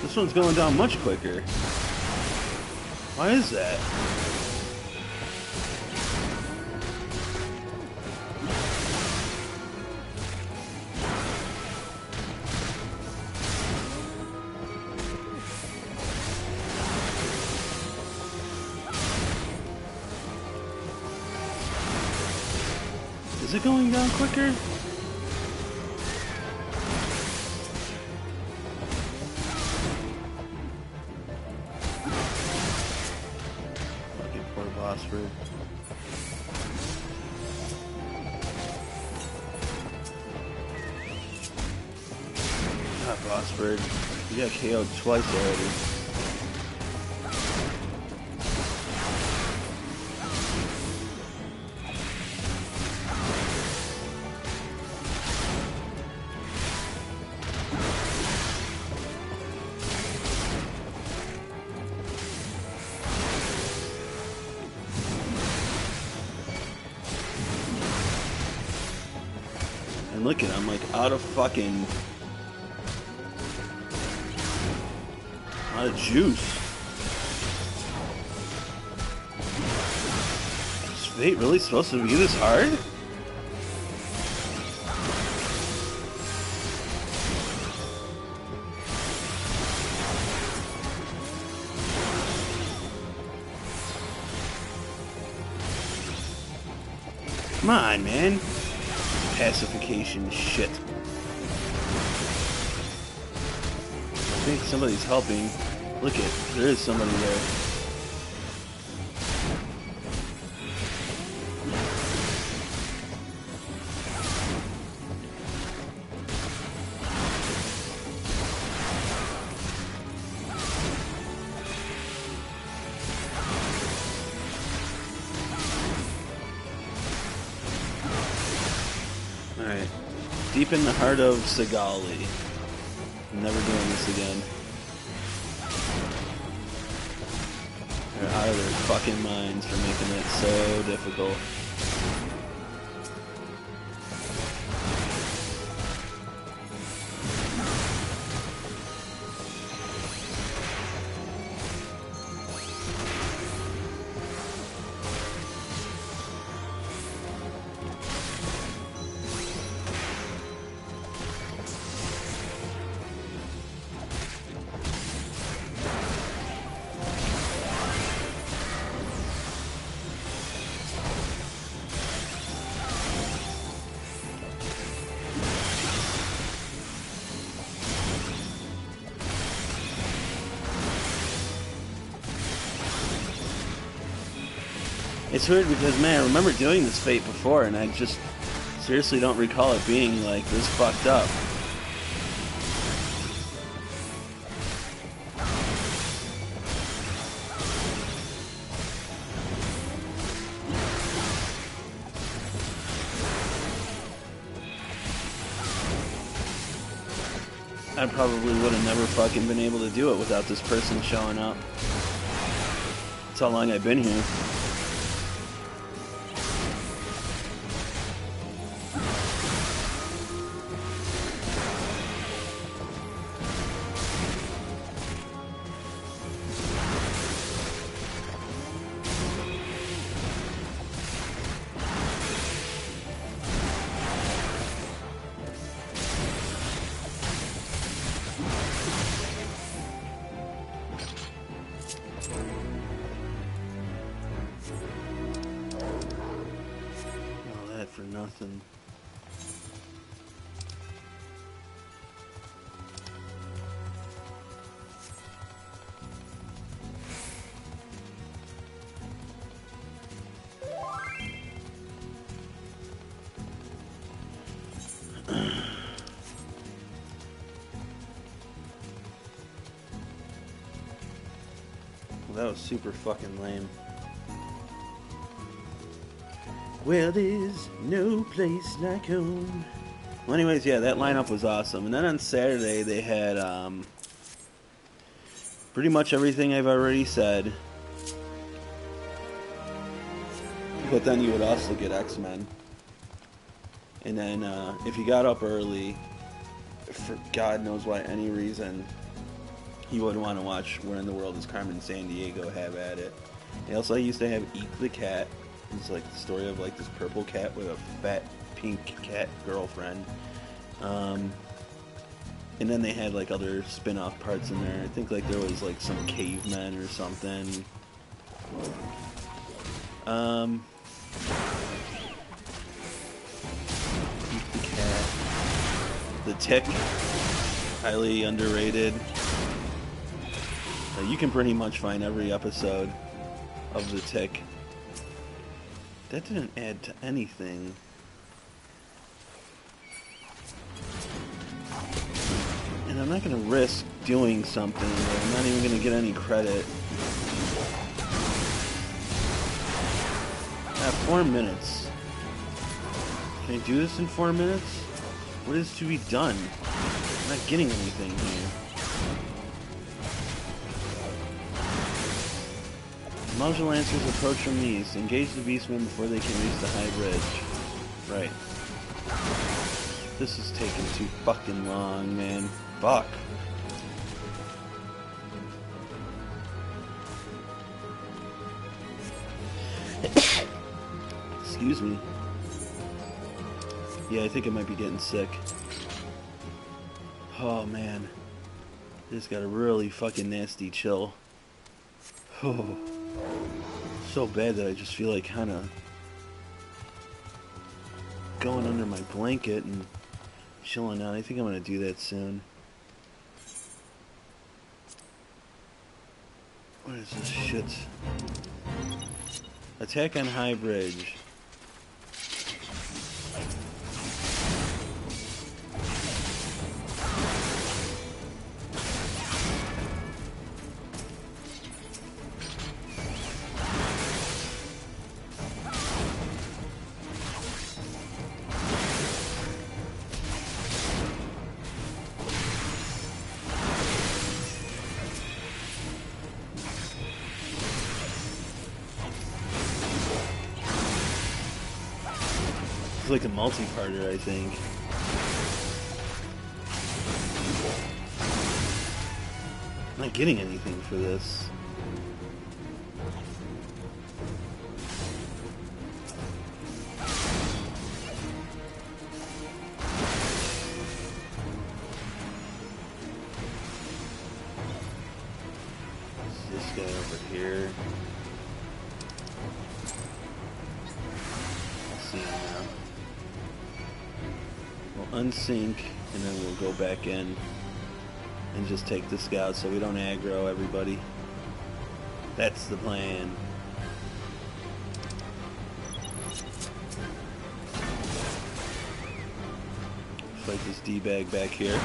This one's going down much quicker. Why is that? Is it going down quicker? Fucking poor Bossford. God, Bossford. You got KO'd twice already. And look at him, like, out of juice. Is Fate really supposed to be this hard? Come on, man. Pacification shit. I think somebody's helping. Look it, there is somebody there. Alright. Deep in the heart of Segali. I'm never doing this again. They're out of their fucking minds for making it so difficult. It's weird because, man, I remember doing this Fate before, and I just seriously don't recall it being, like, this fucked up. I probably would have never fucking been able to do it without this person showing up. That's how long I've been here. For nothing. Well, that was super fucking lame. Well, there's no place like home. Well, anyways, yeah, that lineup was awesome. And then on Saturday, they had pretty much everything I've already said. But then you would also get X-Men. And then if you got up early, for God knows why, any reason, you would want to watch Where in the World is Carmen Sandiego have at it. They also used to have Eek the Cat. It's like the story of like this purple cat with a fat pink cat girlfriend. And then they had like other spin-off parts in there. I think like there was like some cavemen or something. Tick. Highly underrated. You can pretty much find every episode of The Tick. That didn't add to anything. And I'm not going to risk doing something that I'm not even going to get any credit. 4 minutes. Can I do this in 4 minutes? What is to be done? I'm not getting anything here. Module Lancers approach from the east. Engage the Beastmen before they can reach the high bridge. Right. This is taking too fucking long, man. Fuck. Excuse me. Yeah, I think I might be getting sick. Oh, man. Just got a really fucking nasty chill. Oh. So bad that I just feel like kind of going under my blanket and chilling out. I think I'm going to do that soon. What is this shit? Attack on high bridge. It's like a multi-parter, I think. I'm not getting anything for this. This guy over here. I'll see him now. We'll unsync, and then we'll go back in and just take the scout so we don't aggro everybody. That's the plan. Fight this D-bag back here.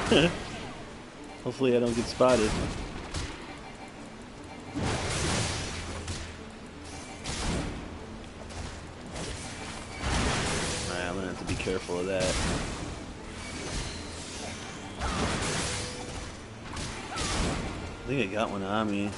Hopefully I don't get spotted. Alright, I'm gonna have to be careful of that. I think I got one on me.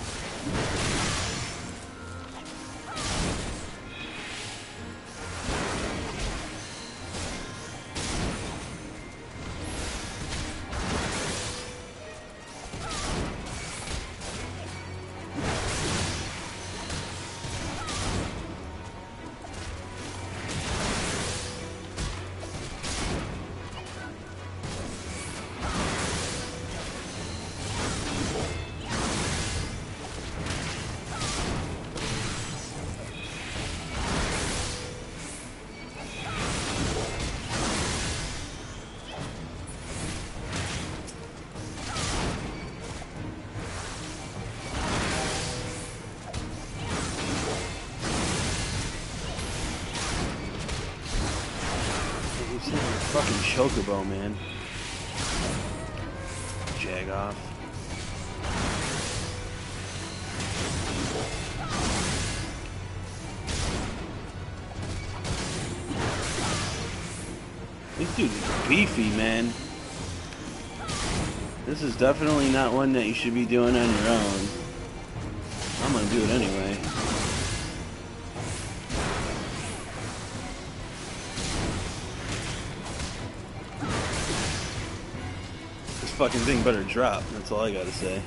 Fucking chocobo, man. Jag off. This dude is beefy, man. This is definitely not one that you should be doing on your own. I'm gonna do it anyway. Fucking thing better drop. That's all I gotta say.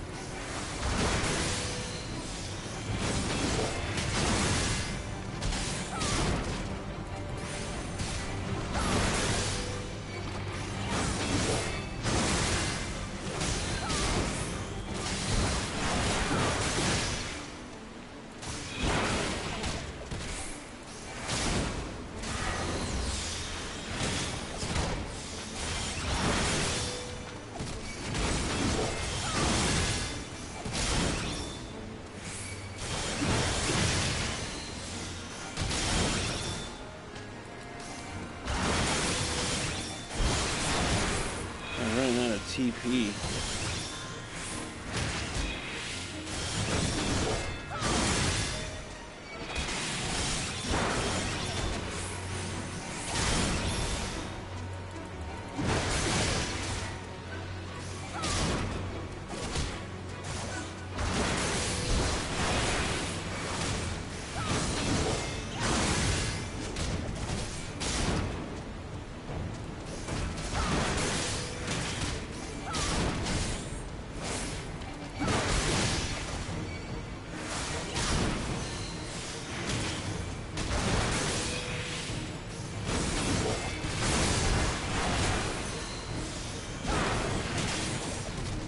running out of TP.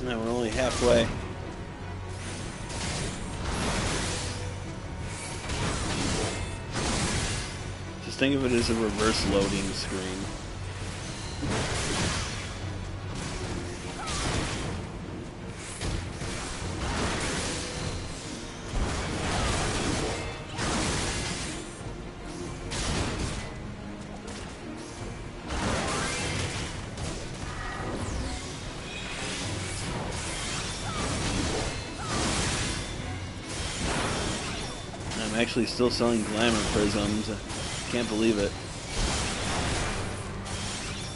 No, we're only halfway. Just think of it as a reverse loading screen. I'm actually still selling glamour prisms. Can't believe it.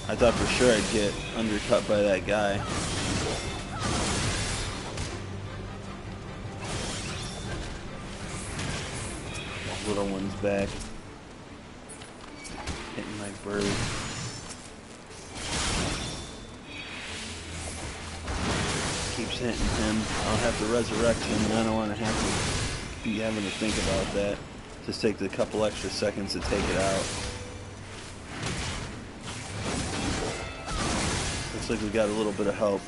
I thought for sure I'd get undercut by that guy. Little one's back. Hitting my bird. Keeps hitting him. I'll have to resurrect him, and I don't want to have to be having to think about that. Just take a couple extra seconds to take it out. Looks like we got a little bit of help.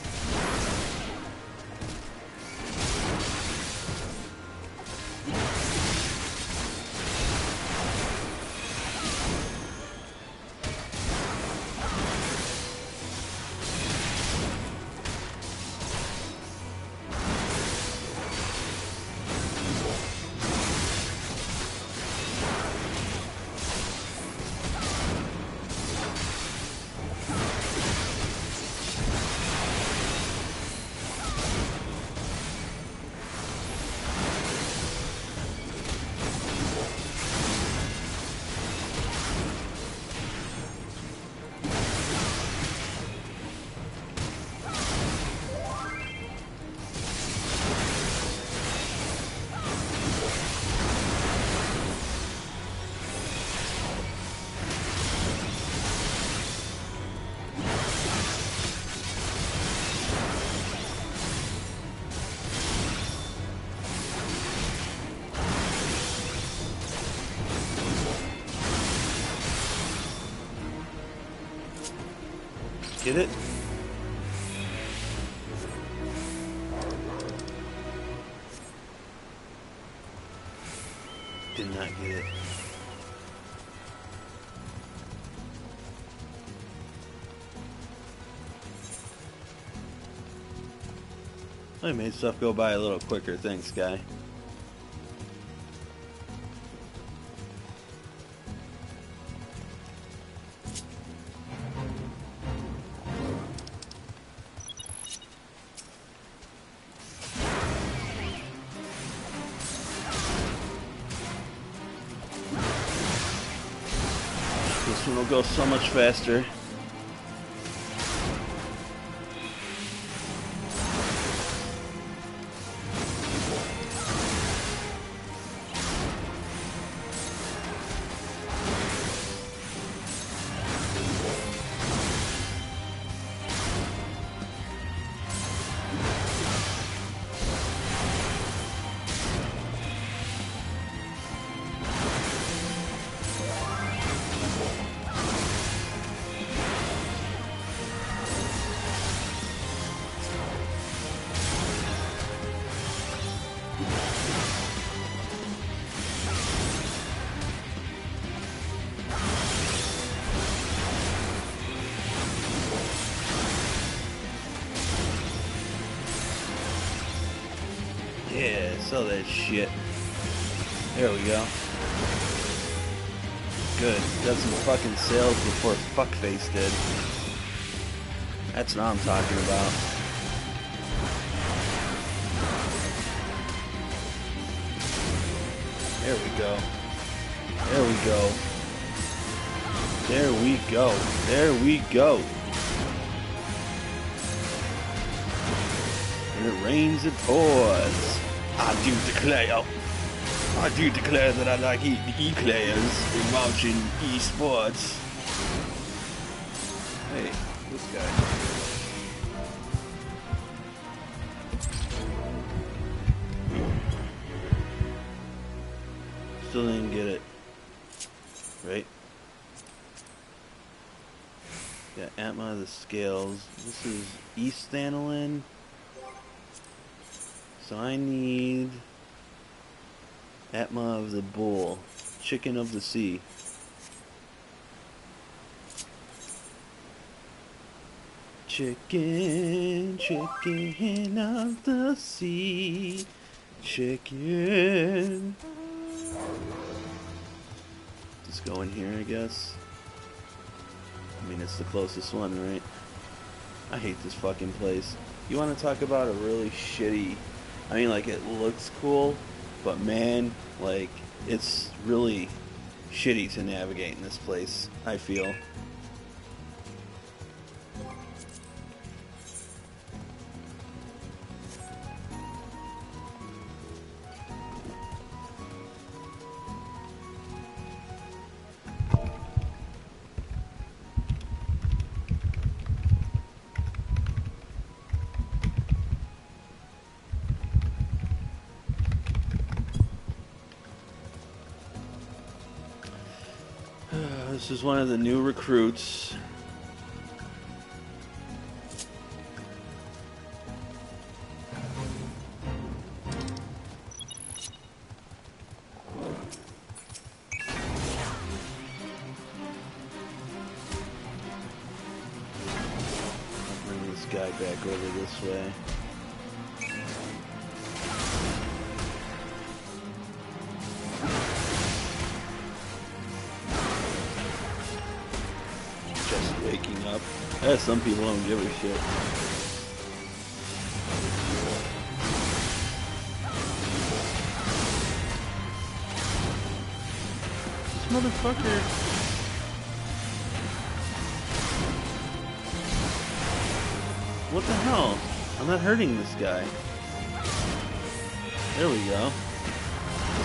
Get it? Did not get it. I made stuff go by a little quicker, thanks, guy. This one will go so much faster. Yeah, sell that shit. There we go. Good. Got some fucking sales before Fuckface did. That's what I'm talking about. There we go. There we go. There we go. There we go. And it rains, it pours. I do declare that I like eating e-players and watching e-sports. Hey, this guy. Still didn't get it. Right? Got Atma of the Scales. This is East Aniline. So I need Atma of the Bull. Chicken of the Sea. Chicken, chicken of the sea. Chicken. Let's go in here, I guess. I mean, it's the closest one, right? I hate this fucking place. You want to talk about a really shitty... I mean, like, it looks cool, but man, like, it's really shitty to navigate in this place, I feel. This is one of the new recruits. Bring this guy back over this way. Waking up. Some people don't give a shit. This motherfucker. What the hell? I'm not hurting this guy. There we go.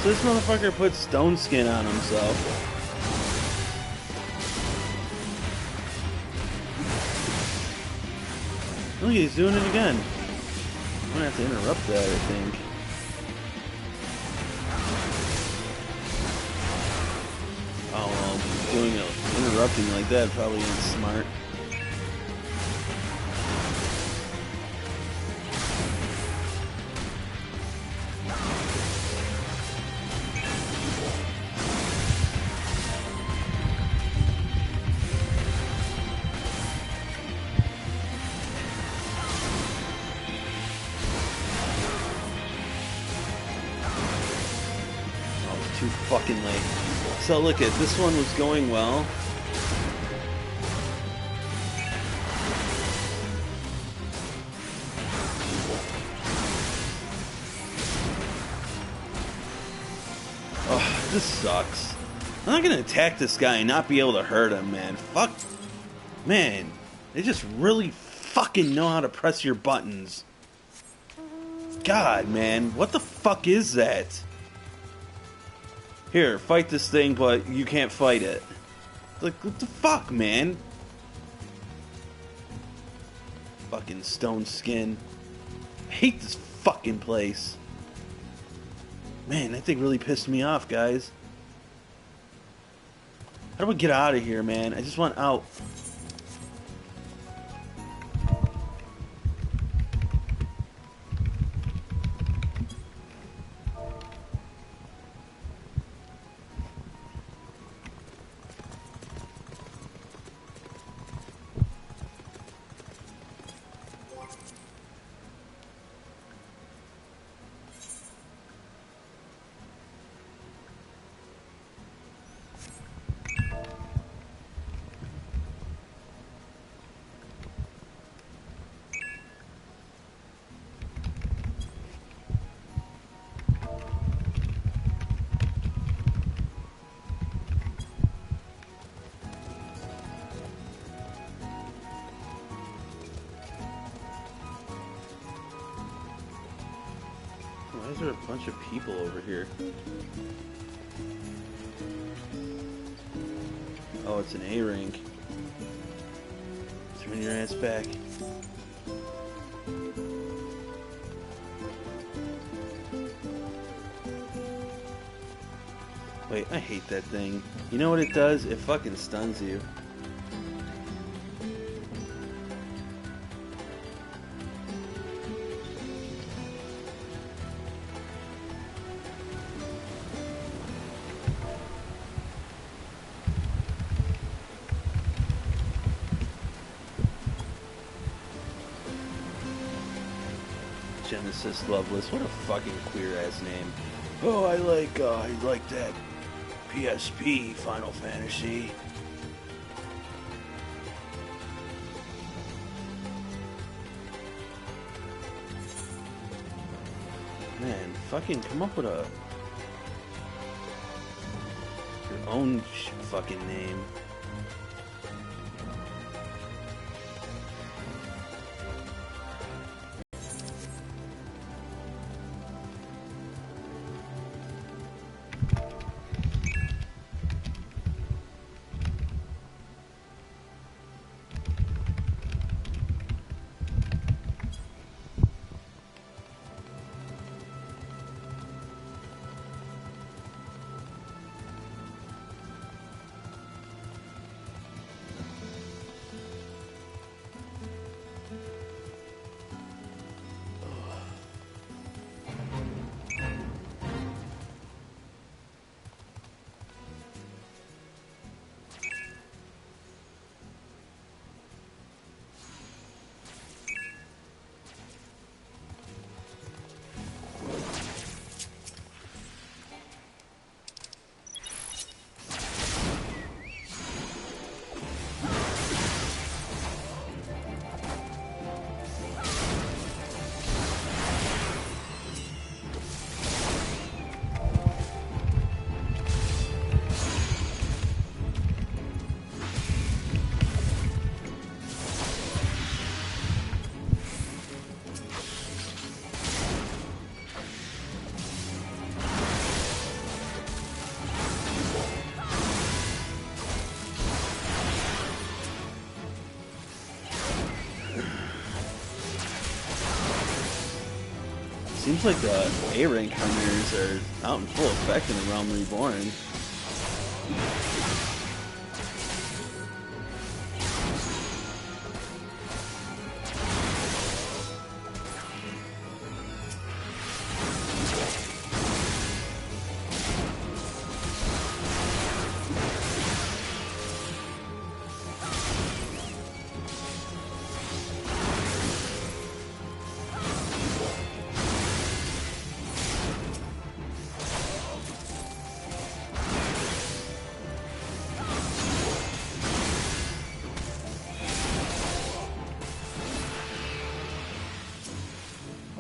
So this motherfucker put stone skin on himself. Look, he's doing it again. I'm gonna have to interrupt that, I think. Oh, well, doing it, interrupting like that probably ain't smart. Too fucking late. So look at this one was going well. Oh, this sucks. I'm not gonna attack this guy and not be able to hurt him, man. Fuck. Man, they just really fucking know how to press your buttons. God, man, what the fuck is that? Here, fight this thing, but you can't fight it. Like, what the fuck, man? Fucking stone skin. I hate this fucking place. Man, that thing really pissed me off, guys. How do we get out of here, man? I just want out. Why is there a bunch of people over here? Oh, it's an A rank. Turn your ass back. Wait, I hate that thing. You know what it does? It fucking stuns you. Genesis Loveless, what a fucking queer ass name. Oh, I like that PSP Final Fantasy. Man, fucking come up with your own fucking name. Seems like the A-rank hunters are out in full effect in the Realm Reborn.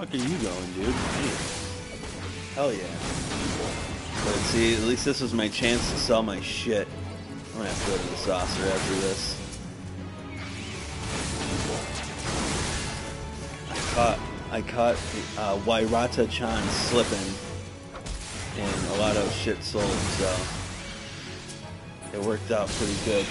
Fuck are you going, dude? Hey. Hell yeah. But see, at least this was my chance to sell my shit. I'm gonna have to go to the saucer after this. I caught Wairata-chan slipping, and a lot of shit sold, so it worked out pretty good.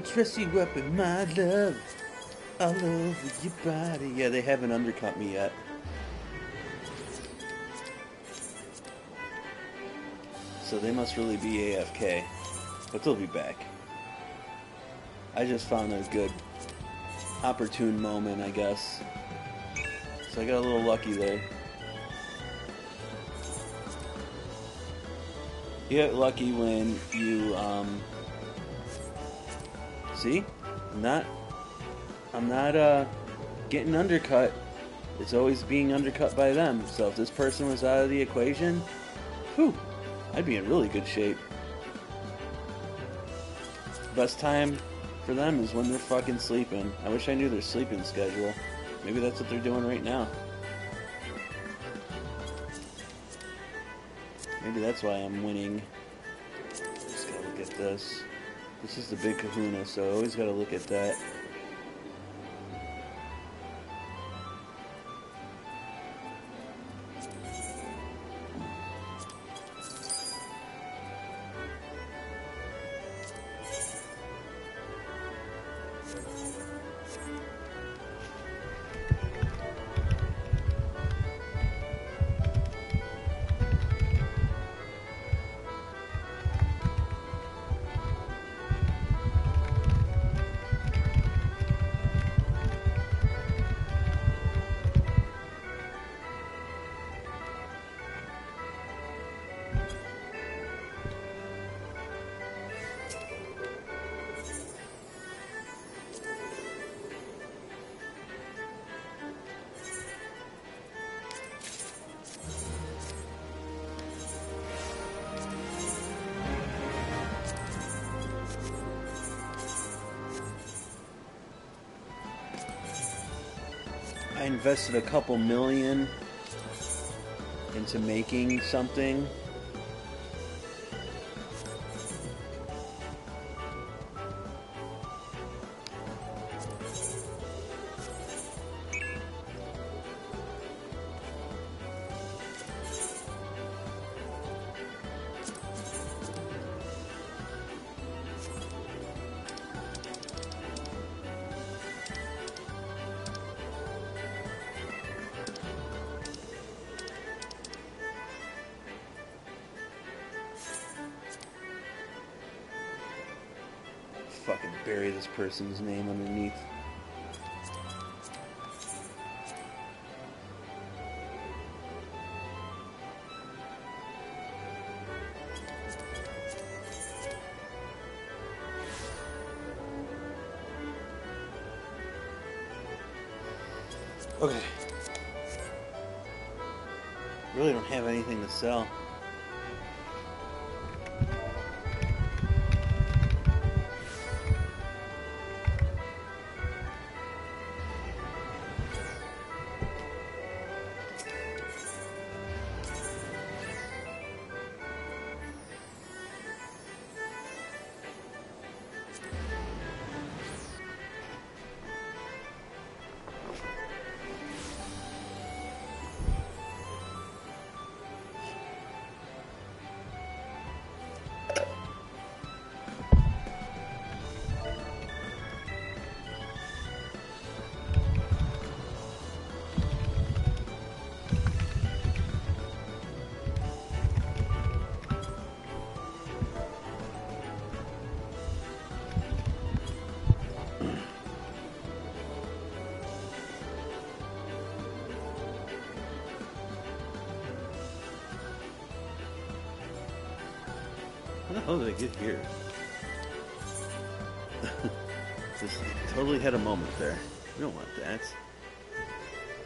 a trusty weapon, my love, all over your body. Yeah, they haven't undercut me yet. So they must really be AFK. But they'll be back. I just found a good opportune moment, I guess. So I got a little lucky there. You get lucky when you, see? I'm not getting undercut. It's always being undercut by them. So if this person was out of the equation, whew, I'd be in really good shape. Best time for them is when they're fucking sleeping. I wish I knew their sleeping schedule. Maybe that's what they're doing right now. Maybe that's why I'm winning. Just gotta look at this. This is the big kahuna, so I always gotta look at that. I invested a couple million into making something. Fucking bury this person's name underneath. Okay. Really don't have anything to sell. How the hell did I get here? Just totally had a moment there. We don't want that.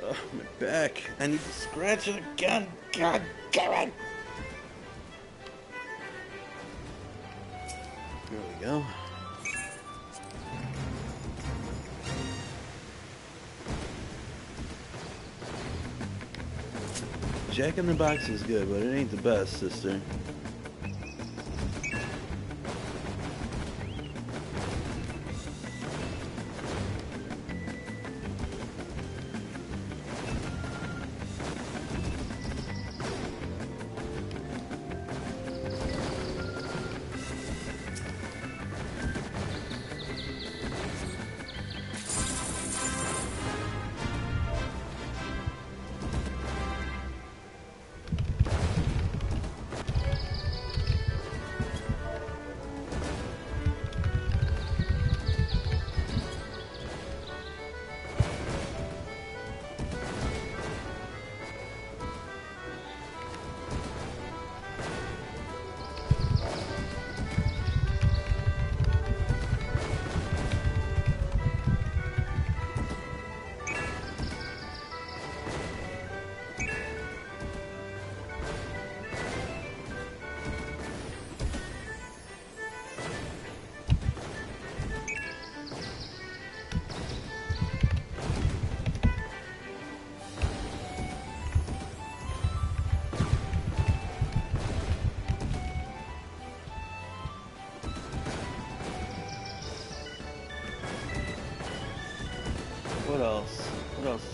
Oh, my back. I need to scratch it again. God damn it. There we go. Jack in the Box is good, but it ain't the best, sister.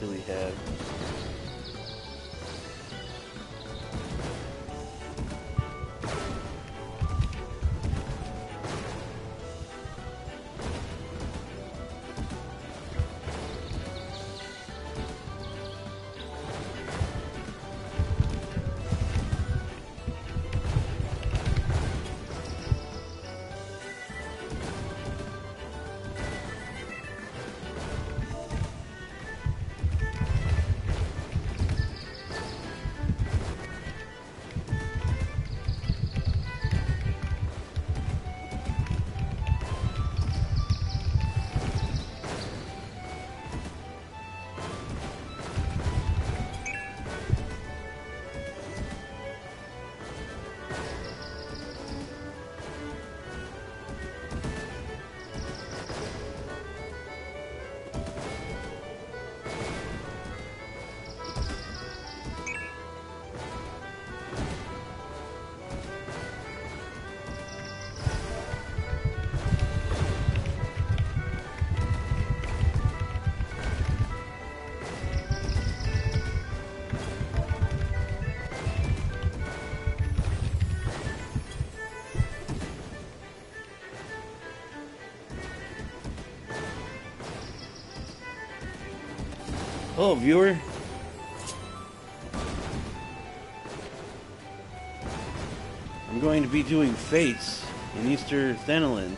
do we have? Hello, viewer. I'm going to be doing Fates in Easter Thanolin.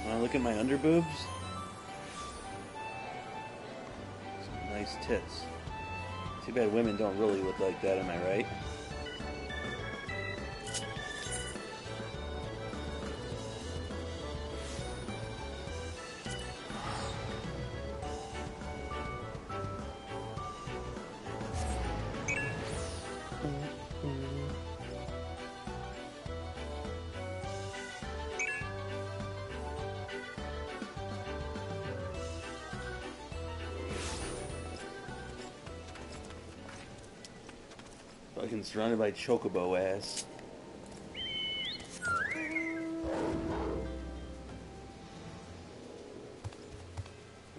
Wanna look at my underboobs? Some nice tits. Too bad women don't really look like that, am I right? Fucking surrounded by chocobo ass.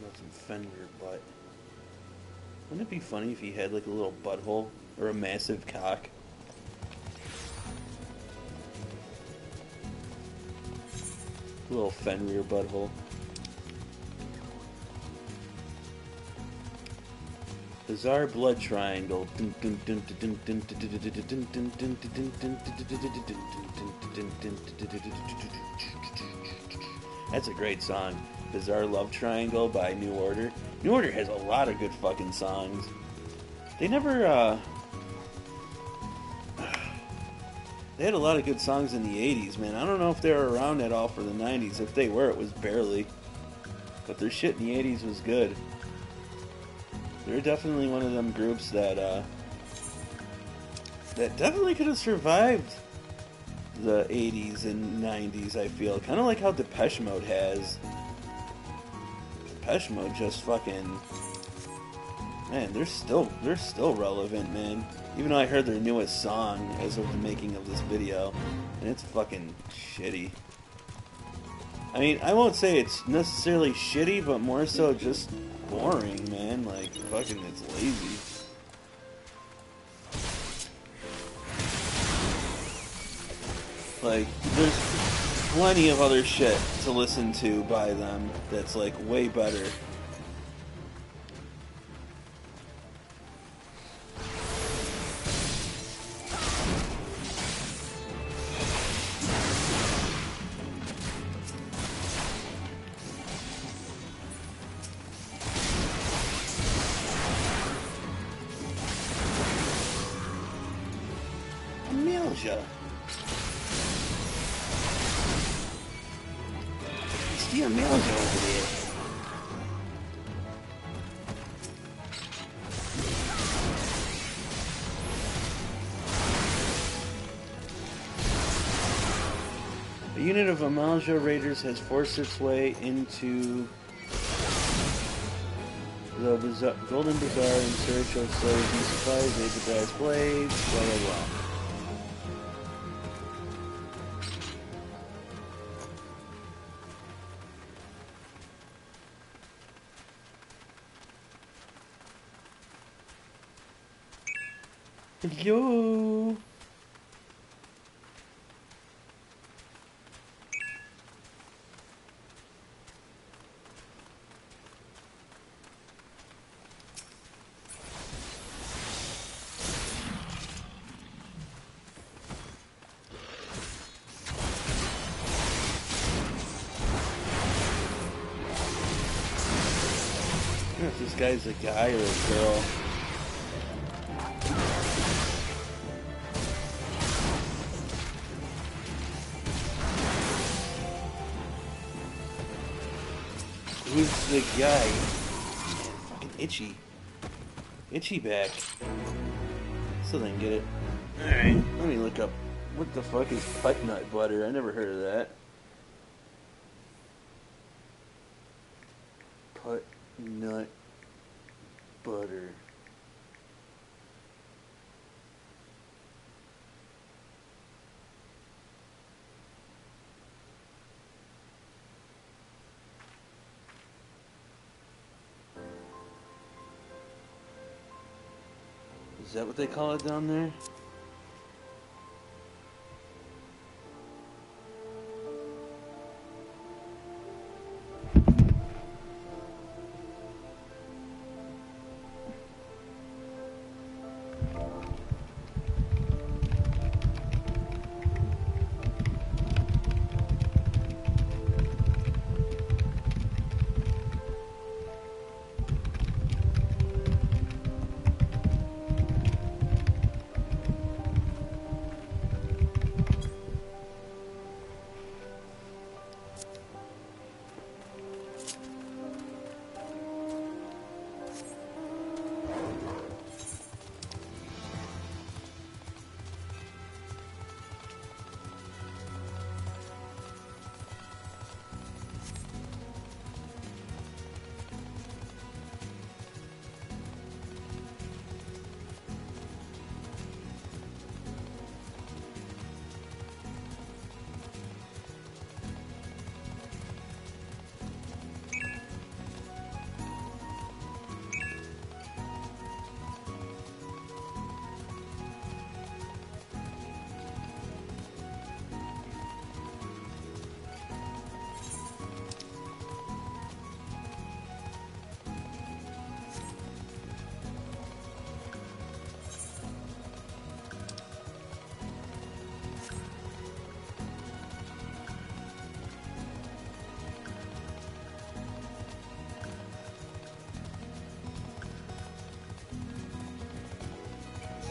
Got some Fender butt. Wouldn't it be funny if he had like a little butthole or a massive cock? A little Fenrir butthole. Bizarre blood triangle. That's a great song. Bizarre Love Triangle by New Order. New Order has a lot of good fucking songs. They never, they had a lot of good songs in the 80s, man. I don't know if they were around at all for the 90s. If they were, it was barely. But their shit in the 80s was good. They're definitely one of them groups that that definitely could have survived the 80s and 90s, I feel. Kind of like how Depeche Mode has. Depeche Mode just fucking... Man, they're still relevant, man. Even though I heard their newest song as of the making of this video, and it's fucking shitty. I mean, I won't say it's necessarily shitty, but more so just boring, man. Like, fucking, it's lazy. Like, there's plenty of other shit to listen to by them that's, like, way better. Amelia. It's the Amelia over there. A unit of Amalja Raiders has forced its way into the Golden Bazaar in search of slaves and supplies, made the brass blades, blah blah blah. Yo. I don't know if this guy's a guy or a girl. Who's the guy? Man, fucking itchy. Itchy back. Still didn't get it. Alright, let me look up. What the fuck is putt nut butter? I never heard of that. Putt nut butter. Is that what they call it down there?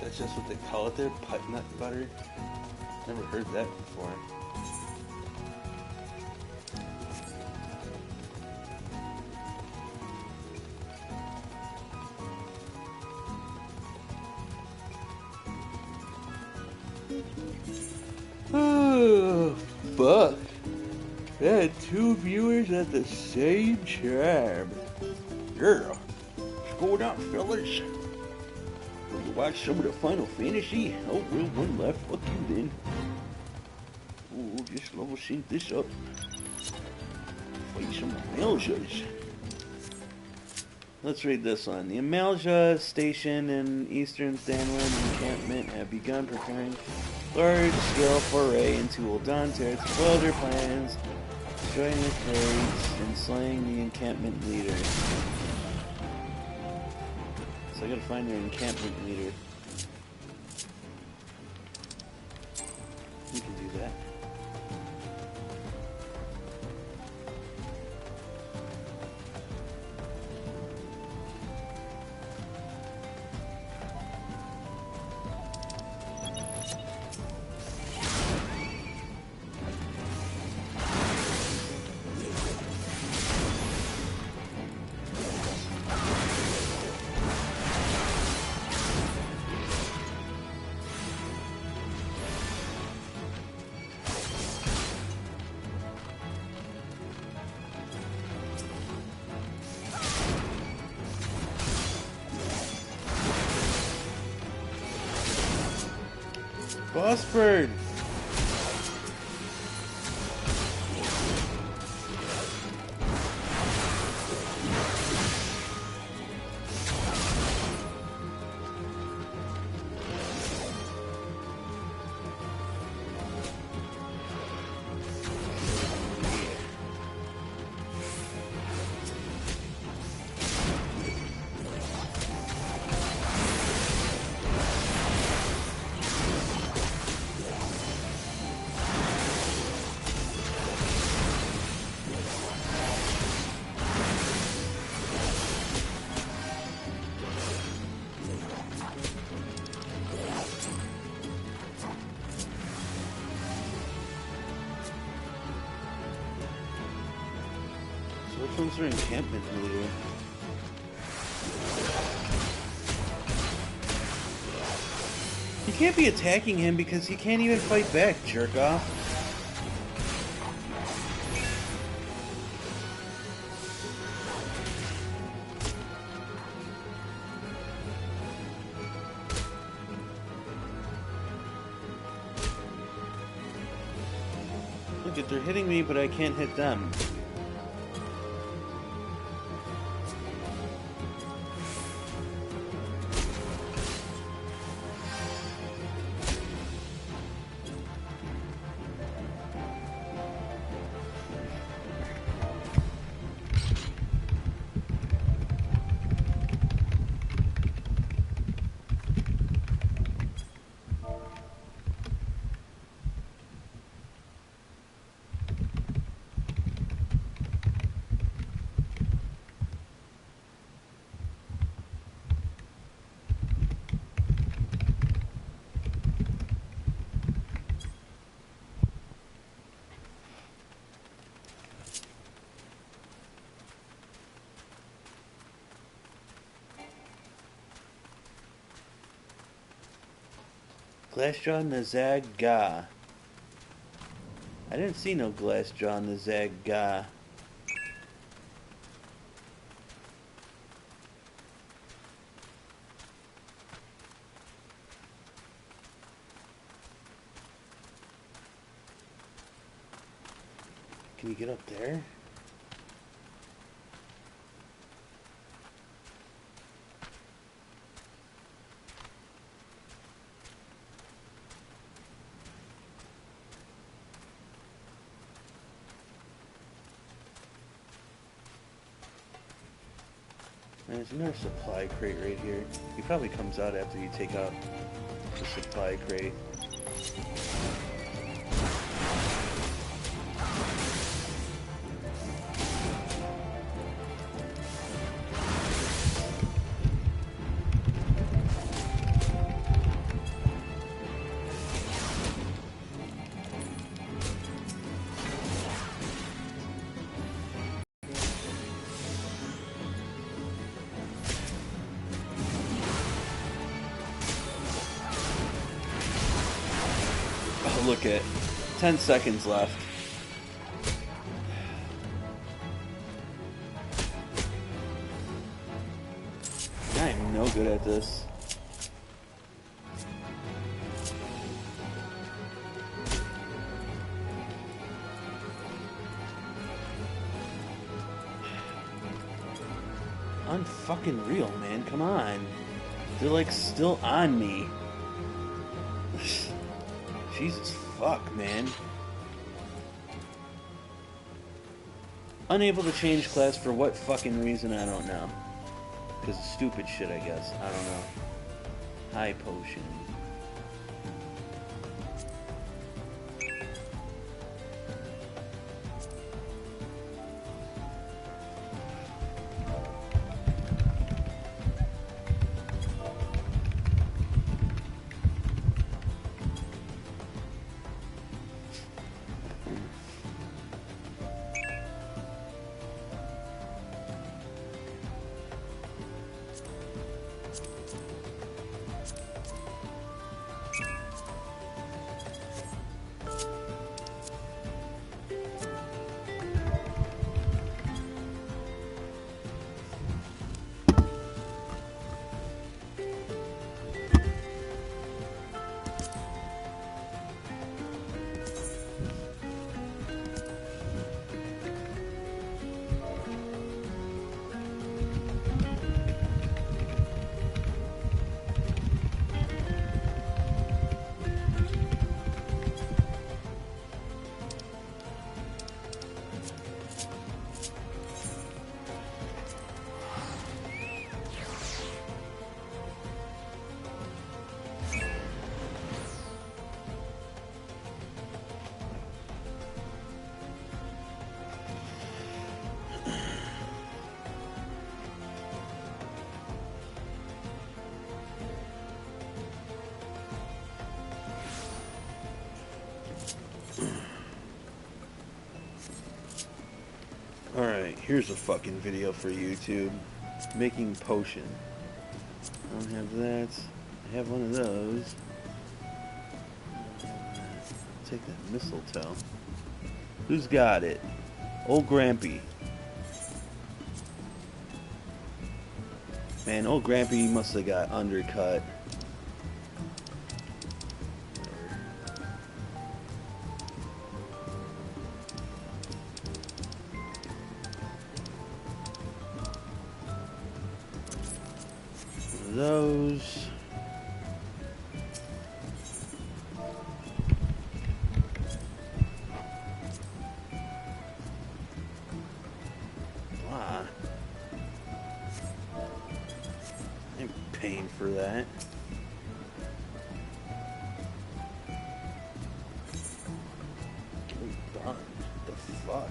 That's just what they call it there? Putt nut butter? Never heard that before. Oh, fuck. had 2 viewers at the same time. Yeah. What's going on, fellas? Want to watch some of the Final Fantasy? Oh, well, one left. Fuck you, then. Oh, just level sync this up. Fight some Amaljas. Let's read this one. The Amalja station in eastern Thanland encampment have begun preparing large-scale foray into Ul'Dan to spoil their plans, destroying the crates, and slaying the encampment leader. So I gotta find their encampment leader. We can do that. Boss bird! Which one's their encampment leader? You can't be attacking him because he can't even fight back, jerk off. Look at, they're hitting me, but I can't hit them. Glassjaw Nazag Ga. I didn't see no Glassjaw Nazag Ga. Can you get up there? There's another supply crate right here. He probably comes out after you take out the supply crate. Look at 10 seconds left. no good at this. Unfucking real, man. Come on. They're like still on me. Jesus fuck, man. Unable to change class for what fucking reason, I don't know. Because of stupid shit, I guess. I don't know. High potion. Alright, here's a fucking video for YouTube. Making potion. I don't have that. I have one of those. Take that mistletoe. Who's got it? Old Grampy. Man, old Grampy must have got undercut. Those. Wow. I'm paying for that. Oh, darn. What the fuck?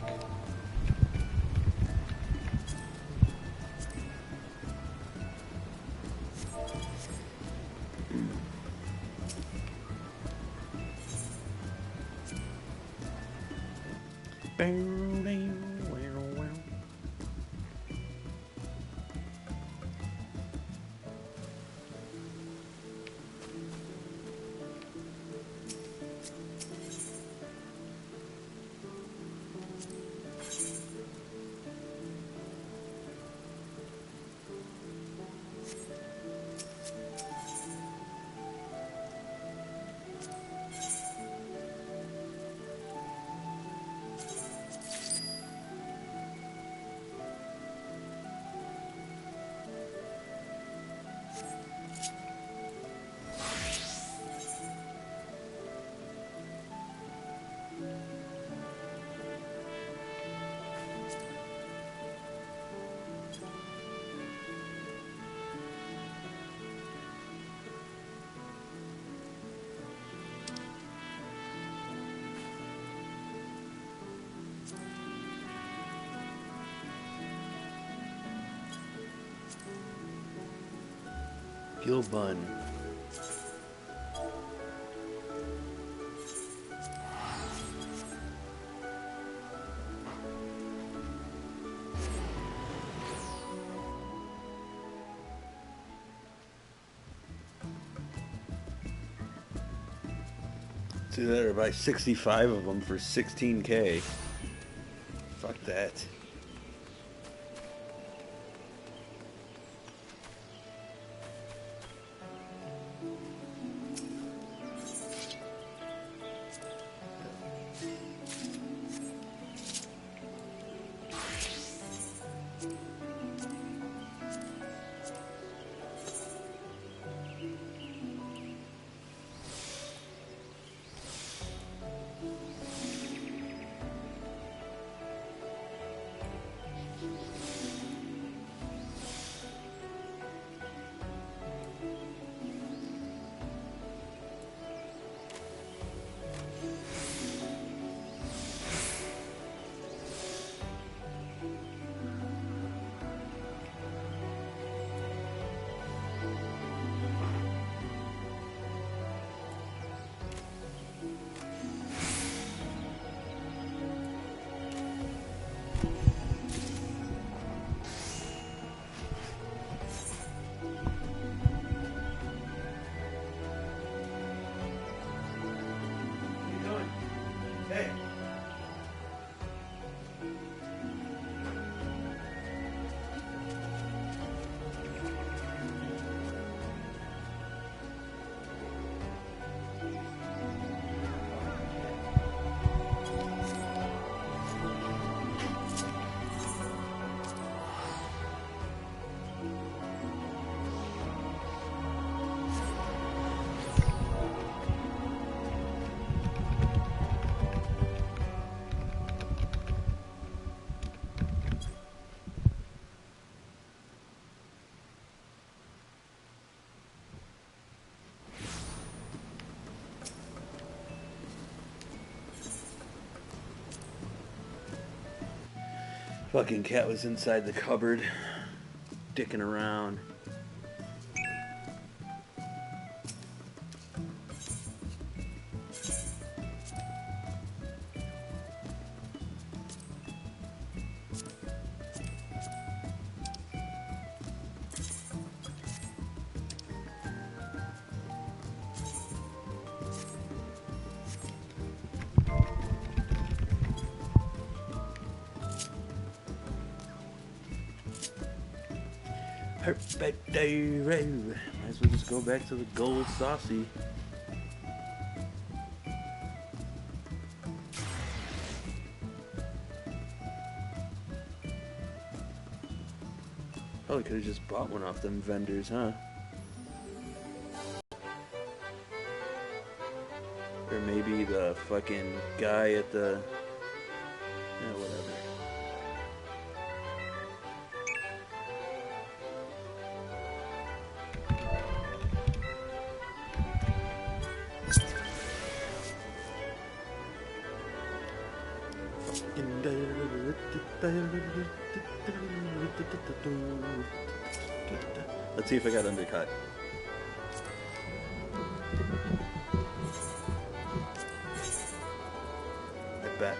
Gill bun. See that, or buy 65 of them for 16K. Fuck that. Fucking cat was inside the cupboard, dicking around. Perfect day, might as well just go back to the gold saucy. Probably could have just bought one off them vendors, huh? Or maybe the fucking guy at the... yeah, whatever. Let's see if I got undercut. I bet.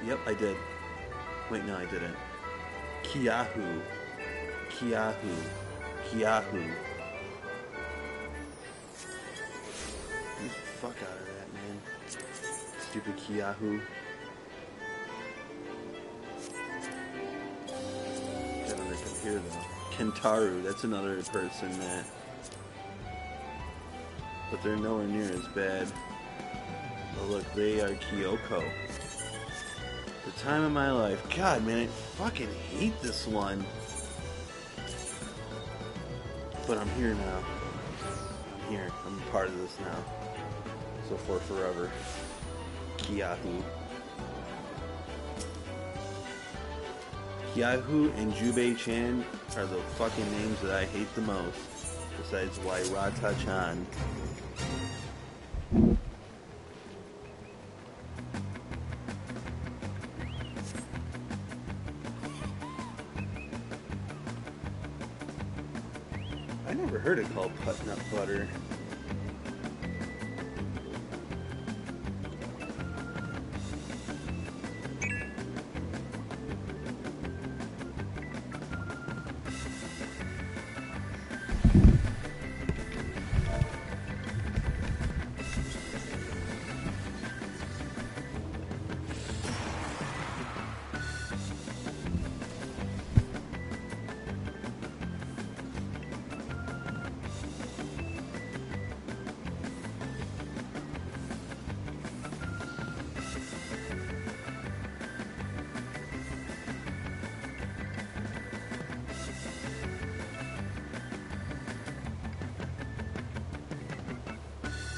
Yep, I did. Wait, no, I didn't. Kiahu. Kiahu. Kiahu. Get the fuck out of that, man. Stupid Kiahu. Got undercut here, though. Kentaru, that's another person that... but they're nowhere near as bad. Oh, look, they are Kyoko. The time of my life. God, man, I fucking hate this one. But I'm here now. I'm here. I'm a part of this now. So for forever. Kiahu. Kiahu and Jubei-chan are the fucking names that I hate the most. Besides Wairata-chan. I never heard it called nut butter.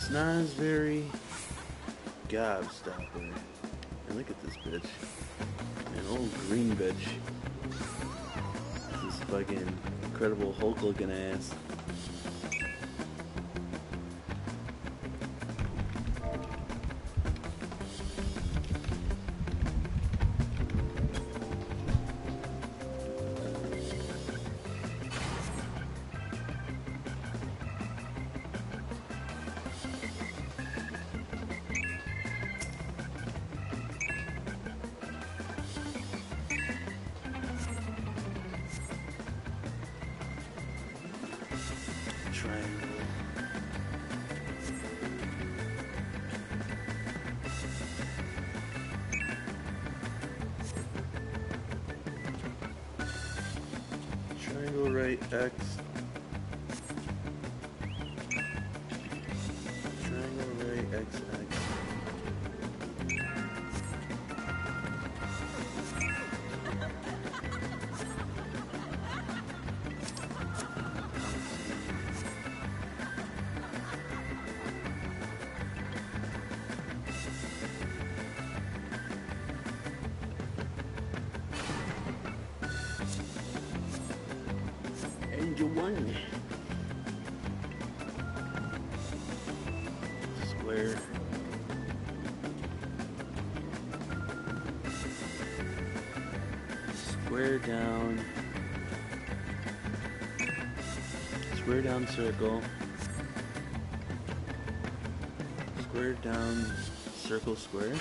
It's not as very gobstopper. And look at this bitch. An old green bitch. This fucking Incredible Hulk looking ass. Triangle right X. Triangle right X X. Angel one. Square. Square down. Square down circle. Square down circle square.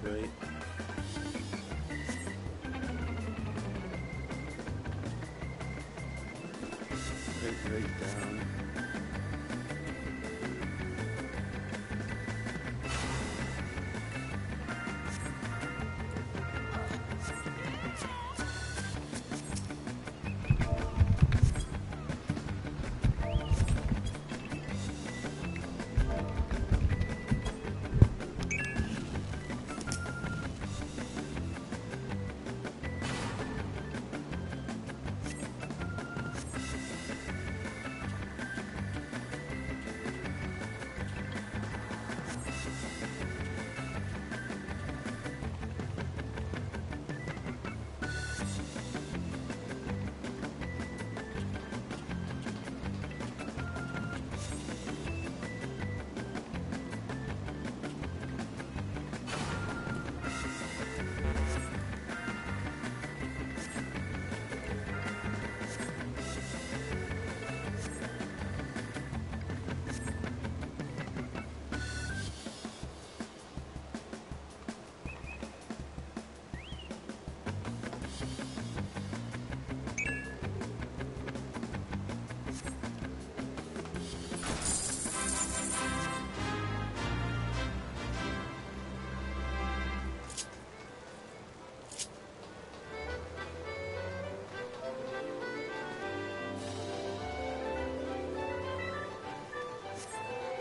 Right. Right down.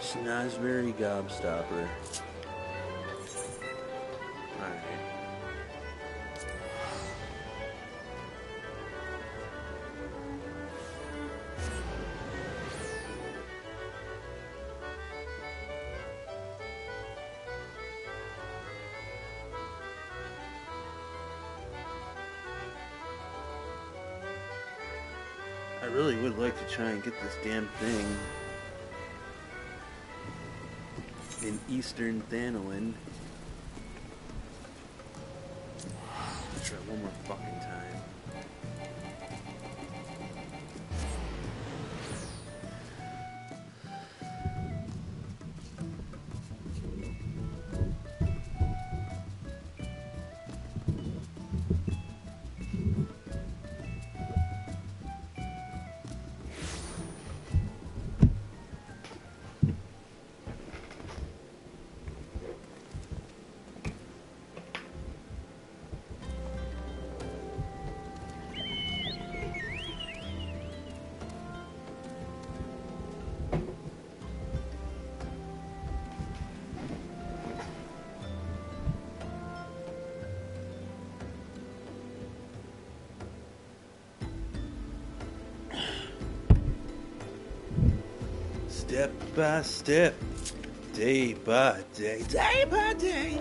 Snozberry Gobstopper. Alright. I really would like to try and get this damn thing in Eastern Thanoin. Try one more fucking time. Step by step, day by day, day by day.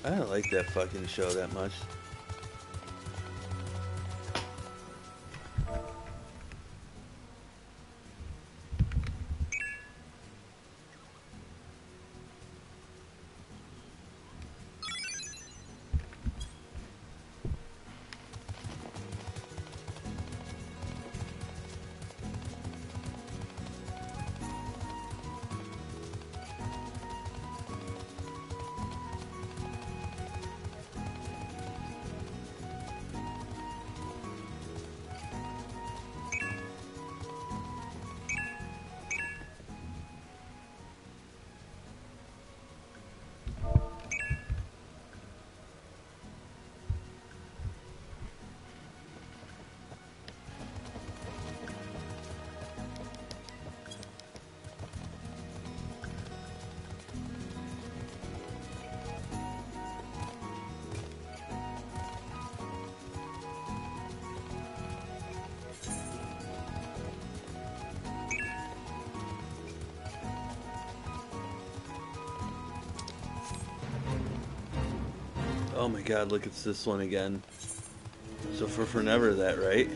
I don't like that fucking show that much. Oh my god, look, it's this one again. So for never that, right?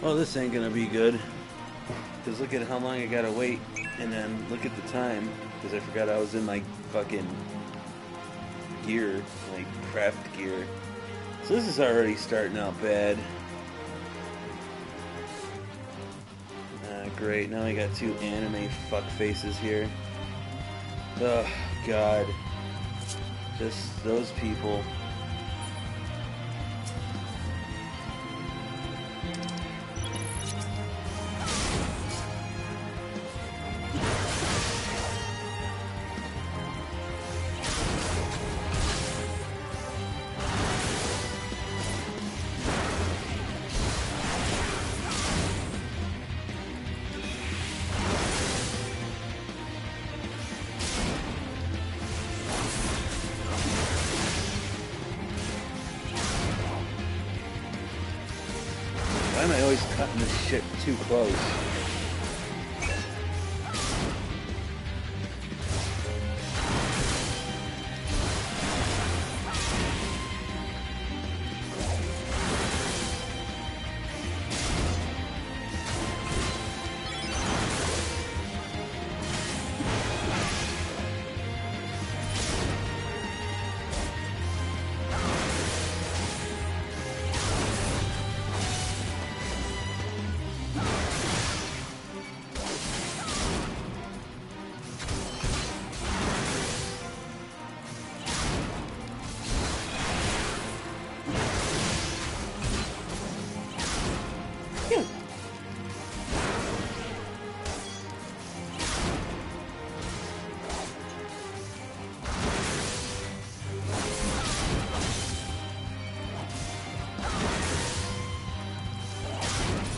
Oh, this ain't gonna be good. Because look at how long I gotta wait. And then look at the time. Because I forgot I was in my fucking gear. My craft gear. So this is already starting out bad. Great. Now I got two anime fuck faces here. Oh, God. Just those people. Why am I always cutting this shit too close?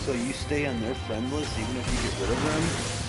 So you stay on their friend list even if you get rid of them?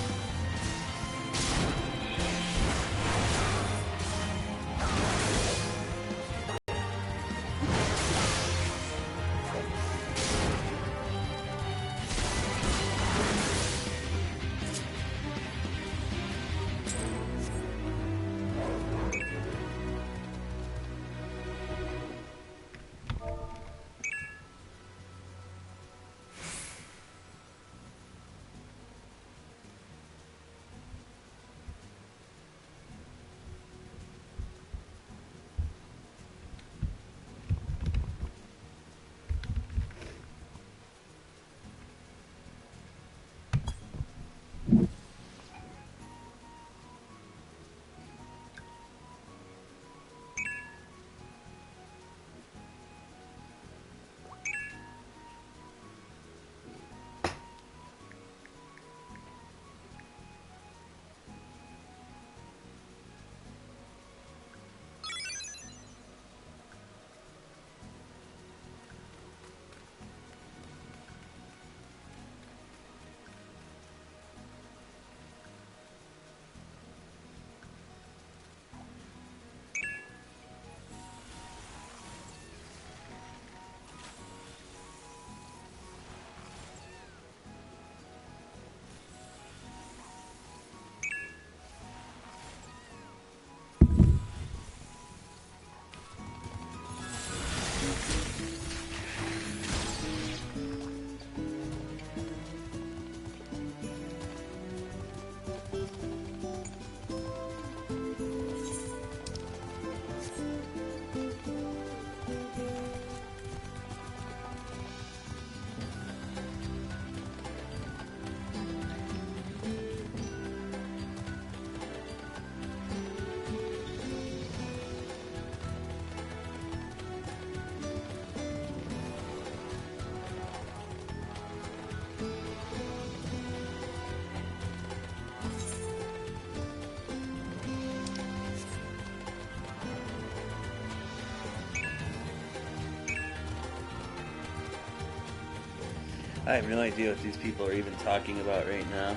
I have no idea what these people are even talking about right now.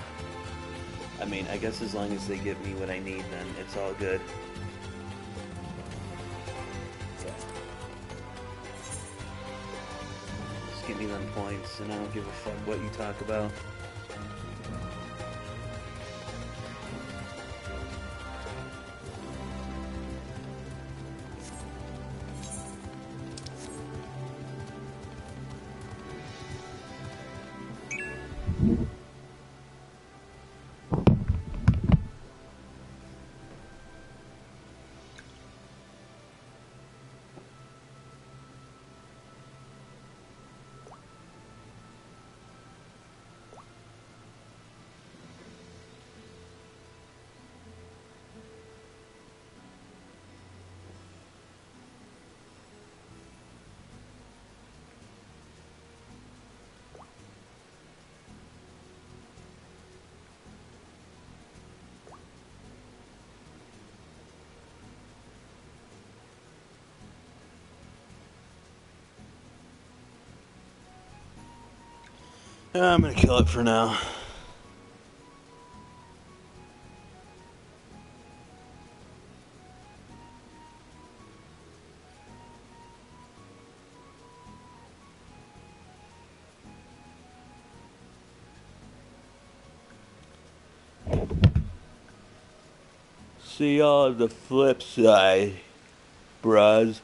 I mean, I guess as long as they give me what I need, then it's all good. Just give me them points, and I don't give a fuck what you talk about. I'm gonna kill it for now. See y'all at the flip side, bruhs.